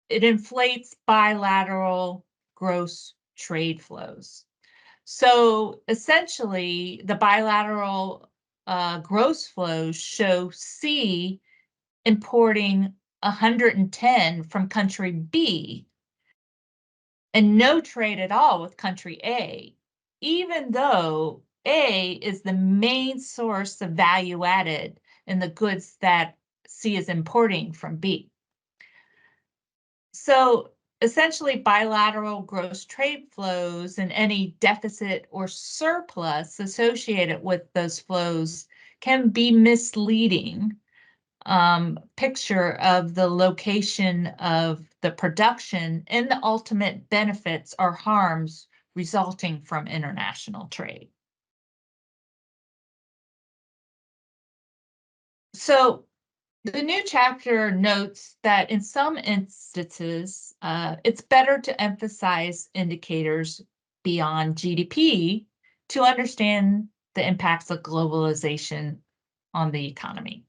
it inflates bilateral gross trade flows. So essentially, the bilateral gross flows show C importing 110 from country B and no trade at all with country A, even though A is the main source of value added in the goods that C is importing from B. So essentially, bilateral gross trade flows and any deficit or surplus associated with those flows can be misleading picture of the location of the production and the ultimate benefits or harms resulting from international trade. So the new chapter notes that in some instances, it's better to emphasize indicators beyond GDP to understand the impacts of globalization on the economy.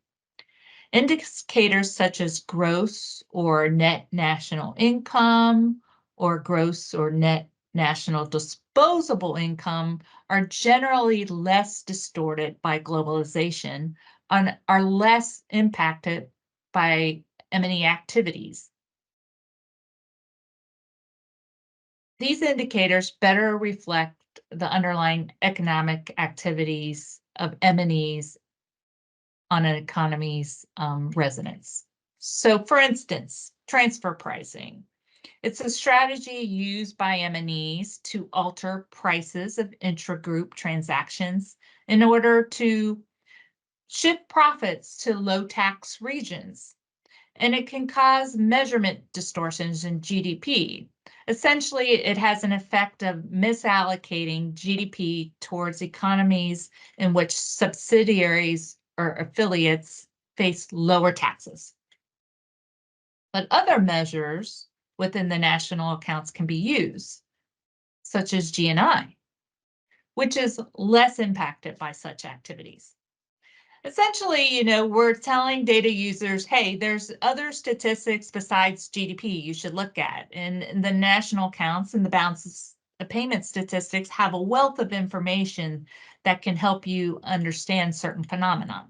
Indicators such as gross or net national income or gross or net national disposable income are generally less distorted by globalization and are less impacted by M&E activities. These indicators better reflect the underlying economic activities of M&Es on an economy's residents. So for instance, transfer pricing. It's a strategy used by M&Es to alter prices of intragroup transactions in order to shift profits to low tax regions. And it can cause measurement distortions in GDP. Essentially, it has an effect of misallocating GDP towards economies in which subsidiaries or affiliates face lower taxes. But other measures within the national accounts can be used, such as GNI, which is less impacted by such activities. Essentially, we're telling data users, hey, there's other statistics besides GDP you should look at. And the national accounts and the balance of payment statistics have a wealth of information that can help you understand certain phenomena.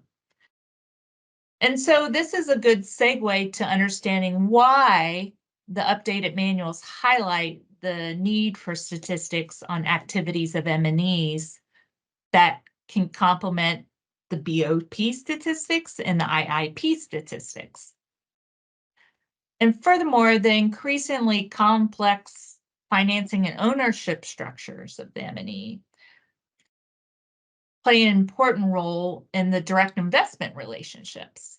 And so this is a good segue to understanding why the updated manuals highlight the need for statistics on activities of M&Es that can complement the BOP statistics and the IIP statistics. And furthermore, the increasingly complex financing and ownership structures of the M&E play an important role in the direct investment relationships.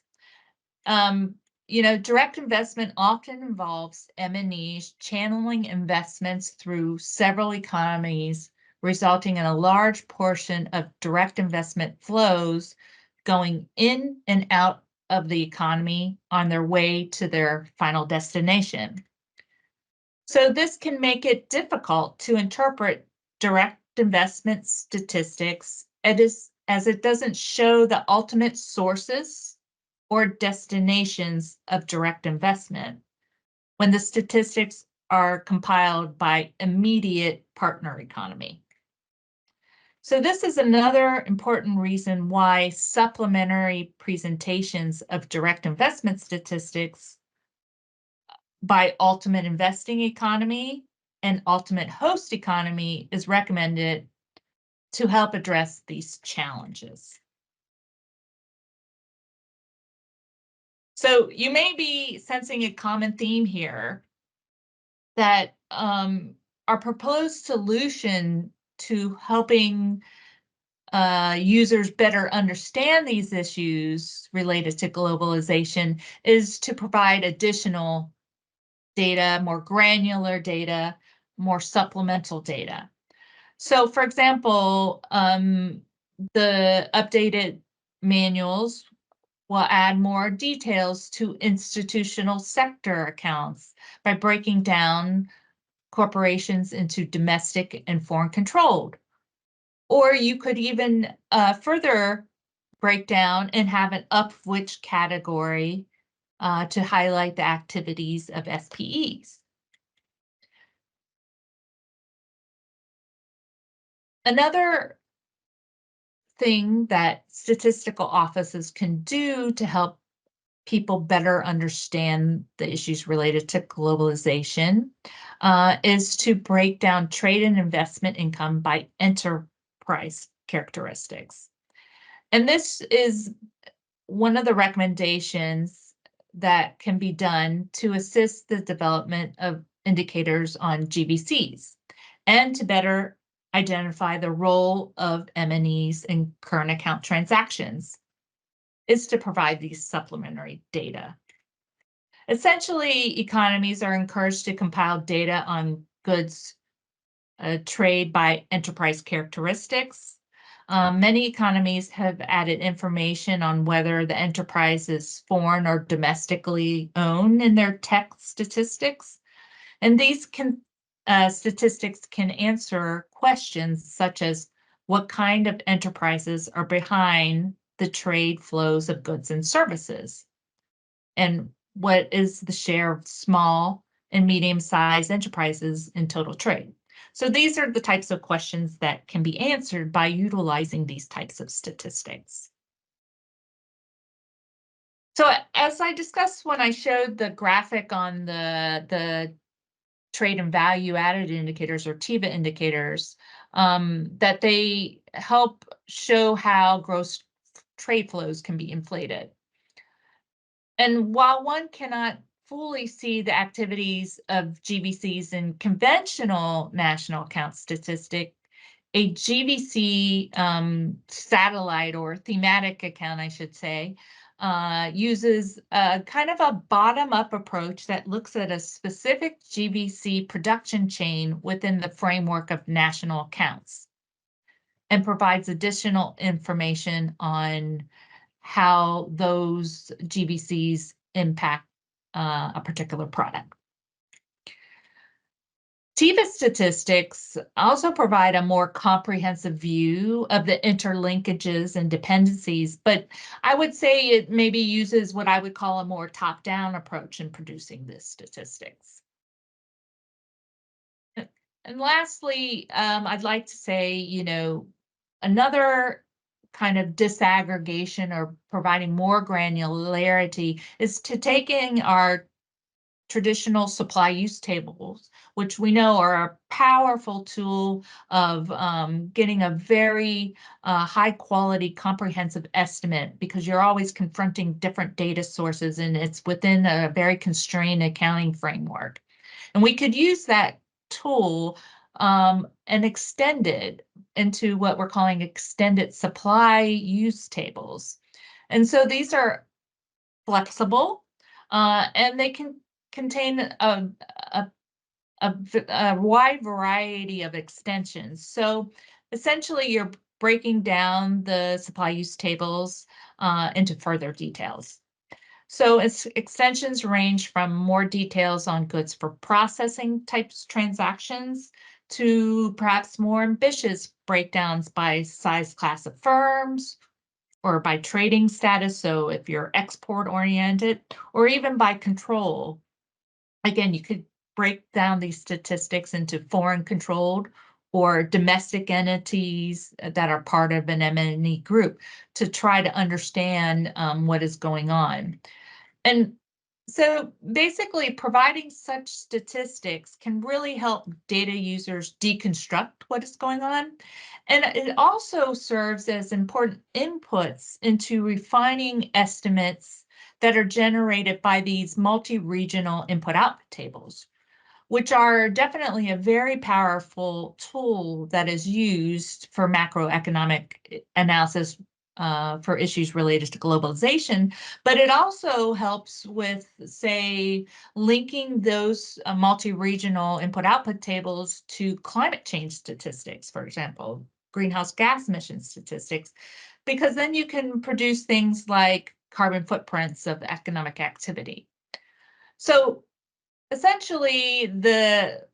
Direct investment often involves M&Es channeling investments through several economies, resulting in a large portion of direct investment flows going in and out of the economy on their way to their final destination. So this can make it difficult to interpret direct investment statistics as it doesn't show the ultimate sources or destinations of direct investment when the statistics are compiled by immediate partner economy. So this is another important reason why supplementary presentations of direct investment statistics by ultimate investing economy and ultimate host economy is recommended to help address these challenges. So you may be sensing a common theme here that our proposed solution to helping users better understand these issues related to globalization is to provide additional data, more granular data, more supplemental data. So for example, the updated manuals will add more details to institutional sector accounts by breaking down corporations into domestic and foreign controlled. Or you could even further break down and have an up which category to highlight the activities of SPEs. Another thing that statistical offices can do to help people better understand the issues related to globalization is to break down trade and investment income by enterprise characteristics. And this is one of the recommendations that can be done to assist the development of indicators on GVCs and to better identify the role of M&Es in current account transactions is to provide these supplementary data. Essentially, economies are encouraged to compile data on goods trade by enterprise characteristics. Many economies have added information on whether the enterprise is foreign or domestically owned in their tech statistics. And these statistics can answer questions such as what kind of enterprises are behind the trade flows of goods and services, and what is the share of small and medium-sized enterprises in total trade. So these are the types of questions that can be answered by utilizing these types of statistics. So as I discussed when I showed the graphic on the trade and value added indicators, or TIVA indicators, that they help show how gross trade flows can be inflated. And while one cannot fully see the activities of GVCs in conventional national account statistic, a GVC satellite or thematic account, I should say, uses a kind of a bottom-up approach that looks at a specific GVC production chain within the framework of national accounts and provides additional information on how those GVCs impact a particular product. TIVA statistics also provide a more comprehensive view of the interlinkages and dependencies, but I would say it maybe uses what I would call a more top-down approach in producing this statistics. And lastly, I'd like to say, you know, another kind of disaggregation or providing more granularity is to taking our traditional supply use tables, which we know are a powerful tool of getting a very high quality comprehensive estimate, because you're always confronting different data sources and it's within a very constrained accounting framework. And we could use that tool and extend it into what we're calling extended supply use tables. And so these are flexible and they can contain a wide variety of extensions. So essentially you're breaking down the supply use tables into further details. So its extensions range from more details on goods for processing types transactions to perhaps more ambitious breakdowns by size class of firms or by trading status. So if you're export oriented, or even by control. Again, you could break down these statistics into foreign controlled or domestic entities that are part of an M&E group to try to understand what is going on. And so basically providing such statistics can really help data users deconstruct what is going on. And it also serves as important inputs into refining estimates that are generated by these multi-regional input-output tables, which are definitely a very powerful tool that is used for macroeconomic analysis for issues related to globalization, but it also helps with, say, linking those multi-regional input-output tables to climate change statistics, for example, greenhouse gas emission statistics, because then you can produce things like carbon footprints of economic activity. So essentially, the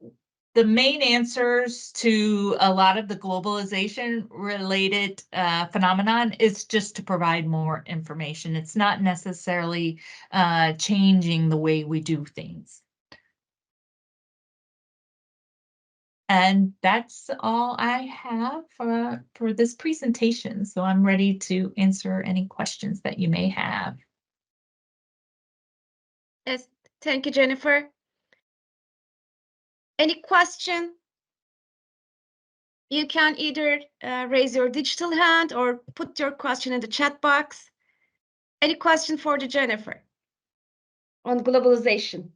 main answers to a lot of the globalization related phenomenon is just to provide more information. It's not necessarily changing the way we do things. And that's all I have for this presentation. So I'm ready to answer any questions that you may have. Yes, thank you, Jennifer. Any question? You can either raise your digital hand or put your question in the chat box. Any question for the Jennifer on globalization?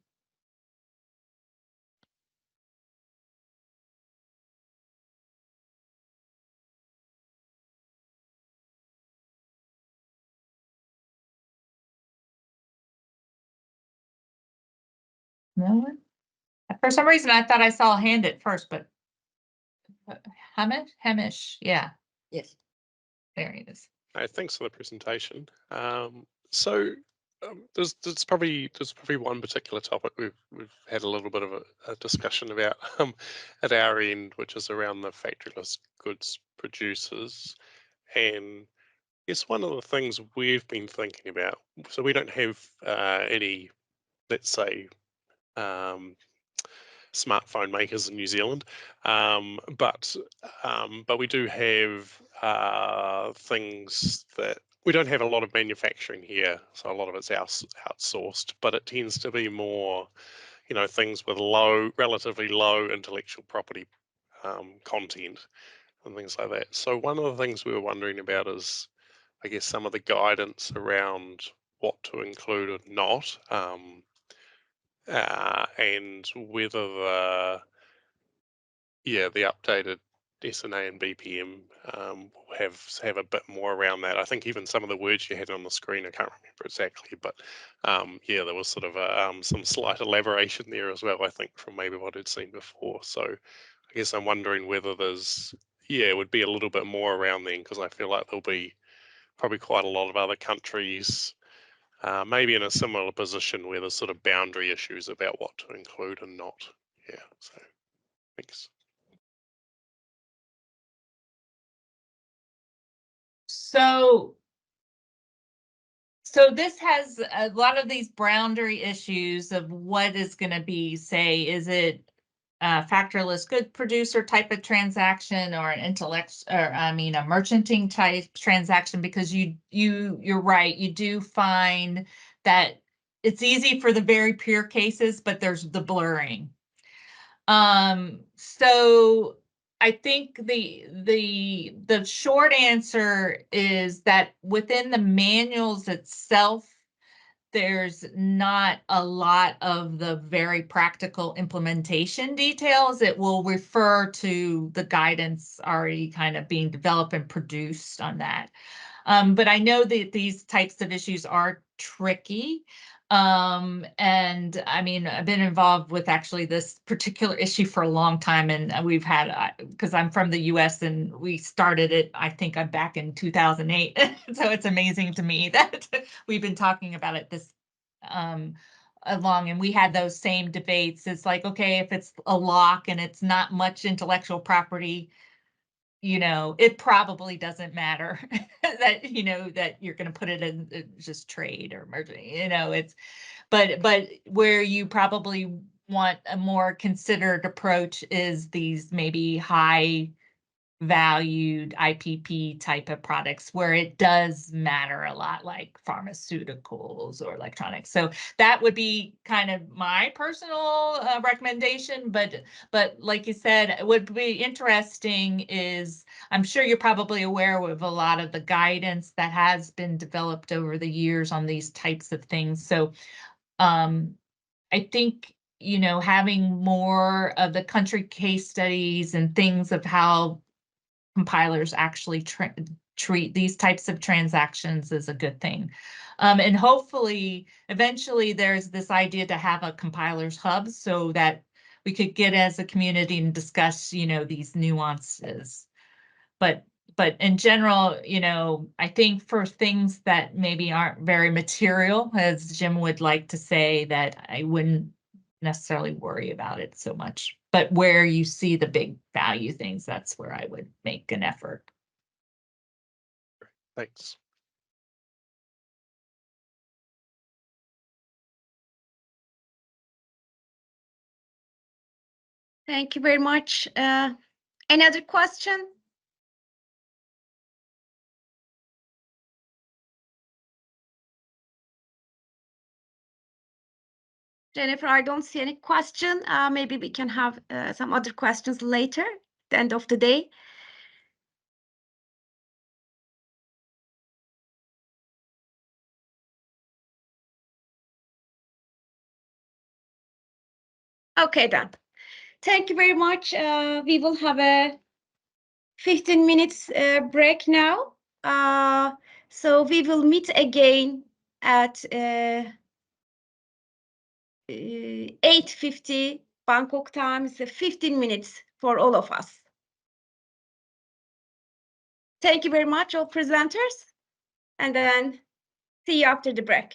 No one? For some reason, I thought I saw a hand at first, but Hamish, yeah. Yes. There he is. Thanks for the presentation. There's probably one particular topic we've had a little bit of a discussion about at our end, which is around the factoryless goods producers. And I guess one of the things we've been thinking about, so we don't have any, let's say, smartphone makers in New Zealand, but we do have things that we don't have a lot of manufacturing here, so a lot of it's outsourced, but it tends to be more, you know, things with relatively low intellectual property content and things like that. So one of the things we were wondering about is, I guess, some of the guidance around what to include or not, and whether the updated SNA and BPM have a bit more around that. I think even some of the words you had on the screen, I can't remember exactly, but there was sort of some slight elaboration there as well, I think, from maybe what I'd seen before. So I guess I'm wondering whether there's, it would be a little bit more around then, because I feel like there'll be probably quite a lot of other countries maybe in a similar position where there's sort of boundary issues about what to include and not. Yeah, so thanks. So this has a lot of these boundary issues of what is going to be, say, is it a factorless good producer type of transaction or an a merchanting type transaction? Because you're right, you do find that it's easy for the very pure cases, but there's the blurring. So I think the short answer is that within the manuals itself, there's not a lot of the very practical implementation details. It will refer to the guidance already kind of being developed and produced on that. But I know that these types of issues are tricky. And I mean, I've been involved with actually this particular issue for a long time, and we've had, because I'm from the US and we started it, I think I'm back in 2008. So it's amazing to me that we've been talking about it this long, and we had those same debates. It's like, okay, if it's a lock and it's not much intellectual property, you know, it probably doesn't matter that, you know, that you're going to put it in just trade or merging, you know, but where you probably want a more considered approach is these maybe high valued IPP type of products where it does matter a lot, like pharmaceuticals or electronics. So that would be kind of my personal recommendation. But like you said, it would be interesting is, I'm sure you're probably aware of a lot of the guidance that has been developed over the years on these types of things. So I think, you know, having more of the country case studies and things of how compilers actually treat these types of transactions is a good thing. And hopefully, eventually, there's this idea to have a compilers hub so that we could get as a community and discuss, you know, these nuances. But in general, you know, I think for things that maybe aren't very material, as Jim would like to say, that I wouldn't necessarily worry about it so much. But where you see the big value things, that's where I would make an effort. Thanks. Thank you very much. Any other question? Jennifer, I don't see any question. Maybe we can have some other questions later, at the end of the day. Okay, then. Thank you very much. We will have a 15 minutes break now. So we will meet again at 8:50 Bangkok time, is 15 minutes for all of us. Thank you very much, all presenters, and then see you after the break.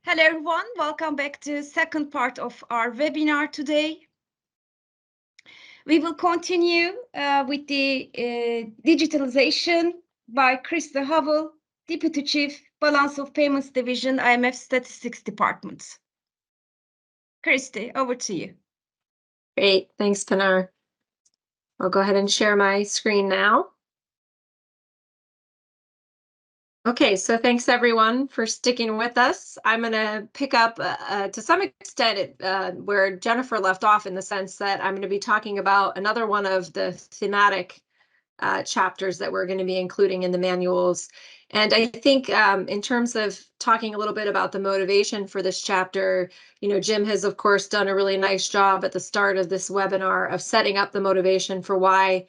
Hello everyone, welcome back to second part of our webinar today. We will continue with the digitalization by Krista Howell, Deputy Chief, Balance of Payments Division, IMF Statistics Department. Kristi, over to you. Great, thanks, Pinar. I'll go ahead and share my screen now. Okay, so thanks everyone for sticking with us. I'm going to pick up to some extent where Jennifer left off, in the sense that I'm going to be talking about another one of the thematic chapters that we're going to be including in the manuals. And I think in terms of talking a little bit about the motivation for this chapter, Jim has, of course, done a really nice job at the start of this webinar of setting up the motivation for why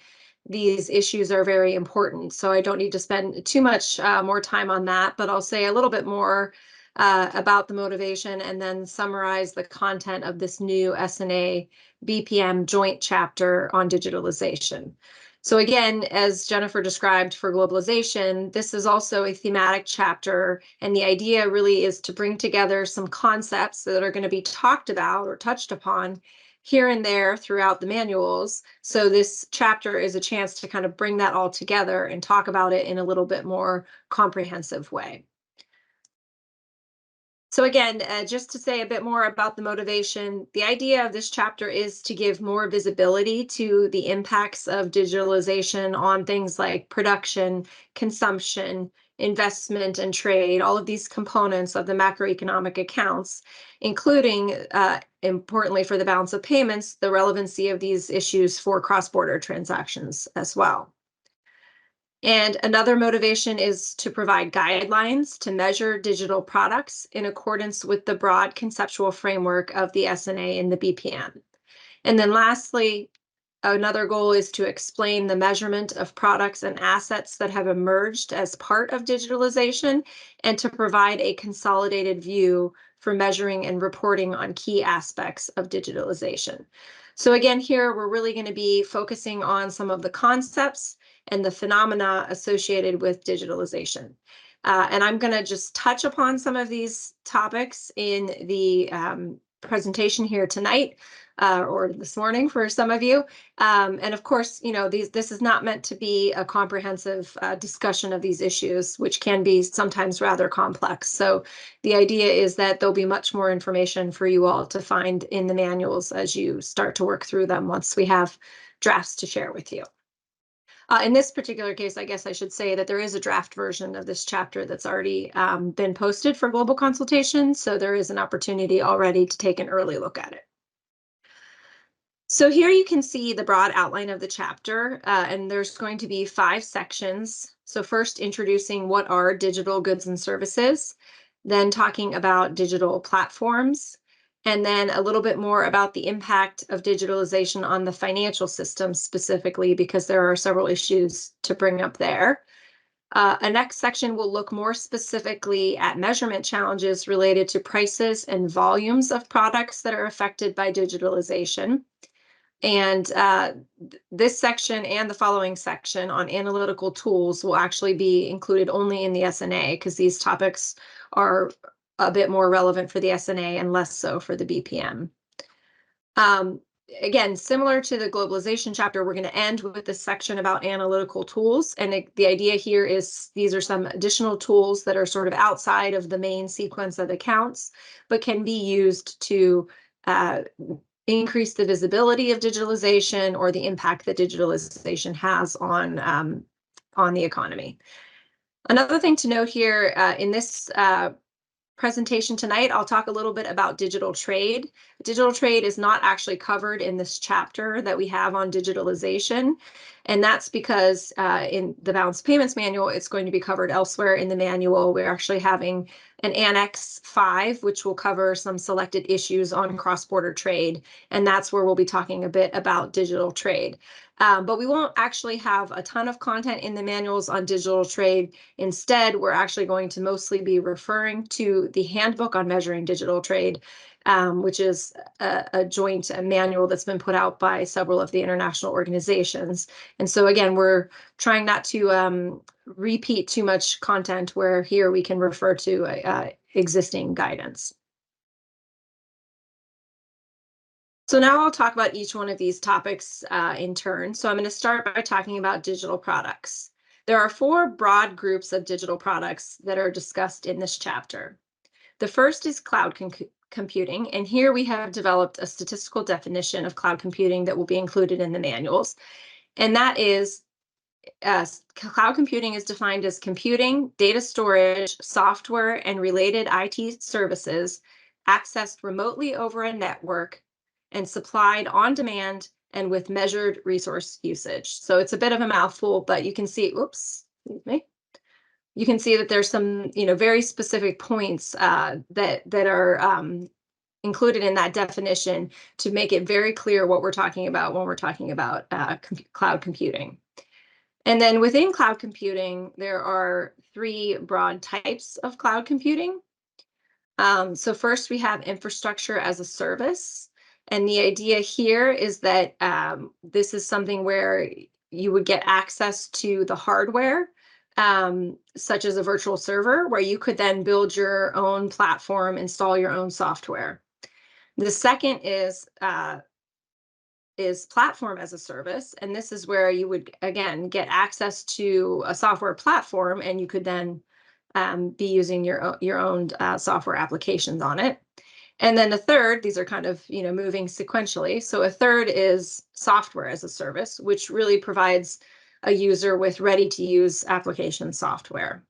these issues are very important. So I don't need to spend too much more time on that, but I'll say a little bit more about the motivation and then summarize the content of this new SNA BPM joint chapter on digitalization. So again, as Jennifer described for globalization, this is also a thematic chapter, and the idea really is to bring together some concepts that are going to be talked about or touched upon here and there throughout the manuals. So this chapter is a chance to kind of bring that all together and talk about it in a little bit more comprehensive way. So again, just to say a bit more about the motivation, the idea of this chapter is to give more visibility to the impacts of digitalization on things like production, consumption, investment, and trade, all of these components of the macroeconomic accounts, including, importantly for the balance of payments, the relevancy of these issues for cross-border transactions as well. And another motivation is to provide guidelines to measure digital products in accordance with the broad conceptual framework of the SNA and the BPM. And then lastly, another goal is to explain the measurement of products and assets that have emerged as part of digitalization, and to provide a consolidated view for measuring and reporting on key aspects of digitalization. So again, here we're really going to be focusing on some of the concepts and the phenomena associated with digitalization. And I'm going to just touch upon some of these topics in the presentation here tonight, or this morning for some of you. And of course, this is not meant to be a comprehensive discussion of these issues, which can be sometimes rather complex. So the idea is that there'll be much more information for you all to find in the manuals as you start to work through them once we have drafts to share with you. In this particular case, I guess I should say that there is a draft version of this chapter that's already been posted for global consultation, so there is an opportunity already to take an early look at it. So here you can see the broad outline of the chapter, and there's going to be 5 sections. So first, introducing what are digital goods and services, then talking about digital platforms, and then a little bit more about the impact of digitalization on the financial system specifically, because there are several issues to bring up there. A next section will look more specifically at measurement challenges related to prices and volumes of products that are affected by digitalization. And this section and the following section on analytical tools will actually be included only in the SNA, because these topics are a bit more relevant for the SNA and less so for the BPM. Again, similar to the globalization chapter, we're going to end with this section about analytical tools. And the idea here is these are some additional tools that are sort of outside of the main sequence of accounts, but can be used to increase the visibility of digitalization or the impact that digitalization has on the economy. Another thing to note here in this presentation tonight, I'll talk a little bit about digital trade. Digital trade is not actually covered in this chapter that we have on digitalization. And that's because in the Balance Payments Manual, it's going to be covered elsewhere in the manual. We're actually having an Annex 5, which will cover some selected issues on cross-border trade. And that's where we'll be talking a bit about digital trade. But we won't actually have a ton of content in the manuals on digital trade. Instead, we're actually going to mostly be referring to the Handbook on Measuring Digital Trade, which is a joint manual that's been put out by several of the international organizations. And so again, we're trying not to repeat too much content, where here we can refer to existing guidance. So now I'll talk about each one of these topics in turn. So I'm going to start by talking about digital products. There are 4 broad groups of digital products that are discussed in this chapter. The first is cloud computing, and here we have developed a statistical definition of cloud computing that will be included in the manuals. And that is, cloud computing is defined as computing, data storage, software, and related IT services accessed remotely over a network and supplied on demand and with measured resource usage. So it's a bit of a mouthful, but you can see, oops, excuse me. You can see that there's some, very specific points that are included in that definition to make it very clear what we're talking about when we're talking about cloud computing. And then within cloud computing, there are 3 broad types of cloud computing. So first we have infrastructure as a service. And the idea here is that this is something where you would get access to the hardware, such as a virtual server, where you could then build your own platform, install your own software. The second is platform as a service, and this is where you would again get access to a software platform, and you could then be using your own software applications on it. And then the third, these are kind of moving sequentially. So a third is software as a service, which really provides a user with ready-to-use application software.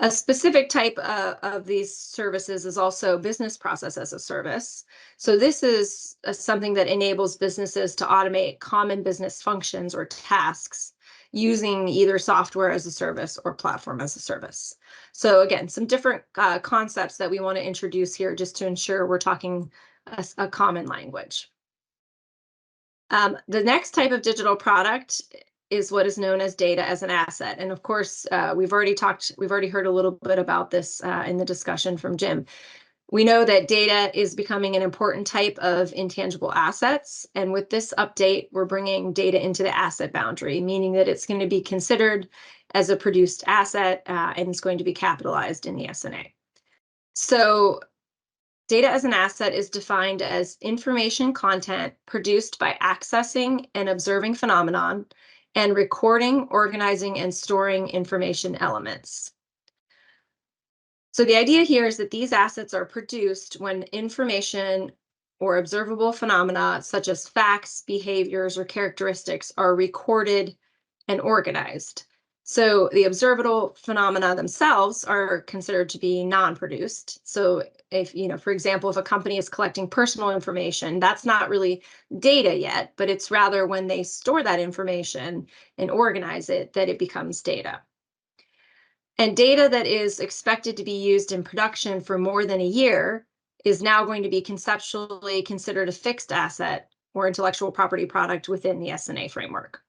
A specific type of these services is also business process as a service. So this is something that enables businesses to automate common business functions or tasks using either software as a service or platform as a service. So again, some different concepts that we want to introduce here just to ensure we're talking a common language. The next type of digital product is what is known as data as an asset. And of course, we've already heard a little bit about this in the discussion from Jim. We know that data is becoming an important type of intangible assets. And with this update, we're bringing data into the asset boundary, meaning that it's going to be considered as a produced asset and it's going to be capitalized in the SNA. So data as an asset is defined as information content produced by accessing and observing phenomenon and recording, organizing, and storing information elements. So the idea here is that these assets are produced when information or observable phenomena such as facts, behaviors, or characteristics are recorded and organized. So the observable phenomena themselves are considered to be non-produced. So if, for example, if a company is collecting personal information, that's not really data yet, but it's rather when they store that information and organize it that it becomes data. And data that is expected to be used in production for more than a year is now going to be conceptually considered a fixed asset or intellectual property product within the SNA framework.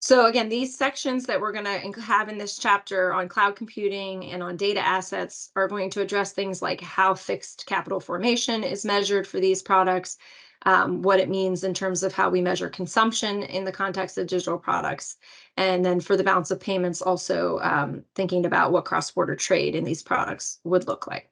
So again, these sections that we're going to have in this chapter on cloud computing and on data assets are going to address things like how fixed capital formation is measured for these products, what it means in terms of how we measure consumption in the context of digital products, and then for the balance of payments, also thinking about what cross-border trade in these products would look like.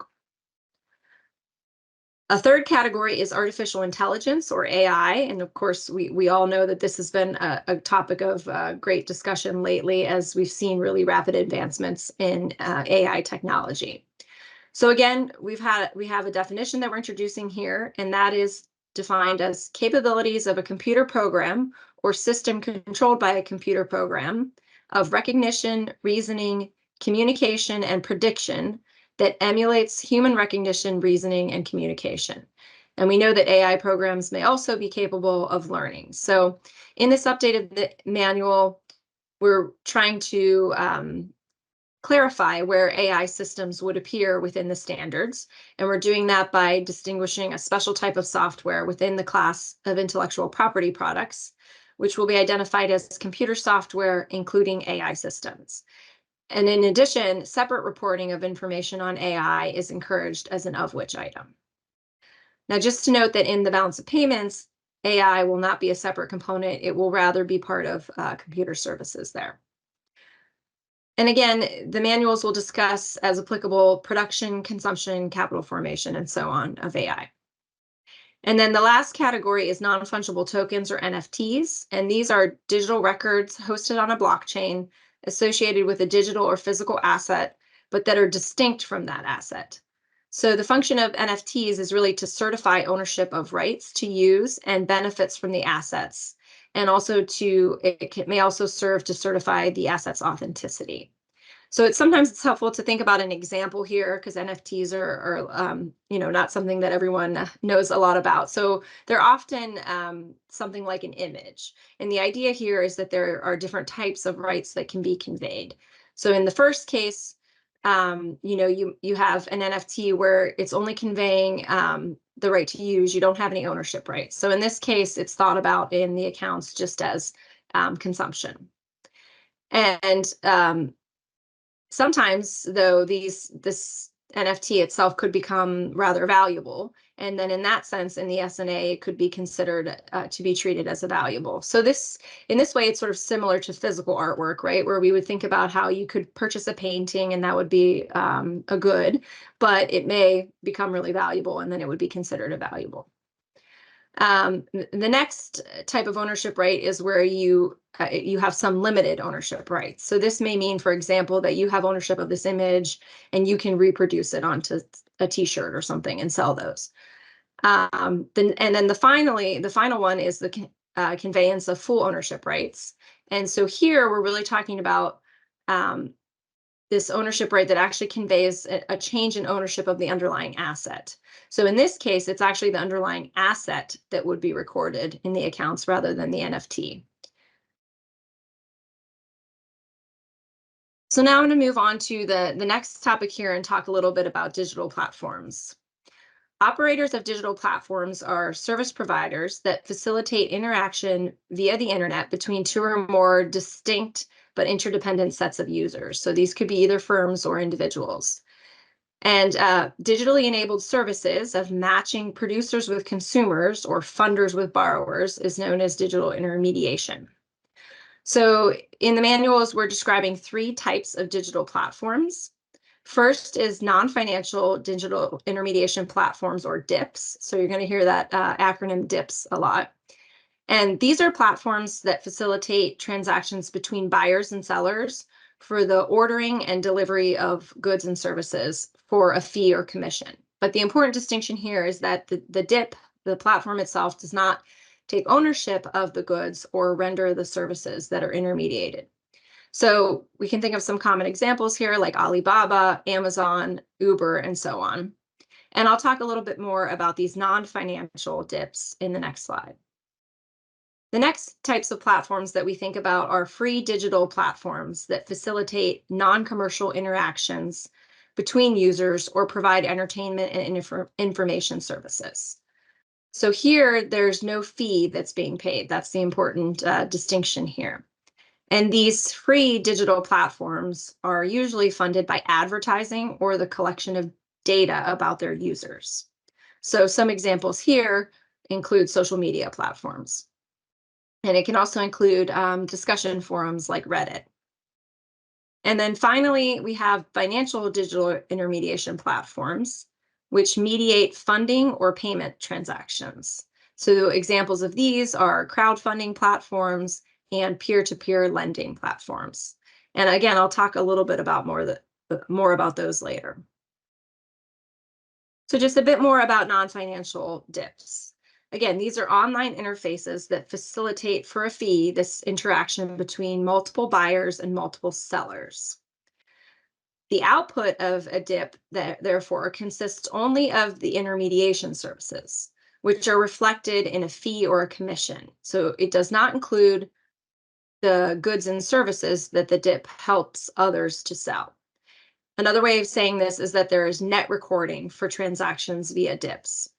A third category is artificial intelligence, or AI. And of course, we all know that this has been a topic of great discussion lately as we've seen really rapid advancements in AI technology. So again, we have a definition that we're introducing here, and that is defined as capabilities of a computer program or system controlled by a computer program of recognition, reasoning, communication, and prediction that emulates human recognition, reasoning, and communication. And we know that AI programs may also be capable of learning. So in this updated manual, we're trying to clarify where AI systems would appear within the standards. And we're doing that by distinguishing a special type of software within the class of intellectual property products, which will be identified as computer software, including AI systems. And in addition, separate reporting of information on AI is encouraged as an of which item. Now, just to note that in the balance of payments, AI will not be a separate component. It will rather be part of computer services there. And again, the manuals will discuss, as applicable, production, consumption, capital formation, and so on of AI. And then the last category is non-fungible tokens, or NFTs. And these are digital records hosted on a blockchain associated with a digital or physical asset, but that are distinct from that asset. So the function of NFTs is really to certify ownership of rights to use and benefits from the assets. And also it may also serve to certify the asset's authenticity. So sometimes it's helpful to think about an example here, because NFTs are not something that everyone knows a lot about. So they're often something like an image. And the idea here is that there are different types of rights that can be conveyed. So in the first case, you have an NFT where it's only conveying the right to use. You don't have any ownership rights. So in this case, it's thought about in the accounts just as consumption. And sometimes, though, this NFT itself could become rather valuable. And then in that sense, in the SNA, it could be considered to be treated as a valuable. So in this way, it's sort of similar to physical artwork, right? Where we would think about how you could purchase a painting and that would be a good, but it may become really valuable and then it would be considered a valuable. The next type of ownership right is where you have some limited ownership rights. So this may mean, for example, that you have ownership of this image and you can reproduce it onto a t-shirt or something and sell those. And then the final one is the conveyance of full ownership rights. And so here we're really talking about this ownership right that actually conveys a change in ownership of the underlying asset. So in this case, it's actually the underlying asset that would be recorded in the accounts rather than the NFT. So now I'm going to move on to the next topic here and talk a little bit about digital platforms. Operators of digital platforms are service providers that facilitate interaction via the internet between two or more distinct but interdependent sets of users. So these could be either firms or individuals. And digitally enabled services of matching producers with consumers or funders with borrowers is known as digital intermediation. So in the manuals, we're describing three types of digital platforms. First is non-financial digital intermediation platforms, or DIPs. So you're going to hear that acronym DIPs a lot. And these are platforms that facilitate transactions between buyers and sellers for the ordering and delivery of goods and services for a fee or commission. But the important distinction here is that the DIP, the platform itself, does not take ownership of the goods or render the services that are intermediated. So we can think of some common examples here, like Alibaba, Amazon, Uber, and so on. And I'll talk a little bit more about these non-financial DIPs in the next slide. The next types of platforms that we think about are free digital platforms that facilitate non-commercial interactions between users or provide entertainment and information services. So here, there's no fee that's being paid. That's the important distinction here. And these free digital platforms are usually funded by advertising or the collection of data about their users. So some examples here include social media platforms. And it can also include discussion forums like Reddit. And then finally, we have financial digital intermediation platforms, which mediate funding or payment transactions. So examples of these are crowdfunding platforms and peer-to-peer lending platforms. And again, I'll talk a little bit about more about those later. So just a bit more about non-financial DIPs. Again, these are online interfaces that facilitate for a fee this interaction between multiple buyers and multiple sellers. The output of a DIP, therefore, consists only of the intermediation services, which are reflected in a fee or a commission. So it does not include the goods and services that the DIP helps others to sell. Another way of saying this is that there is net recording for transactions via DIPs.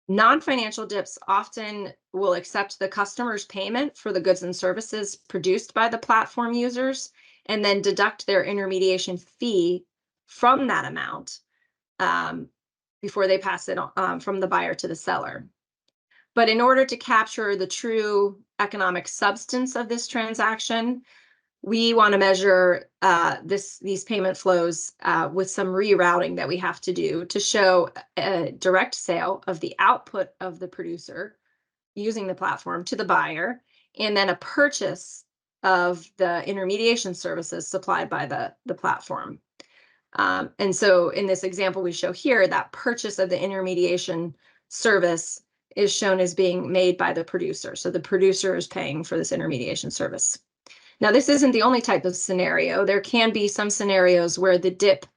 Non-financial DIPs often will accept the customer's payment for the goods and services produced by the platform users and then deduct their intermediation fee from that amount before they pass it on, from the buyer to the seller. But in order to capture the true economic substance of this transaction, we want to measure these payment flows with some rerouting that we have to do to show a direct sale of the output of the producer using the platform to the buyer, and then a purchase of the intermediation services supplied by the platform. And so in this example we show here, that purchase of the intermediation service is shown as being made by the producer. So the producer is paying for this intermediation service. Now, this isn't the only type of scenario. There can be some scenarios where the DIP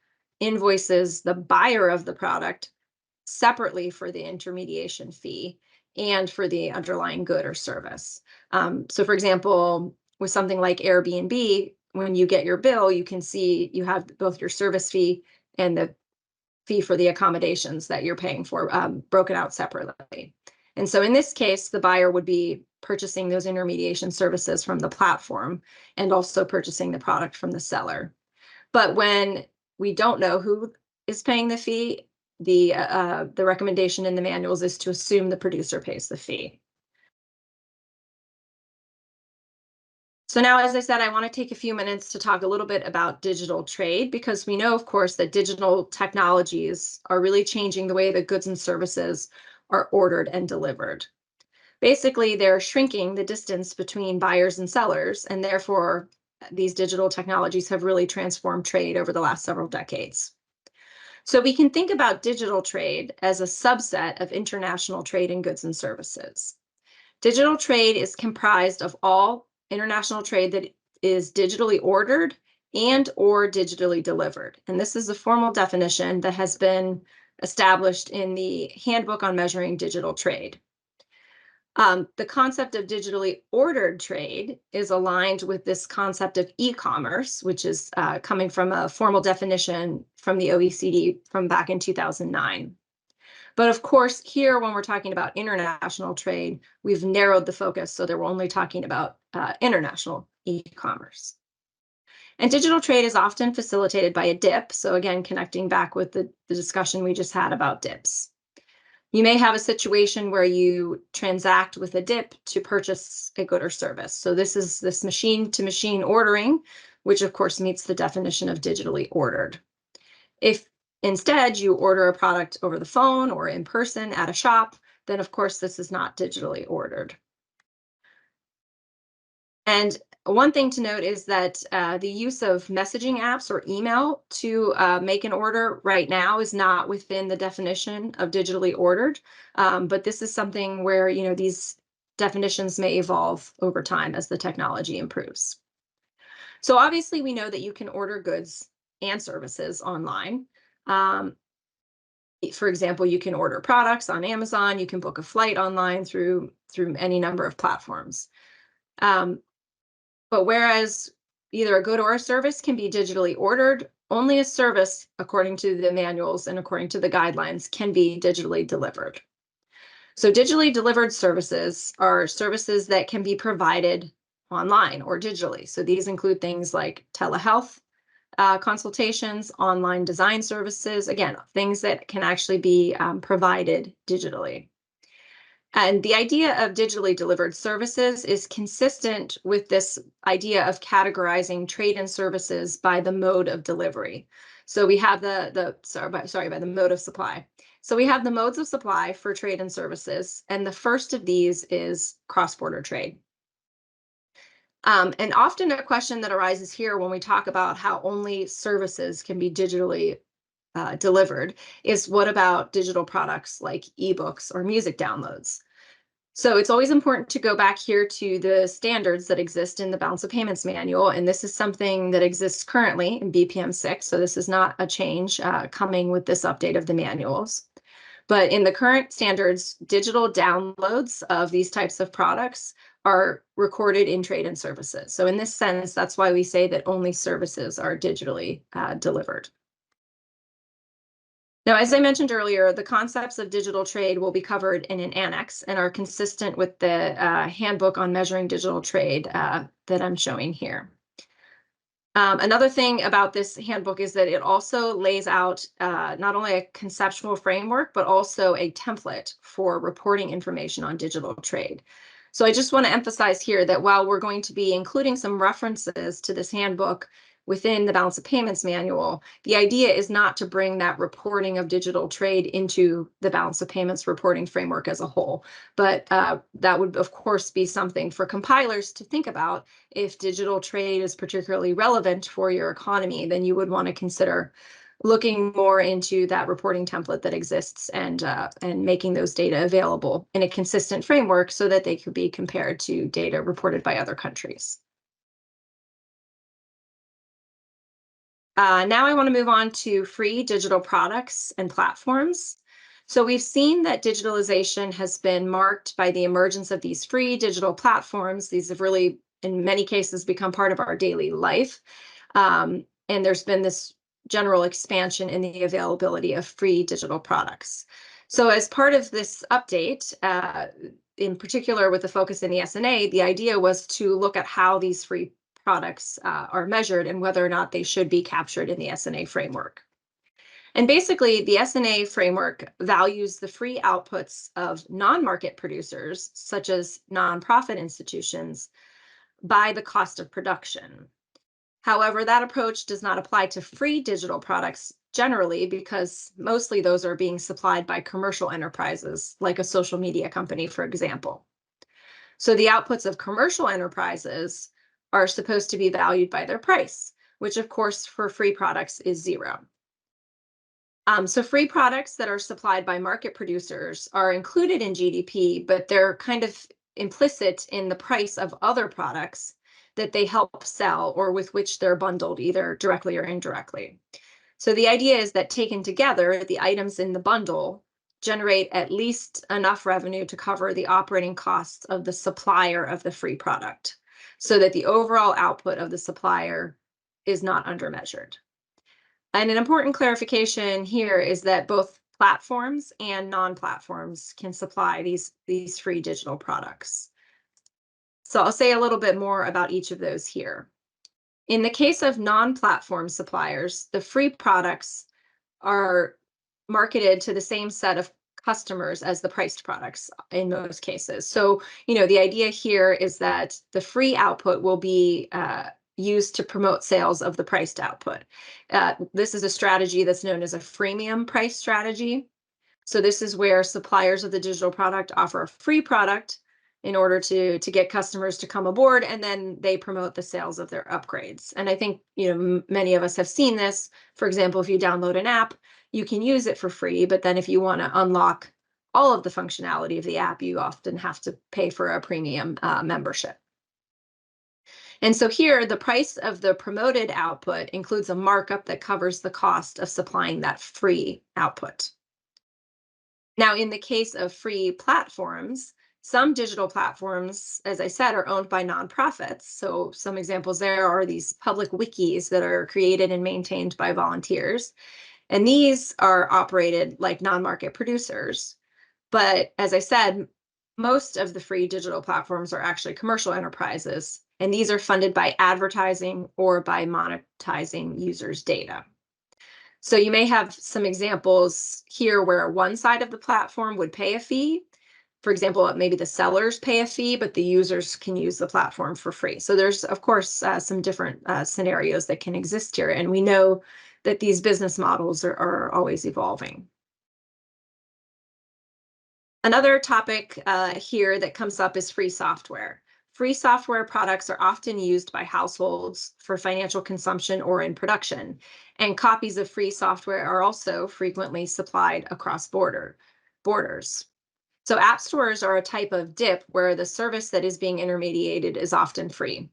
invoices the buyer of the product separately for the intermediation fee and for the underlying good or service. So for example, with something like Airbnb, when you get your bill, you can see you have both your service fee and the fee for the accommodations that you're paying for broken out separately. And so in this case, the buyer would be purchasing those intermediation services from the platform and also purchasing the product from the seller. But when we don't know who is paying the fee, the recommendation in the manuals is to assume the producer pays the fee. So now, as I said, I want to take a few minutes to talk a little bit about digital trade, because we know, of course, that digital technologies are really changing the way that goods and services are ordered and delivered. Basically, they're shrinking the distance between buyers and sellers, and therefore these digital technologies have really transformed trade over the last several decades. So we can think about digital trade as a subset of international trade in goods and services. Digital trade is comprised of all international trade that is digitally ordered and or digitally delivered. And this is a formal definition that has been established in the Handbook on Measuring Digital Trade. The concept of digitally ordered trade is aligned with this concept of e-commerce, which is coming from a formal definition from the OECD from back in 2009. But of course, here, when we're talking about international trade, we've narrowed the focus so that we're only talking about international e-commerce. And digital trade is often facilitated by a DIP. So again, connecting back with the discussion we just had about DIPs. You may have a situation where you transact with a DIP to purchase a good or service. So this is this machine-to-machine ordering, which of course meets the definition of digitally ordered. If instead you order a product over the phone or in person at a shop, then of course this is not digitally ordered. And one thing to note is that the use of messaging apps or email to make an order right now is not within the definition of digitally ordered, but this is something where, you know, these definitions may evolve over time as the technology improves. So obviously we know that you can order goods and services online. For example, you can order products on Amazon, you can book a flight online through any number of platforms. But whereas either a good or a service can be digitally ordered, only a service, according to the manuals and according to the guidelines, can be digitally delivered. So digitally delivered services are services that can be provided online or digitally. So these include things like telehealth consultations, online design services, again, things that can actually be provided digitally. And the idea of digitally delivered services is consistent with this idea of categorizing trade and services by the mode of delivery. So we have by the mode of supply. So we have the modes of supply for trade and services, and the first of these is cross-border trade. And often a question that arises here when we talk about how only services can be digitally delivered is, what about digital products like ebooks or music downloads? So it's always important to go back here to the standards that exist in the Balance of Payments Manual, and this is something that exists currently in BPM 6, so this is not a change coming with this update of the manuals. But in the current standards, digital downloads of these types of products are recorded in trade and services. So in this sense, that's why we say that only services are digitally delivered. Now, as I mentioned earlier, the concepts of digital trade will be covered in an annex and are consistent with the Handbook on Measuring Digital Trade that I'm showing here. Another thing about this handbook is that it also lays out not only a conceptual framework, but also a template for reporting information on digital trade. So I just want to emphasize here that while we're going to be including some references to this handbook within the Balance of Payments manual, the idea is not to bring that reporting of digital trade into the Balance of Payments reporting framework as a whole. But that would, of course, be something for compilers to think about. If digital trade is particularly relevant for your economy, then you would want to consider looking more into that reporting template that exists and making those data available in a consistent framework so that they could be compared to data reported by other countries. Now I want to move on to free digital products and platforms. So we've seen that digitalization has been marked by the emergence of these free digital platforms. These have really, in many cases, become part of our daily life. And there's been this general expansion in the availability of free digital products. So as part of this update, in particular with the focus in the SNA, the idea was to look at how these free products are measured and whether or not they should be captured in the SNA framework. And basically, the SNA framework values the free outputs of non-market producers, such as nonprofit institutions, by the cost of production. However, that approach does not apply to free digital products generally, because mostly those are being supplied by commercial enterprises, like a social media company, for example. So the outputs of commercial enterprises are supposed to be valued by their price, which of course for free products is 0. So free products that are supplied by market producers are included in GDP, but they're kind of implicit in the price of other products that they help sell or with which they're bundled either directly or indirectly. So the idea is that taken together, the items in the bundle generate at least enough revenue to cover the operating costs of the supplier of the free product, so that the overall output of the supplier is not undermeasured. And an important clarification here is that both platforms and non-platforms can supply these free digital products. So I'll say a little bit more about each of those here. In the case of non-platform suppliers, the free products are marketed to the same set of customers as the priced products in most cases. So, the idea here is that the free output will be used to promote sales of the priced output. This is a strategy that's known as a freemium price strategy. So this is where suppliers of the digital product offer a free product in order to get customers to come aboard, and then they promote the sales of their upgrades. And I think many of us have seen this. For example, if you download an app, you can use it for free, but then if you want to unlock all of the functionality of the app, you often have to pay for a premium membership. And so here, the price of the promoted output includes a markup that covers the cost of supplying that free output. Now, in the case of free platforms, some digital platforms, as I said, are owned by nonprofits. So some examples there are these public wikis that are created and maintained by volunteers. And these are operated like non-market producers. But as I said, most of the free digital platforms are actually commercial enterprises, and these are funded by advertising or by monetizing users' data. So you may have some examples here where one side of the platform would pay a fee. For example, maybe the sellers pay a fee, but the users can use the platform for free. So there's, of course, some different scenarios that can exist here. And we know that these business models are always evolving. Another topic here that comes up is free software. Free software products are often used by households for financial consumption or in production, and copies of free software are also frequently supplied across borders. So app stores are a type of DIP where the service that is being intermediated is often free.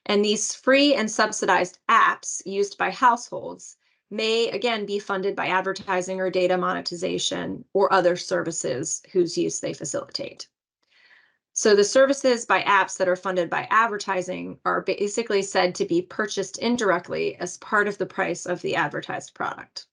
And these free and subsidized apps used by households may again be funded by advertising or data monetization or other services whose use they facilitate. So the services by apps that are funded by advertising are basically said to be purchased indirectly as part of the price of the advertised product.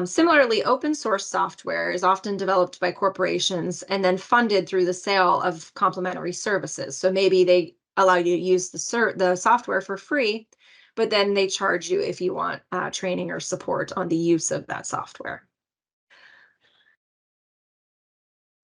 Similarly, open source software is often developed by corporations and then funded through the sale of complementary services. So maybe they allow you to use the software for free, but then they charge you if you want training or support on the use of that software.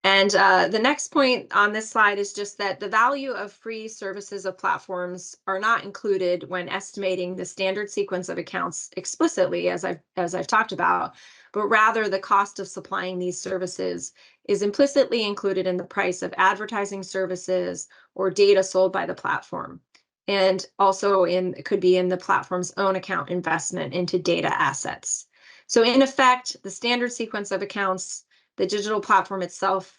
And the next point on this slide is just that the value of free services of platforms are not included when estimating the standard sequence of accounts explicitly, as I've talked about, but rather the cost of supplying these services is implicitly included in the price of advertising services or data sold by the platform. And also it could be in the platform's own account investment into data assets. So in effect, the standard sequence of accounts, the digital platform itself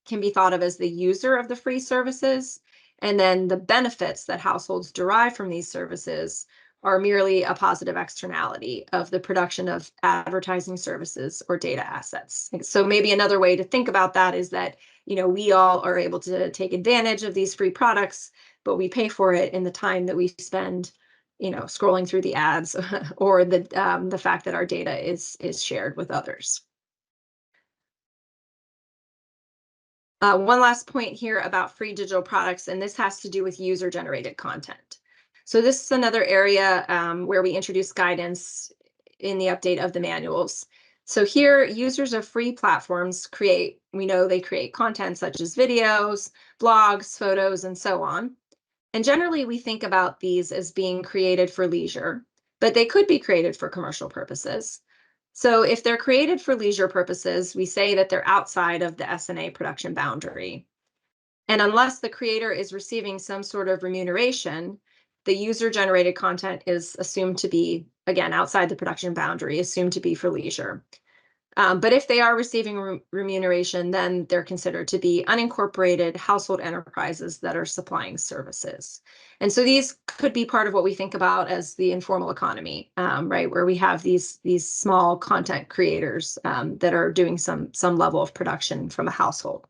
can be thought of as the user of the free services, and then the benefits that households derive from these services are merely a positive externality of the production of advertising services or data assets. So maybe another way to think about that is that, you know, we all are able to take advantage of these free products, but we pay for it in the time that we spend, you know, scrolling through the ads or the fact that our data is shared with others. One last point here about free digital products, and this has to do with user-generated content. So this is another area where we introduce guidance in the update of the manuals. So here, users of free platforms create content such as videos, blogs, photos, and so on. And generally, we think about these as being created for leisure, but they could be created for commercial purposes. So if they're created for leisure purposes, we say that they're outside of the SNA production boundary. And unless the creator is receiving some sort of remuneration, the user-generated content is assumed to be, again, outside the production boundary, assumed to be for leisure. But if they are receiving remuneration, then they're considered to be unincorporated household enterprises that are supplying services. And so these could be part of what we think about as the informal economy, right, where we have these small content creators that are doing some level of production from a household.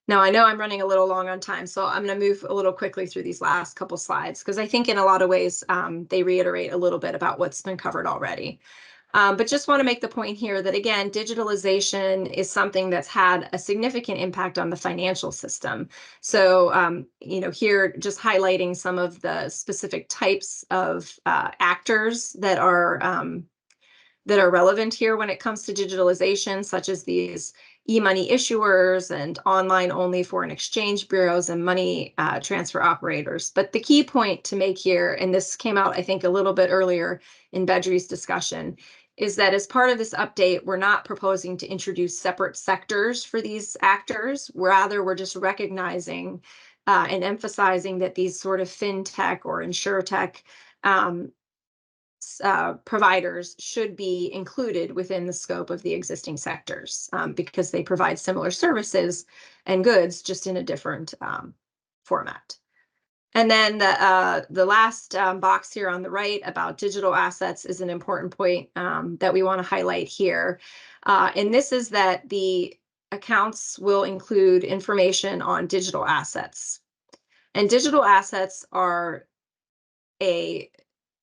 Now, I know I'm running a little long on time, so I'm going to move a little quickly through these last couple slides, because I think in a lot of ways they reiterate a little bit about what's been covered already. But just want to make the point here that, again, digitalization is something that's had a significant impact on the financial system. So, you know, here just highlighting some of the specific types of actors that are relevant here when it comes to digitalization, such as these e-money issuers and online-only foreign exchange bureaus and money transfer operators. But the key point to make here, and this came out, I think, a little bit earlier in Bedri's discussion, is that as part of this update, we're not proposing to introduce separate sectors for these actors. Rather, we're just recognizing and emphasizing that these sort of fintech or insurtech providers should be included within the scope of the existing sectors because they provide similar services and goods, just in a different format. And then the last box here on the right about digital assets is an important point that we want to highlight here. And this is that the accounts will include information on digital assets. And digital assets are a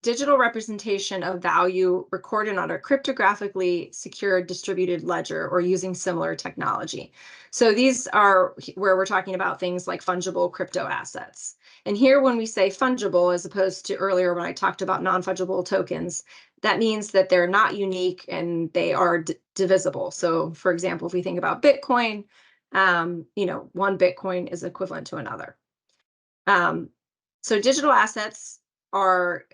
digital representation of value recorded on a cryptographically secured distributed ledger or using similar technology. So these are where we're talking about things like fungible crypto assets. And here, when we say fungible, as opposed to earlier when I talked about non-fungible tokens, that means that they're not unique and they are divisible. So for example, if we think about Bitcoin, you know, one Bitcoin is equivalent to another. So digital assets are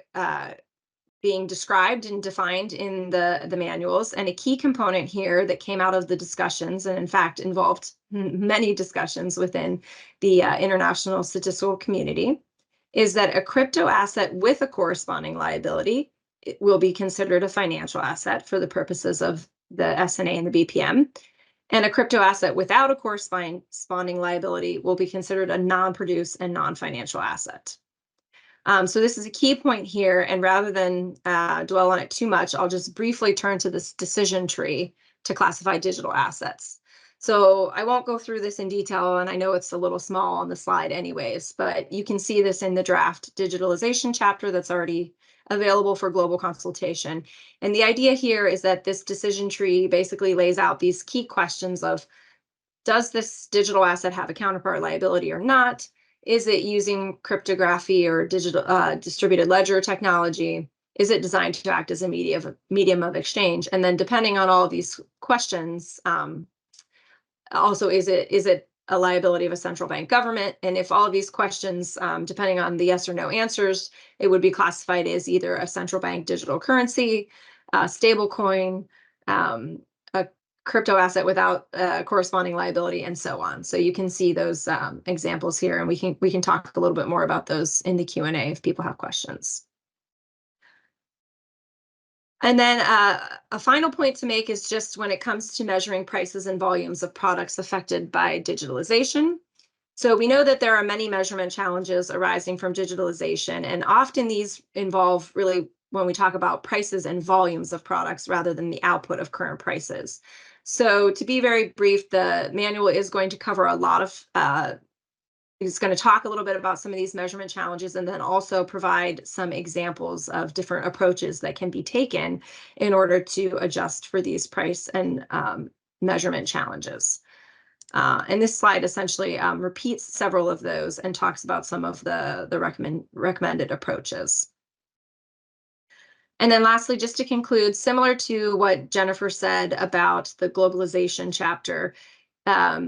being described and defined in the manuals. And a key component here that came out of the discussions, and in fact involved many discussions within the international statistical community, is that a crypto asset with a corresponding liability will be considered a financial asset for the purposes of the SNA and the BPM. And a crypto asset without a corresponding liability will be considered a non-produce and non-financial asset. So this is a key point here, and rather than dwell on it too much, I'll just briefly turn to this decision tree to classify digital assets. So I won't go through this in detail, and I know it's a little small on the slide anyways, but you can see this in the draft digitalization chapter that's already available for global consultation. And the idea here is that this decision tree basically lays out these key questions of, does this digital asset have a counterpart liability or not? Is it using cryptography or digital distributed ledger technology? Is it designed to act as a medium of exchange? And then depending on all of these questions, Also, is it a liability of a central bank government? And if all of these questions, depending on the yes or no answers, it would be classified as either a central bank digital currency, a stable coin, a crypto asset without corresponding liability, and so on. So you can see those examples here, and we can talk a little bit more about those in the Q&A if people have questions. And then a final point to make is just when it comes to measuring prices and volumes of products affected by digitalization. So we know that there are many measurement challenges arising from digitalization, and often these involve really when we talk about prices and volumes of products rather than the output of current prices. So to be very brief, the manual is going to cover a lot of It's going to talk a little bit about some of these measurement challenges and then also provide some examples of different approaches that can be taken in order to adjust for these price and measurement challenges. And this slide essentially repeats several of those and talks about some of the recommended approaches. And then lastly, just to conclude, similar to what Jennifer said about the globalization chapter,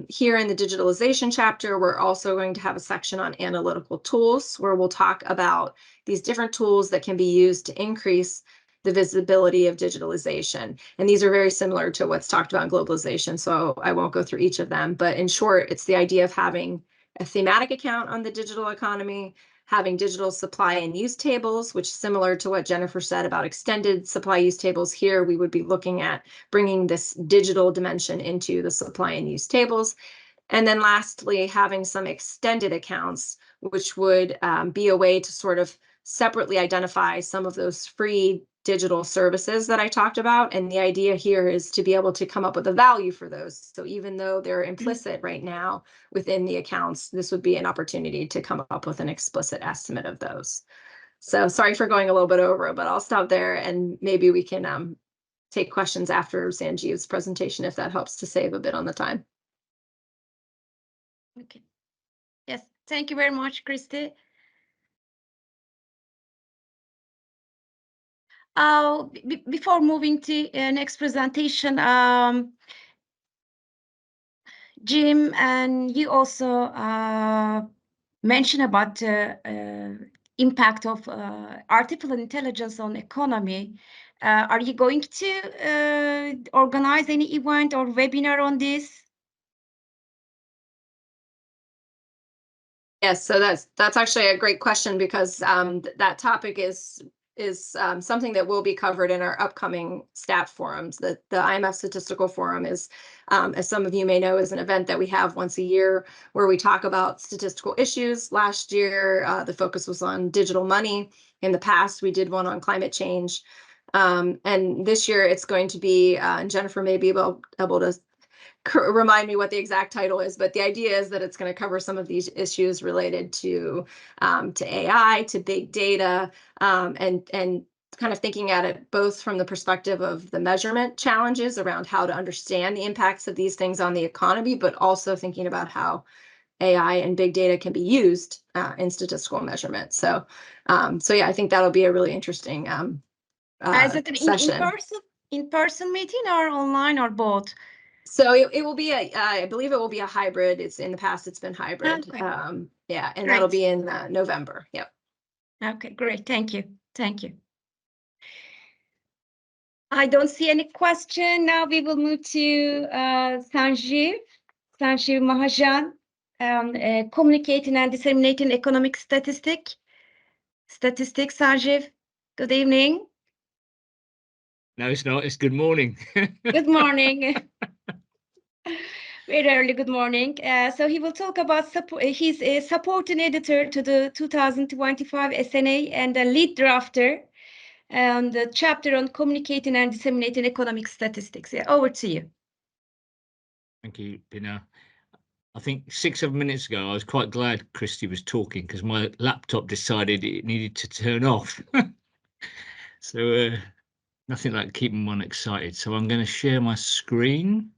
here in the digitalization chapter, we're also going to have a section on analytical tools where we'll talk about these different tools that can be used to increase the visibility of digitalization. And these are very similar to what's talked about in globalization, so I won't go through each of them. But in short, it's the idea of having a thematic account on the digital economy, having digital supply and use tables, which similar to what Jennifer said about extended supply use tables, here we would be looking at bringing this digital dimension into the supply and use tables. And then lastly, having some extended accounts, which would be a way to sort of separately identify some of those free digital services that I talked about. And the idea here is to be able to come up with a value for those. So even though they're implicit right now within the accounts, this would be an opportunity to come up with an explicit estimate of those. So sorry for going a little bit over, but I'll stop there and maybe we can take questions after Sanjeev's presentation if that helps to save a bit on the time. Okay. Yes, thank you very much, Christy. Before moving to next presentation, Jim, and you also mentioned about the impact of artificial intelligence on economy. Are you going to organize any event or webinar on this? Yes, so that's actually a great question because that topic is something that will be covered in our upcoming stat forums. The IMF Statistical Forum is, as some of you may know, is an event that we have once a year where we talk about statistical issues. Last year, the focus was on digital money. In the past, we did one on climate change. And this year it's going to be, and Jennifer may be able to remind me what the exact title is, but the idea is that it's going to cover some of these issues related to AI, to big data, and kind of thinking at it both from the perspective of the measurement challenges around how to understand the impacts of these things on the economy, but also thinking about how AI and big data can be used in statistical measurement. So yeah, I think that'll be a really interesting Is it an session. in-person meeting or online or both? So it will be I believe it will be a hybrid. It's in the past, it's been hybrid. Okay. Yeah, and Great. that'll be in November. Yep. Okay, great. Thank you. Thank you. I don't see any question. Now we will move to Sanjeev Mahajan, communicating and disseminating economic statistics. Sanjeev, good evening. No, it's not. It's good morning. Good morning. Very early good morning. So he will talk about he's a supporting editor to the 2025 SNA and a lead drafter and the chapter on communicating and disseminating economic statistics. Yeah, over to you. Thank you, Pina. I think 6 or 7 minutes ago, I was quite glad Christy was talking because my laptop decided it needed to turn off. So nothing like keeping one excited. So I'm going to share my screen.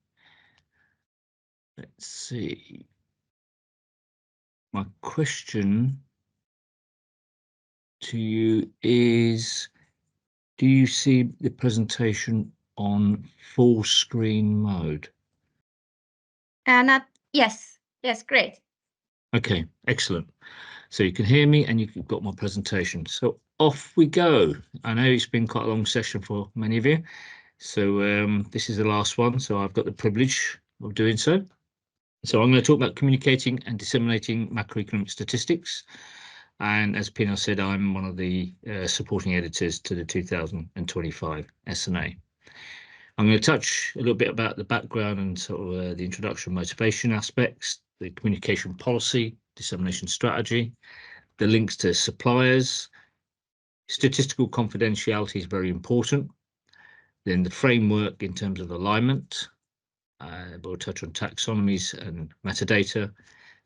Let's see. My question to you is, do you see the presentation on full screen mode? Yes, great. Okay, excellent. So you can hear me and you've got my presentation. So off we go. I know it's been quite a long session for many of you. So this is the last one. So I've got the privilege of doing so. So I'm going to talk about communicating and disseminating macroeconomic statistics. And as Pino said, I'm one of the supporting editors to the 2025 SNA. I'm going to touch a little bit about the background and sort of the introduction motivation aspects, the communication policy, dissemination strategy, the links to suppliers. Statistical confidentiality is very important. Then the framework in terms of alignment. We'll touch on taxonomies and metadata,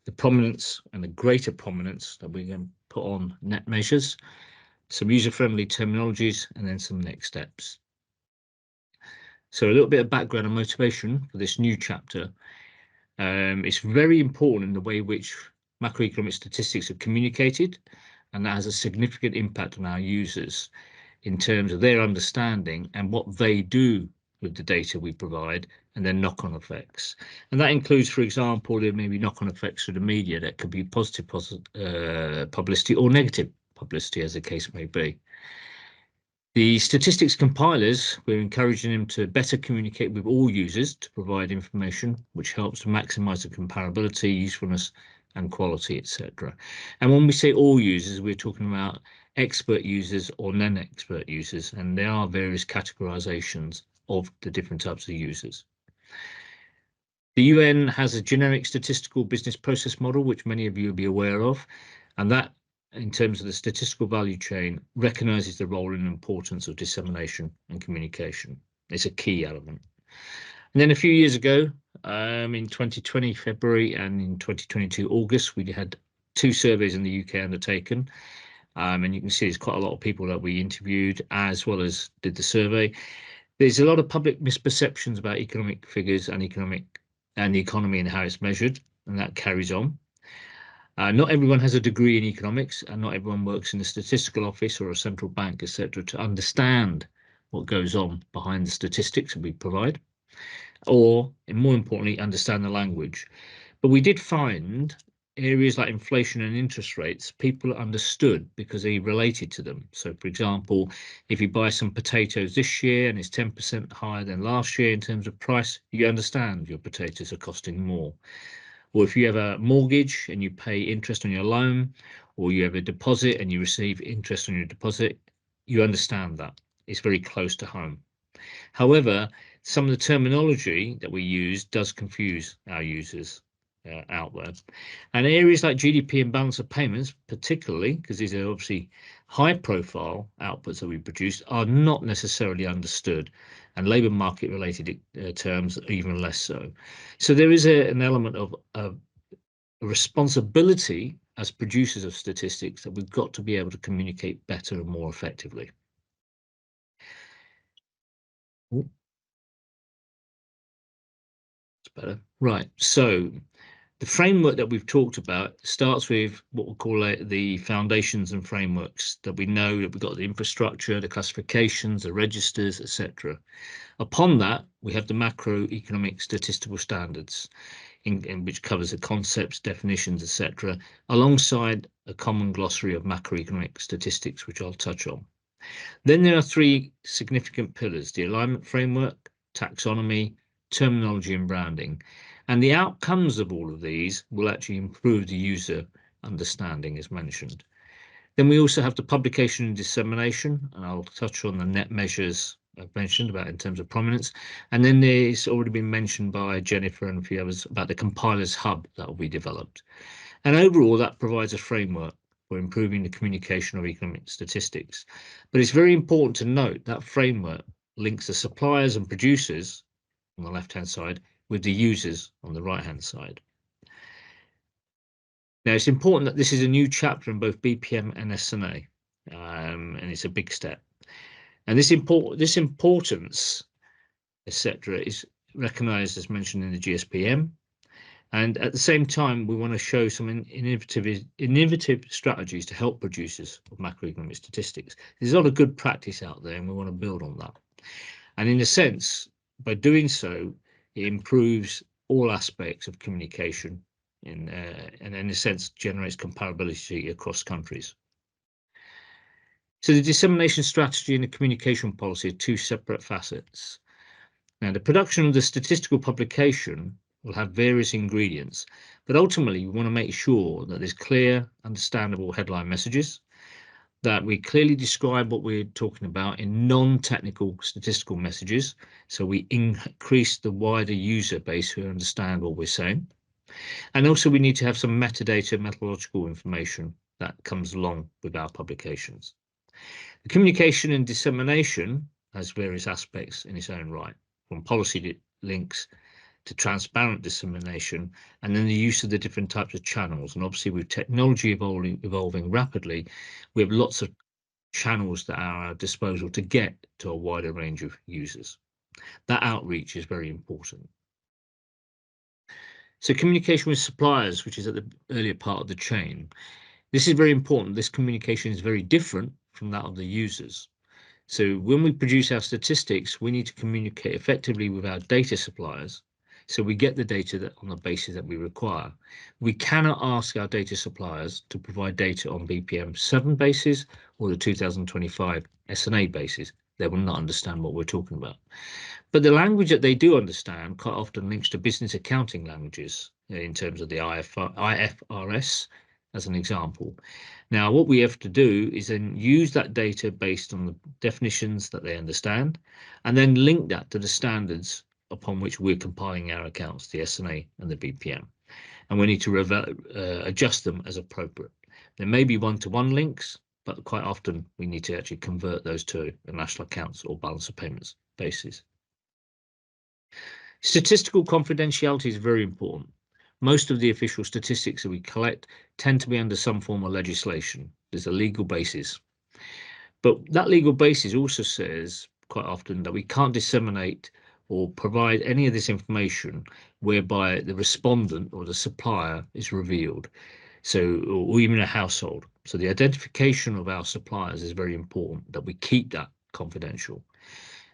the prominence and the greater prominence that we're going to put on net measures, some user-friendly terminologies, and then some next steps. So a little bit of background and motivation for this new chapter. It's very important in the way which macroeconomic statistics are communicated, and that has a significant impact on our users in terms of their understanding and what they do with the data we provide and their knock-on effects. And that includes, for example, there may be knock-on effects through the media that could be positive publicity or negative publicity, as the case may be. The statistics compilers, we're encouraging them to better communicate with all users to provide information which helps to maximize the comparability, usefulness and quality, etc. And when we say all users, we're talking about expert users or non-expert users, and there are various categorizations of the different types of users. The UN has a generic statistical business process model, which many of you will be aware of, and that in terms of the statistical value chain, recognises the role and importance of dissemination and communication. It's a key element. And then a few years ago, in 2020 February and in 2022 August, we had 2 surveys in the UK undertaken. And you can see there's quite a lot of people that we interviewed as well as did the survey. There's a lot of public misperceptions about economic figures and the economy and how it's measured, and that carries on. Not everyone has a degree in economics, and not everyone works in a statistical office or a central bank, etc., to understand what goes on behind the statistics that we provide, or, and more importantly, understand the language. But we did find areas like inflation and interest rates, people understood because they related to them. So, for example, if you buy some potatoes this year and it's 10% higher than last year in terms of price, you understand your potatoes are costing more. Or if you have a mortgage and you pay interest on your loan, or you have a deposit and you receive interest on your deposit, you understand that. It's very close to home. However, some of the terminology that we use does confuse our users out there. And areas like GDP and balance of payments, particularly, because these are obviously high profile outputs that we produce, are not necessarily understood, and labour market related terms even less so. So there is an element of a responsibility as producers of statistics that we've got to be able to communicate better and more effectively. Ooh. It's better. Right, so the framework that we've talked about starts with what we'll call the foundations and frameworks that we know that we've got the infrastructure, the classifications, the registers, etc. Upon that, we have the macroeconomic statistical standards, in which covers the concepts, definitions, etc., alongside a common glossary of macroeconomic statistics, which I'll touch on. Then there are 3 significant pillars: the alignment framework, taxonomy, terminology and branding. And the outcomes of all of these will actually improve the user understanding, as mentioned. Then we also have the publication and dissemination, and I'll touch on the net measures I've mentioned about in terms of prominence. And then there's already been mentioned by Jennifer and a few others about the compilers hub that will be developed. And overall, that provides a framework for improving the communication of economic statistics. But it's very important to note that framework links the suppliers and producers on the left-hand side with the users on the right-hand side. Now, it's important that this is a new chapter in both BPM and SNA, and it's a big step. And this importance, etc., is recognised as mentioned in the GSPM. And at the same time, we want to show some innovative strategies to help producers of macroeconomic statistics. There's a lot of good practice out there, and we want to build on that. And in a sense, by doing so, it improves all aspects of communication and in a sense generates comparability across countries. So the dissemination strategy and the communication policy are two separate facets. Now, the production of the statistical publication will have various ingredients, but ultimately we want to make sure that there's clear, understandable headline messages, that we clearly describe what we're talking about in non-technical statistical messages, so we increase the wider user base who understand what we're saying. And also we need to have some metadata, methodological information that comes along with our publications. The communication and dissemination has various aspects in its own right, from policy links to transparent dissemination, and then the use of the different types of channels. And obviously with technology evolving rapidly, we have lots of channels that are at our disposal to get to a wider range of users. That outreach is very important. So communication with suppliers, which is at the earlier part of the chain, this is very important. This communication is very different from that of the users. So when we produce our statistics, we need to communicate effectively with our data suppliers, so we get the data that on the basis that we require. We cannot ask our data suppliers to provide data on BPM 7 basis or the 2025 SNA basis. They will not understand what we're talking about. But the language that they do understand quite often links to business accounting languages in terms of the IFRS, as an example. Now, what we have to do is then use that data based on the definitions that they understand, and then link that to the standards upon which we're compiling our accounts, the SNA and the BPM. And we need to adjust them as appropriate. There may be one-to-one links, but quite often we need to actually convert those to a national accounts or balance of payments basis. Statistical confidentiality is very important. Most of the official statistics that we collect tend to be under some form of legislation. There's a legal basis. But that legal basis also says quite often that we can't disseminate or provide any of this information whereby the respondent or the supplier is revealed, so, or even a household. So the identification of our suppliers is very important, that we keep that confidential.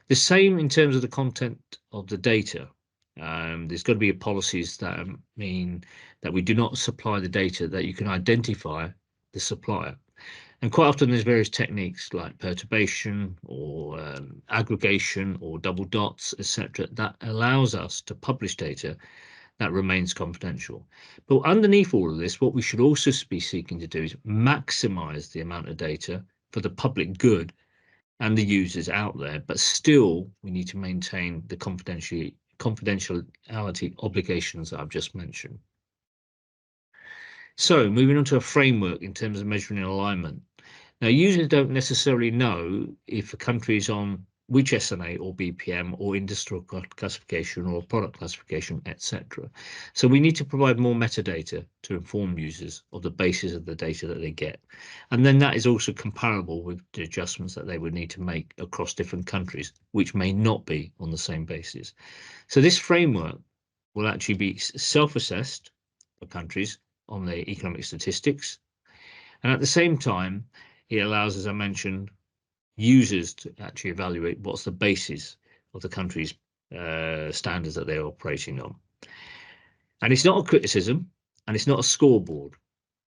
The same in terms of the content of the data. There's got to be policies that mean that we do not supply the data that you can identify the supplier. And quite often there's various techniques like perturbation or aggregation or double dots, etc., that allows us to publish data that remains confidential. But underneath all of this, what we should also be seeking to do is maximize the amount of data for the public good and the users out there, but still we need to maintain the confidentiality obligations that I've just mentioned. So moving on to a framework in terms of measuring alignment. Now, users don't necessarily know if a country is on which SNA or BPM or industrial classification or product classification, etc. So we need to provide more metadata to inform users of the basis of the data that they get. And then that is also comparable with the adjustments that they would need to make across different countries, which may not be on the same basis. So this framework will actually be self-assessed for countries on their economic statistics. And at the same time, it allows, as I mentioned, users to actually evaluate what's the basis of the country's standards that they're operating on. And it's not a criticism and it's not a scoreboard.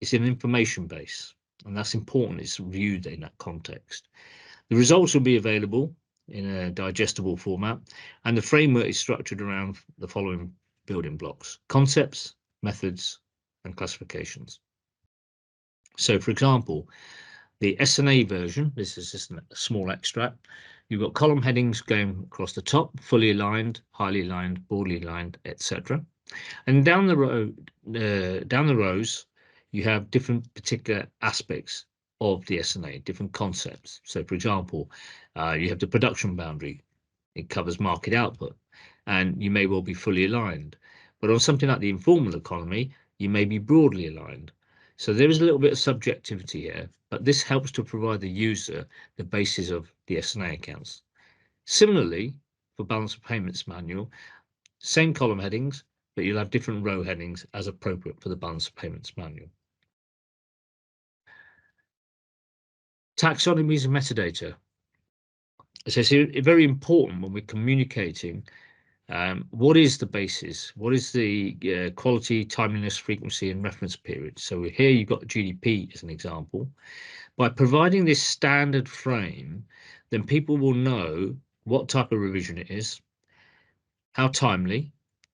It's an information base. And that's important. It's viewed in that context. The results will be available in a digestible format. And the framework is structured around the following building blocks: concepts, methods, and classifications. So, for example, the SNA version, this is just a small extract. You've got column headings going across the top, fully aligned, highly aligned, broadly aligned, etc. And down the rows, you have different particular aspects of the SNA, different concepts. So, for example, you have the production boundary. It covers market output, and you may well be fully aligned. But on something like the informal economy, you may be broadly aligned. So there is a little bit of subjectivity here, but this helps to provide the user the basis of the SNA accounts. Similarly, for balance of payments manual, same column headings, but you'll have different row headings as appropriate for the balance of payments manual. Taxonomies and metadata. So it's very important when we're communicating What is the basis? What is the quality, timeliness, frequency, and reference period? So here you've got GDP as an example. By providing this standard frame, then people will know what type of revision it is, how timely,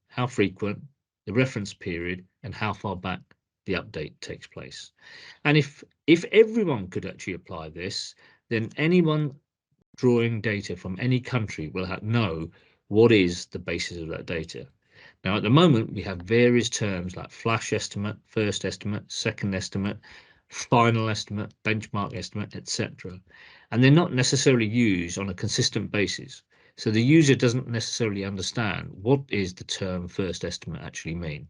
how frequent, the reference period, and how far back the update takes place. And if everyone could actually apply this, then anyone drawing data from any country will know what is the basis of that data. Now, at the moment, we have various terms like flash estimate, first estimate, second estimate, final estimate, benchmark estimate, etc. And they're not necessarily used on a consistent basis. So the user doesn't necessarily understand what is the term first estimate actually mean.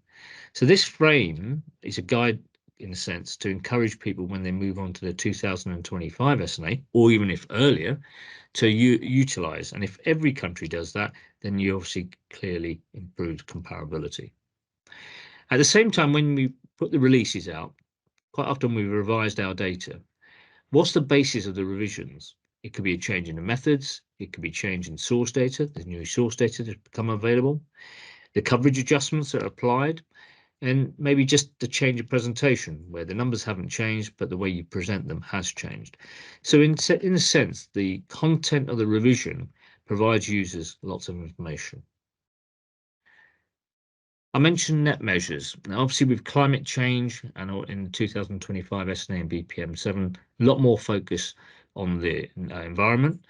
So this frame is a guide, in a sense, to encourage people when they move on to the 2025 SNA, or even if earlier, to utilize. And if every country does that, then you obviously clearly improve comparability. At the same time, when we put the releases out, quite often we've revised our data. What's the basis of the revisions? It could be a change in the methods. It could be change in source data. There's new source data that's become available. The coverage adjustments that are applied, and maybe just the change of presentation where the numbers haven't changed, but the way you present them has changed. So in a sense, the content of the revision provides users lots of information. I mentioned net measures. Now, obviously, with climate change and in 2025 SNA and BPM7, a lot more focus on the environment,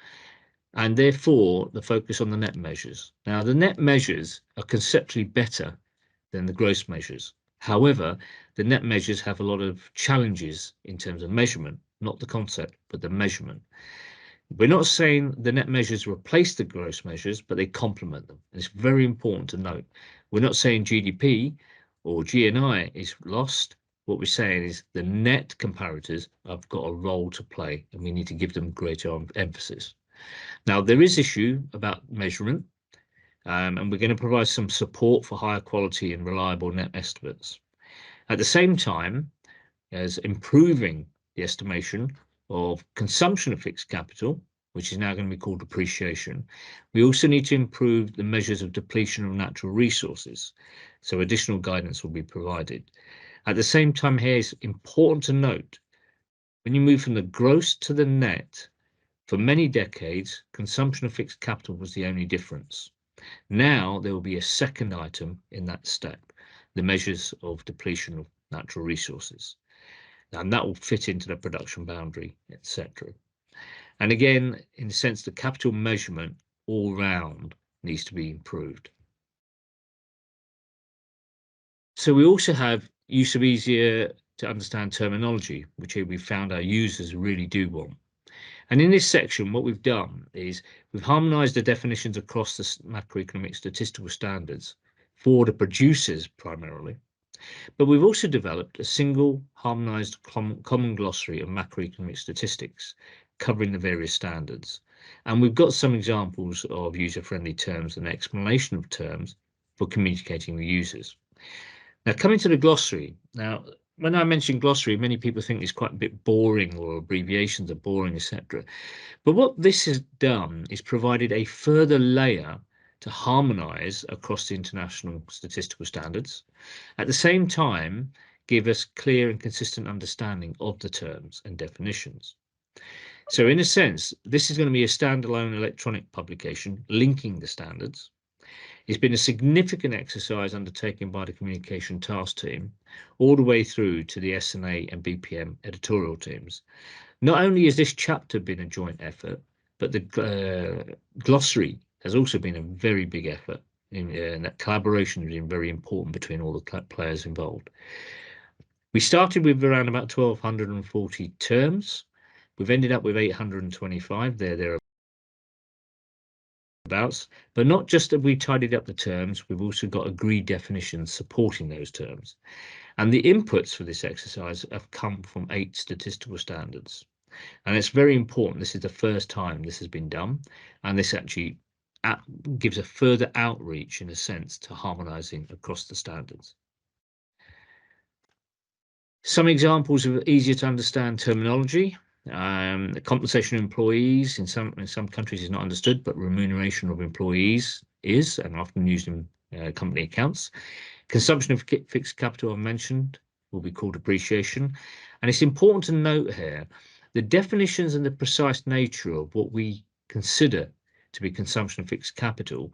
and therefore the focus on the net measures. Now, the net measures are conceptually better than the gross measures. However, the net measures have a lot of challenges in terms of measurement, not the concept, but the measurement. We're not saying the net measures replace the gross measures, but they complement them. It's very important to note. We're not saying GDP or GNI is lost. What we're saying is the net comparators have got a role to play, and we need to give them greater emphasis. Now, there is issue about measurement, and we're going to provide some support for higher quality and reliable net estimates. At the same time as improving the estimation of consumption of fixed capital, which is now going to be called depreciation, we also need to improve the measures of depletion of natural resources. So additional guidance will be provided. At the same time, here it's important to note, when you move from the gross to the net, for many decades, consumption of fixed capital was the only difference. Now there will be a second item in that step, the measures of depletion of natural resources. And that will fit into the production boundary, etc. And again, in a sense, the capital measurement all round needs to be improved. So we also have use of easier to understand terminology, which we found our users really do want. And in this section, what we've done is we've harmonized the definitions across the macroeconomic statistical standards for the producers primarily. But we've also developed a single harmonized common glossary of macroeconomic statistics covering the various standards. And we've got some examples of user-friendly terms and explanation of terms for communicating with users. Now, coming to the glossary. Now, when I mention glossary, many people think it's quite a bit boring, or abbreviations are boring, etc. But what this has done is provided a further layer to harmonize across the international statistical standards. At the same time, give us clear and consistent understanding of the terms and definitions. So in a sense, this is going to be a standalone electronic publication linking the standards. It's been a significant exercise undertaken by the communication task team all the way through to the SNA and BPM editorial teams. Not only has this chapter been a joint effort, but the glossary has also been a very big effort, and that collaboration has been very important between all the players involved. We started with around about 1,240 terms. We've ended up with 825 thereabouts. But not just that we tidied up the terms, we've also got agreed definitions supporting those terms. And the inputs for this exercise have come from 8 statistical standards. And it's very important. This is the first time this has been done. And this actually gives a further outreach, in a sense, to harmonizing across the standards. Some examples of easier to understand terminology. The compensation of employees in some countries is not understood, but remuneration of employees is and often used in company accounts. Consumption of fixed capital I mentioned will be called depreciation. And it's important to note here the definitions and the precise nature of what we consider to be consumption of fixed capital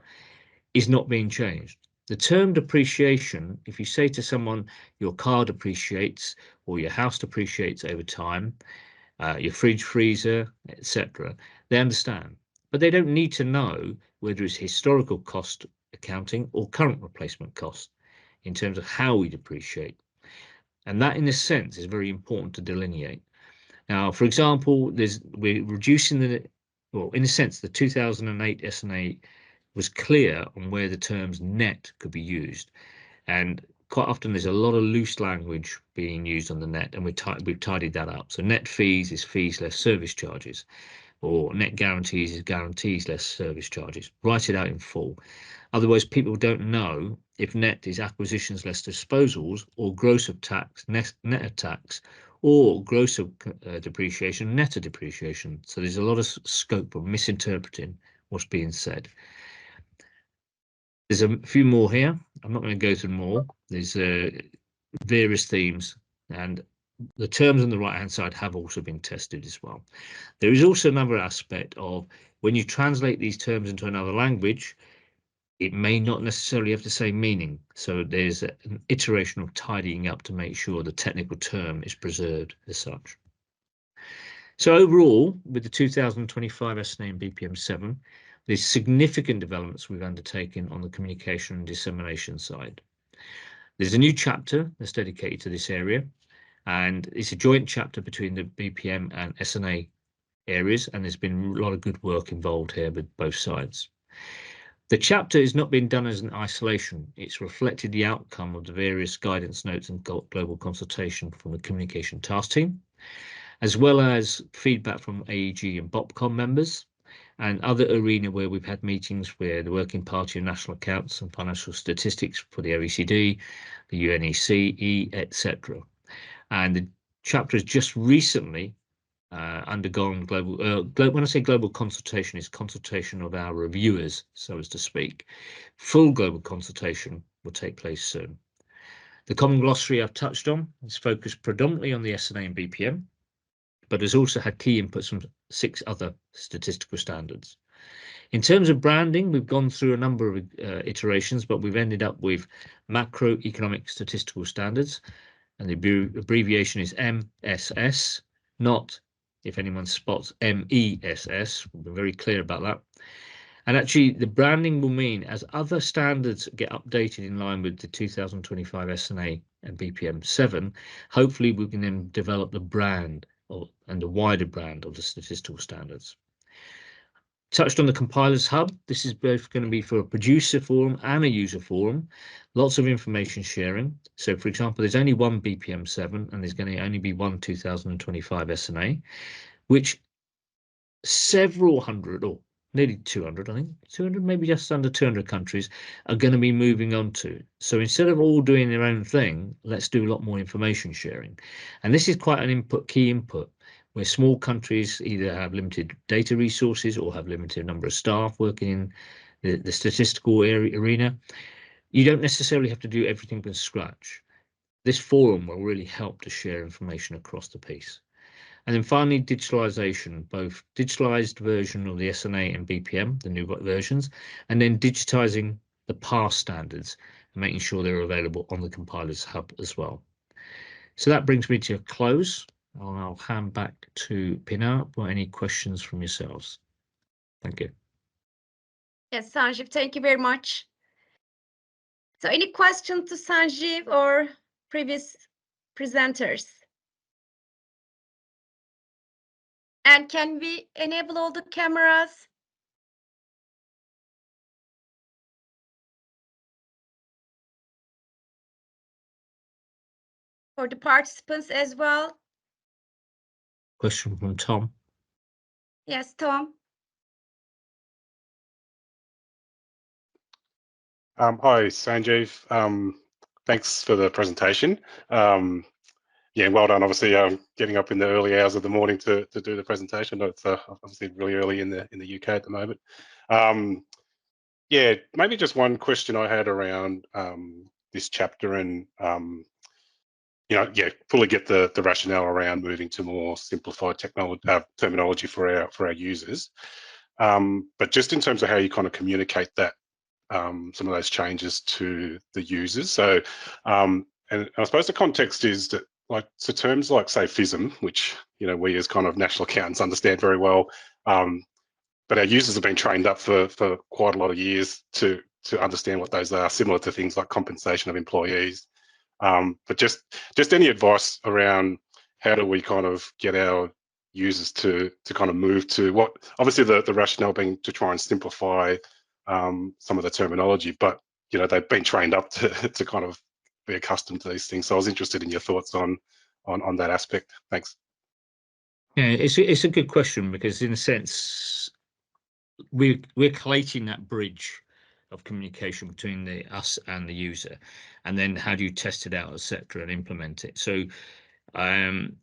is not being changed. The term depreciation, if you say to someone your car depreciates or your house depreciates over time, your fridge, freezer, etc., they understand. But they don't need to know whether it's historical cost accounting or current replacement cost in terms of how we depreciate. And that, in a sense, is very important to delineate. Now, for example, we're reducing well, in a sense, the 2008 SNA was clear on where the terms net could be used. And quite often there's a lot of loose language being used on the net, and we've tidied that up. So net fees is fees less service charges, or net guarantees is guarantees less service charges. Write it out in full. Otherwise, people don't know if net is acquisitions less disposals, or gross of tax, net of tax, or gross of depreciation, net of depreciation. So there's a lot of scope of misinterpreting what's being said. There's a few more here. I'm not going to go through more. There's various themes, and the terms on the right-hand side have also been tested as well. There is also another aspect of when you translate these terms into another language, it may not necessarily have the same meaning. So there's an iteration of tidying up to make sure the technical term is preserved as such. So overall, with the 2025 SNA and BPM 7, there's significant developments we've undertaken on the communication and dissemination side. There's a new chapter that's dedicated to this area, and it's a joint chapter between the BPM and SNA areas, and there's been a lot of good work involved here with both sides. The chapter is not being done as an isolation. It's reflected the outcome of the various guidance notes and global consultation from the communication task team, as well as feedback from AEG and BOPCOM members, and other arena where we've had meetings where the Working Party of National Accounts and Financial Statistics for the OECD, the UNECE, etc. And the chapter has just recently undergone global, when I say global consultation, it's consultation of our reviewers, so as to speak. Full global consultation will take place soon. The common glossary I've touched on is focused predominantly on the SNA and BPM, but has also had key inputs from 6 other statistical standards. In terms of branding, we've gone through a number of iterations, but we've ended up with macroeconomic statistical standards, and the abbreviation is MSS, not, if anyone spots, MESS. We'll be very clear about that. And actually, the branding will mean as other standards get updated in line with the 2025 SNA and BPM 7, hopefully we can then develop the brand and a wider brand of the statistical standards. Touched on the Compilers Hub. This is both going to be for a producer forum and a user forum. Lots of information sharing. So, for example, there's only one BPM 7 and there's going to only be one 2025 SNA, which several hundred, or nearly 200, I think, 200, maybe just under 200 countries are going to be moving on to. So instead of all doing their own thing, let's do a lot more information sharing. And this is quite an key input, where small countries either have limited data resources or have limited number of staff working in the statistical arena. You don't necessarily have to do everything from scratch. This forum will really help to share information across the piece. And then finally, digitalization, both digitalized version of the SNA and BPM, the new versions, and then digitizing the past standards and making sure they're available on the Compilers Hub as well. So that brings me to a close. I'll hand back to Pinar for any questions from yourselves. Thank you. Yes, Sanjeev, thank you very much. So any questions to Sanjeev or previous presenters? And can we enable all the cameras? For the participants as well? Question from Tom. Yes, Tom. Hi, Sanjeev. Thanks for the presentation. Yeah, well done. Obviously, getting up in the early hours of the morning to do the presentation. It's obviously really early in the UK at the moment. Yeah, maybe just one question I had around this chapter, and fully get the rationale around moving to more simplified terminology for our users. But just in terms of how you kind of communicate that, some of those changes to the users. So, and I suppose the context is that, like, so terms like, say, FISM, which we as kind of national accountants understand very well, but our users have been trained up for quite a lot of years to understand what those are, similar to things like compensation of employees. But just any advice around how do we kind of get our users to kind of move to what, obviously the rationale being to try and simplify some of the terminology, but they've been trained up to kind of be accustomed to these things. So I was interested in your thoughts on that aspect. Thanks. Yeah, it's a good question, because in a sense we're collating that bridge of communication between us and the user, and then how do you test it out, etc., and implement it. So and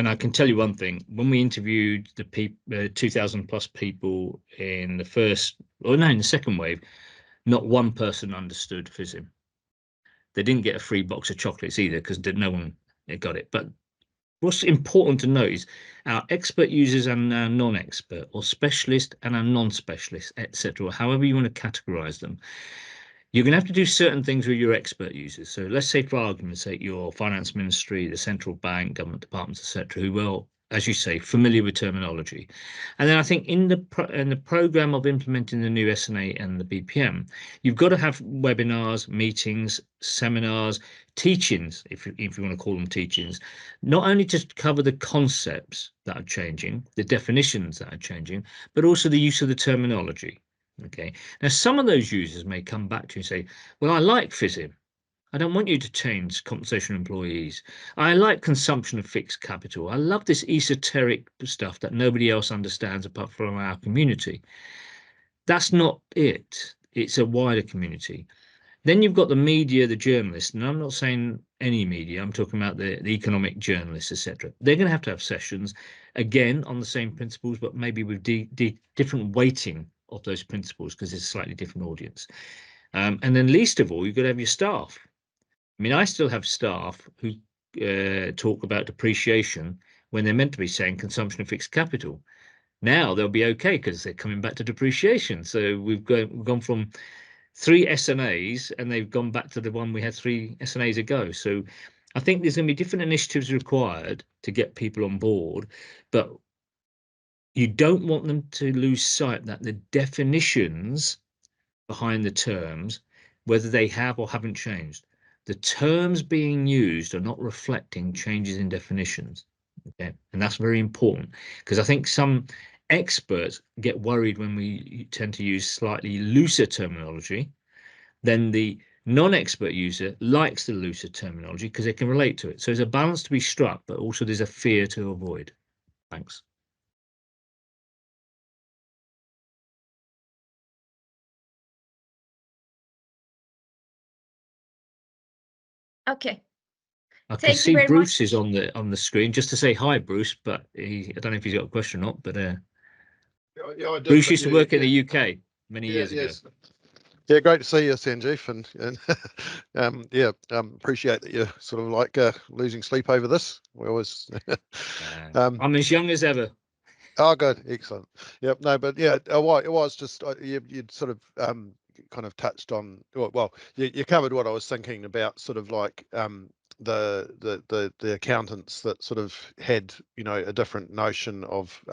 I can tell you one thing: when we interviewed the 2,000 plus people in the second wave, not one person understood FISM. They didn't get a free box of chocolates either, because no one got it. But what's important to note is our expert users and our non-expert, or specialist and our non-specialist, etc., however you want to categorize them. You're going to have to do certain things with your expert users. So let's say, for argument's sake, your finance ministry, the central bank, government departments, etc., who will, as you say, familiar with terminology. And then I think in the program of implementing the new SNA and the BPM, you've got to have webinars, meetings, seminars, teachings, if you want to call them teachings, not only to cover the concepts that are changing, the definitions that are changing, but also the use of the terminology. Okay. Now, some of those users may come back to you and say, well, I like FISM. I don't want you to change compensation of employees. I like consumption of fixed capital. I love this esoteric stuff that nobody else understands apart from our community. That's not it. It's a wider community. Then you've got the media, the journalists, and I'm not saying any media, I'm talking about the economic journalists, etc. They're going to have sessions, again, on the same principles, but maybe with different weighting of those principles, because it's a slightly different audience. And then least of all, you've got to have your staff. I mean, I still have staff who talk about depreciation when they're meant to be saying consumption of fixed capital. Now they'll be okay because they're coming back to depreciation. So we've gone from 3 SNAs and they've gone back to the one we had 3 SNAs ago. So I think there's going to be different initiatives required to get people on board, but you don't want them to lose sight that the definitions behind the terms, whether they have or haven't changed, the terms being used are not reflecting changes in definitions. Okay, and that's very important, because I think some experts get worried when we tend to use slightly looser terminology. Then the non-expert user likes the looser terminology because they can relate to it. So there's a balance to be struck, but also there's a fear to avoid. Thanks. Okay. I can Thank you see very Bruce much. is on the screen, just to say hi, Bruce, but I don't know if he's got a question or not, but Yeah, I do, Bruce but used to work in the UK many years ago. yes. Yeah, great to see you, Sanjeev, and appreciate that you're sort of like losing sleep over this. We always I'm as young as ever. Oh, good, excellent. Yep, no, but yeah, it was just you'd sort of kind of touched on, well, you covered what I was thinking about, sort of like the accountants that sort of had, you know, a different notion of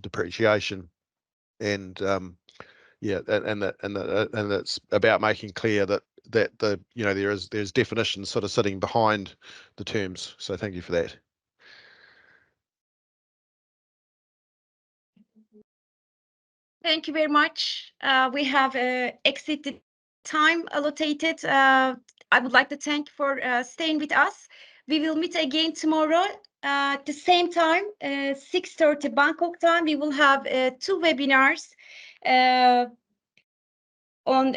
depreciation, and yeah, and it's about making clear that the, you know, there's definitions sort of sitting behind the terms. So thank you for that. Thank you very much. We have exceeded time allocated. I would like to thank you for staying with us. We will meet again tomorrow at the same time, 6:30 Bangkok time. We will have 2 webinars on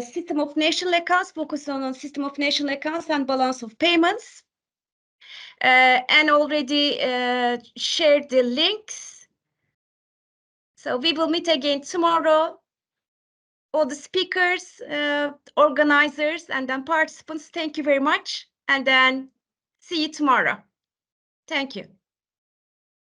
system of national accounts, focus on system of national accounts and balance of payments. And already shared the links. So we will meet again tomorrow. all the speakers, organizers, and then participants. Thank you very much. And then see you tomorrow. Thank you.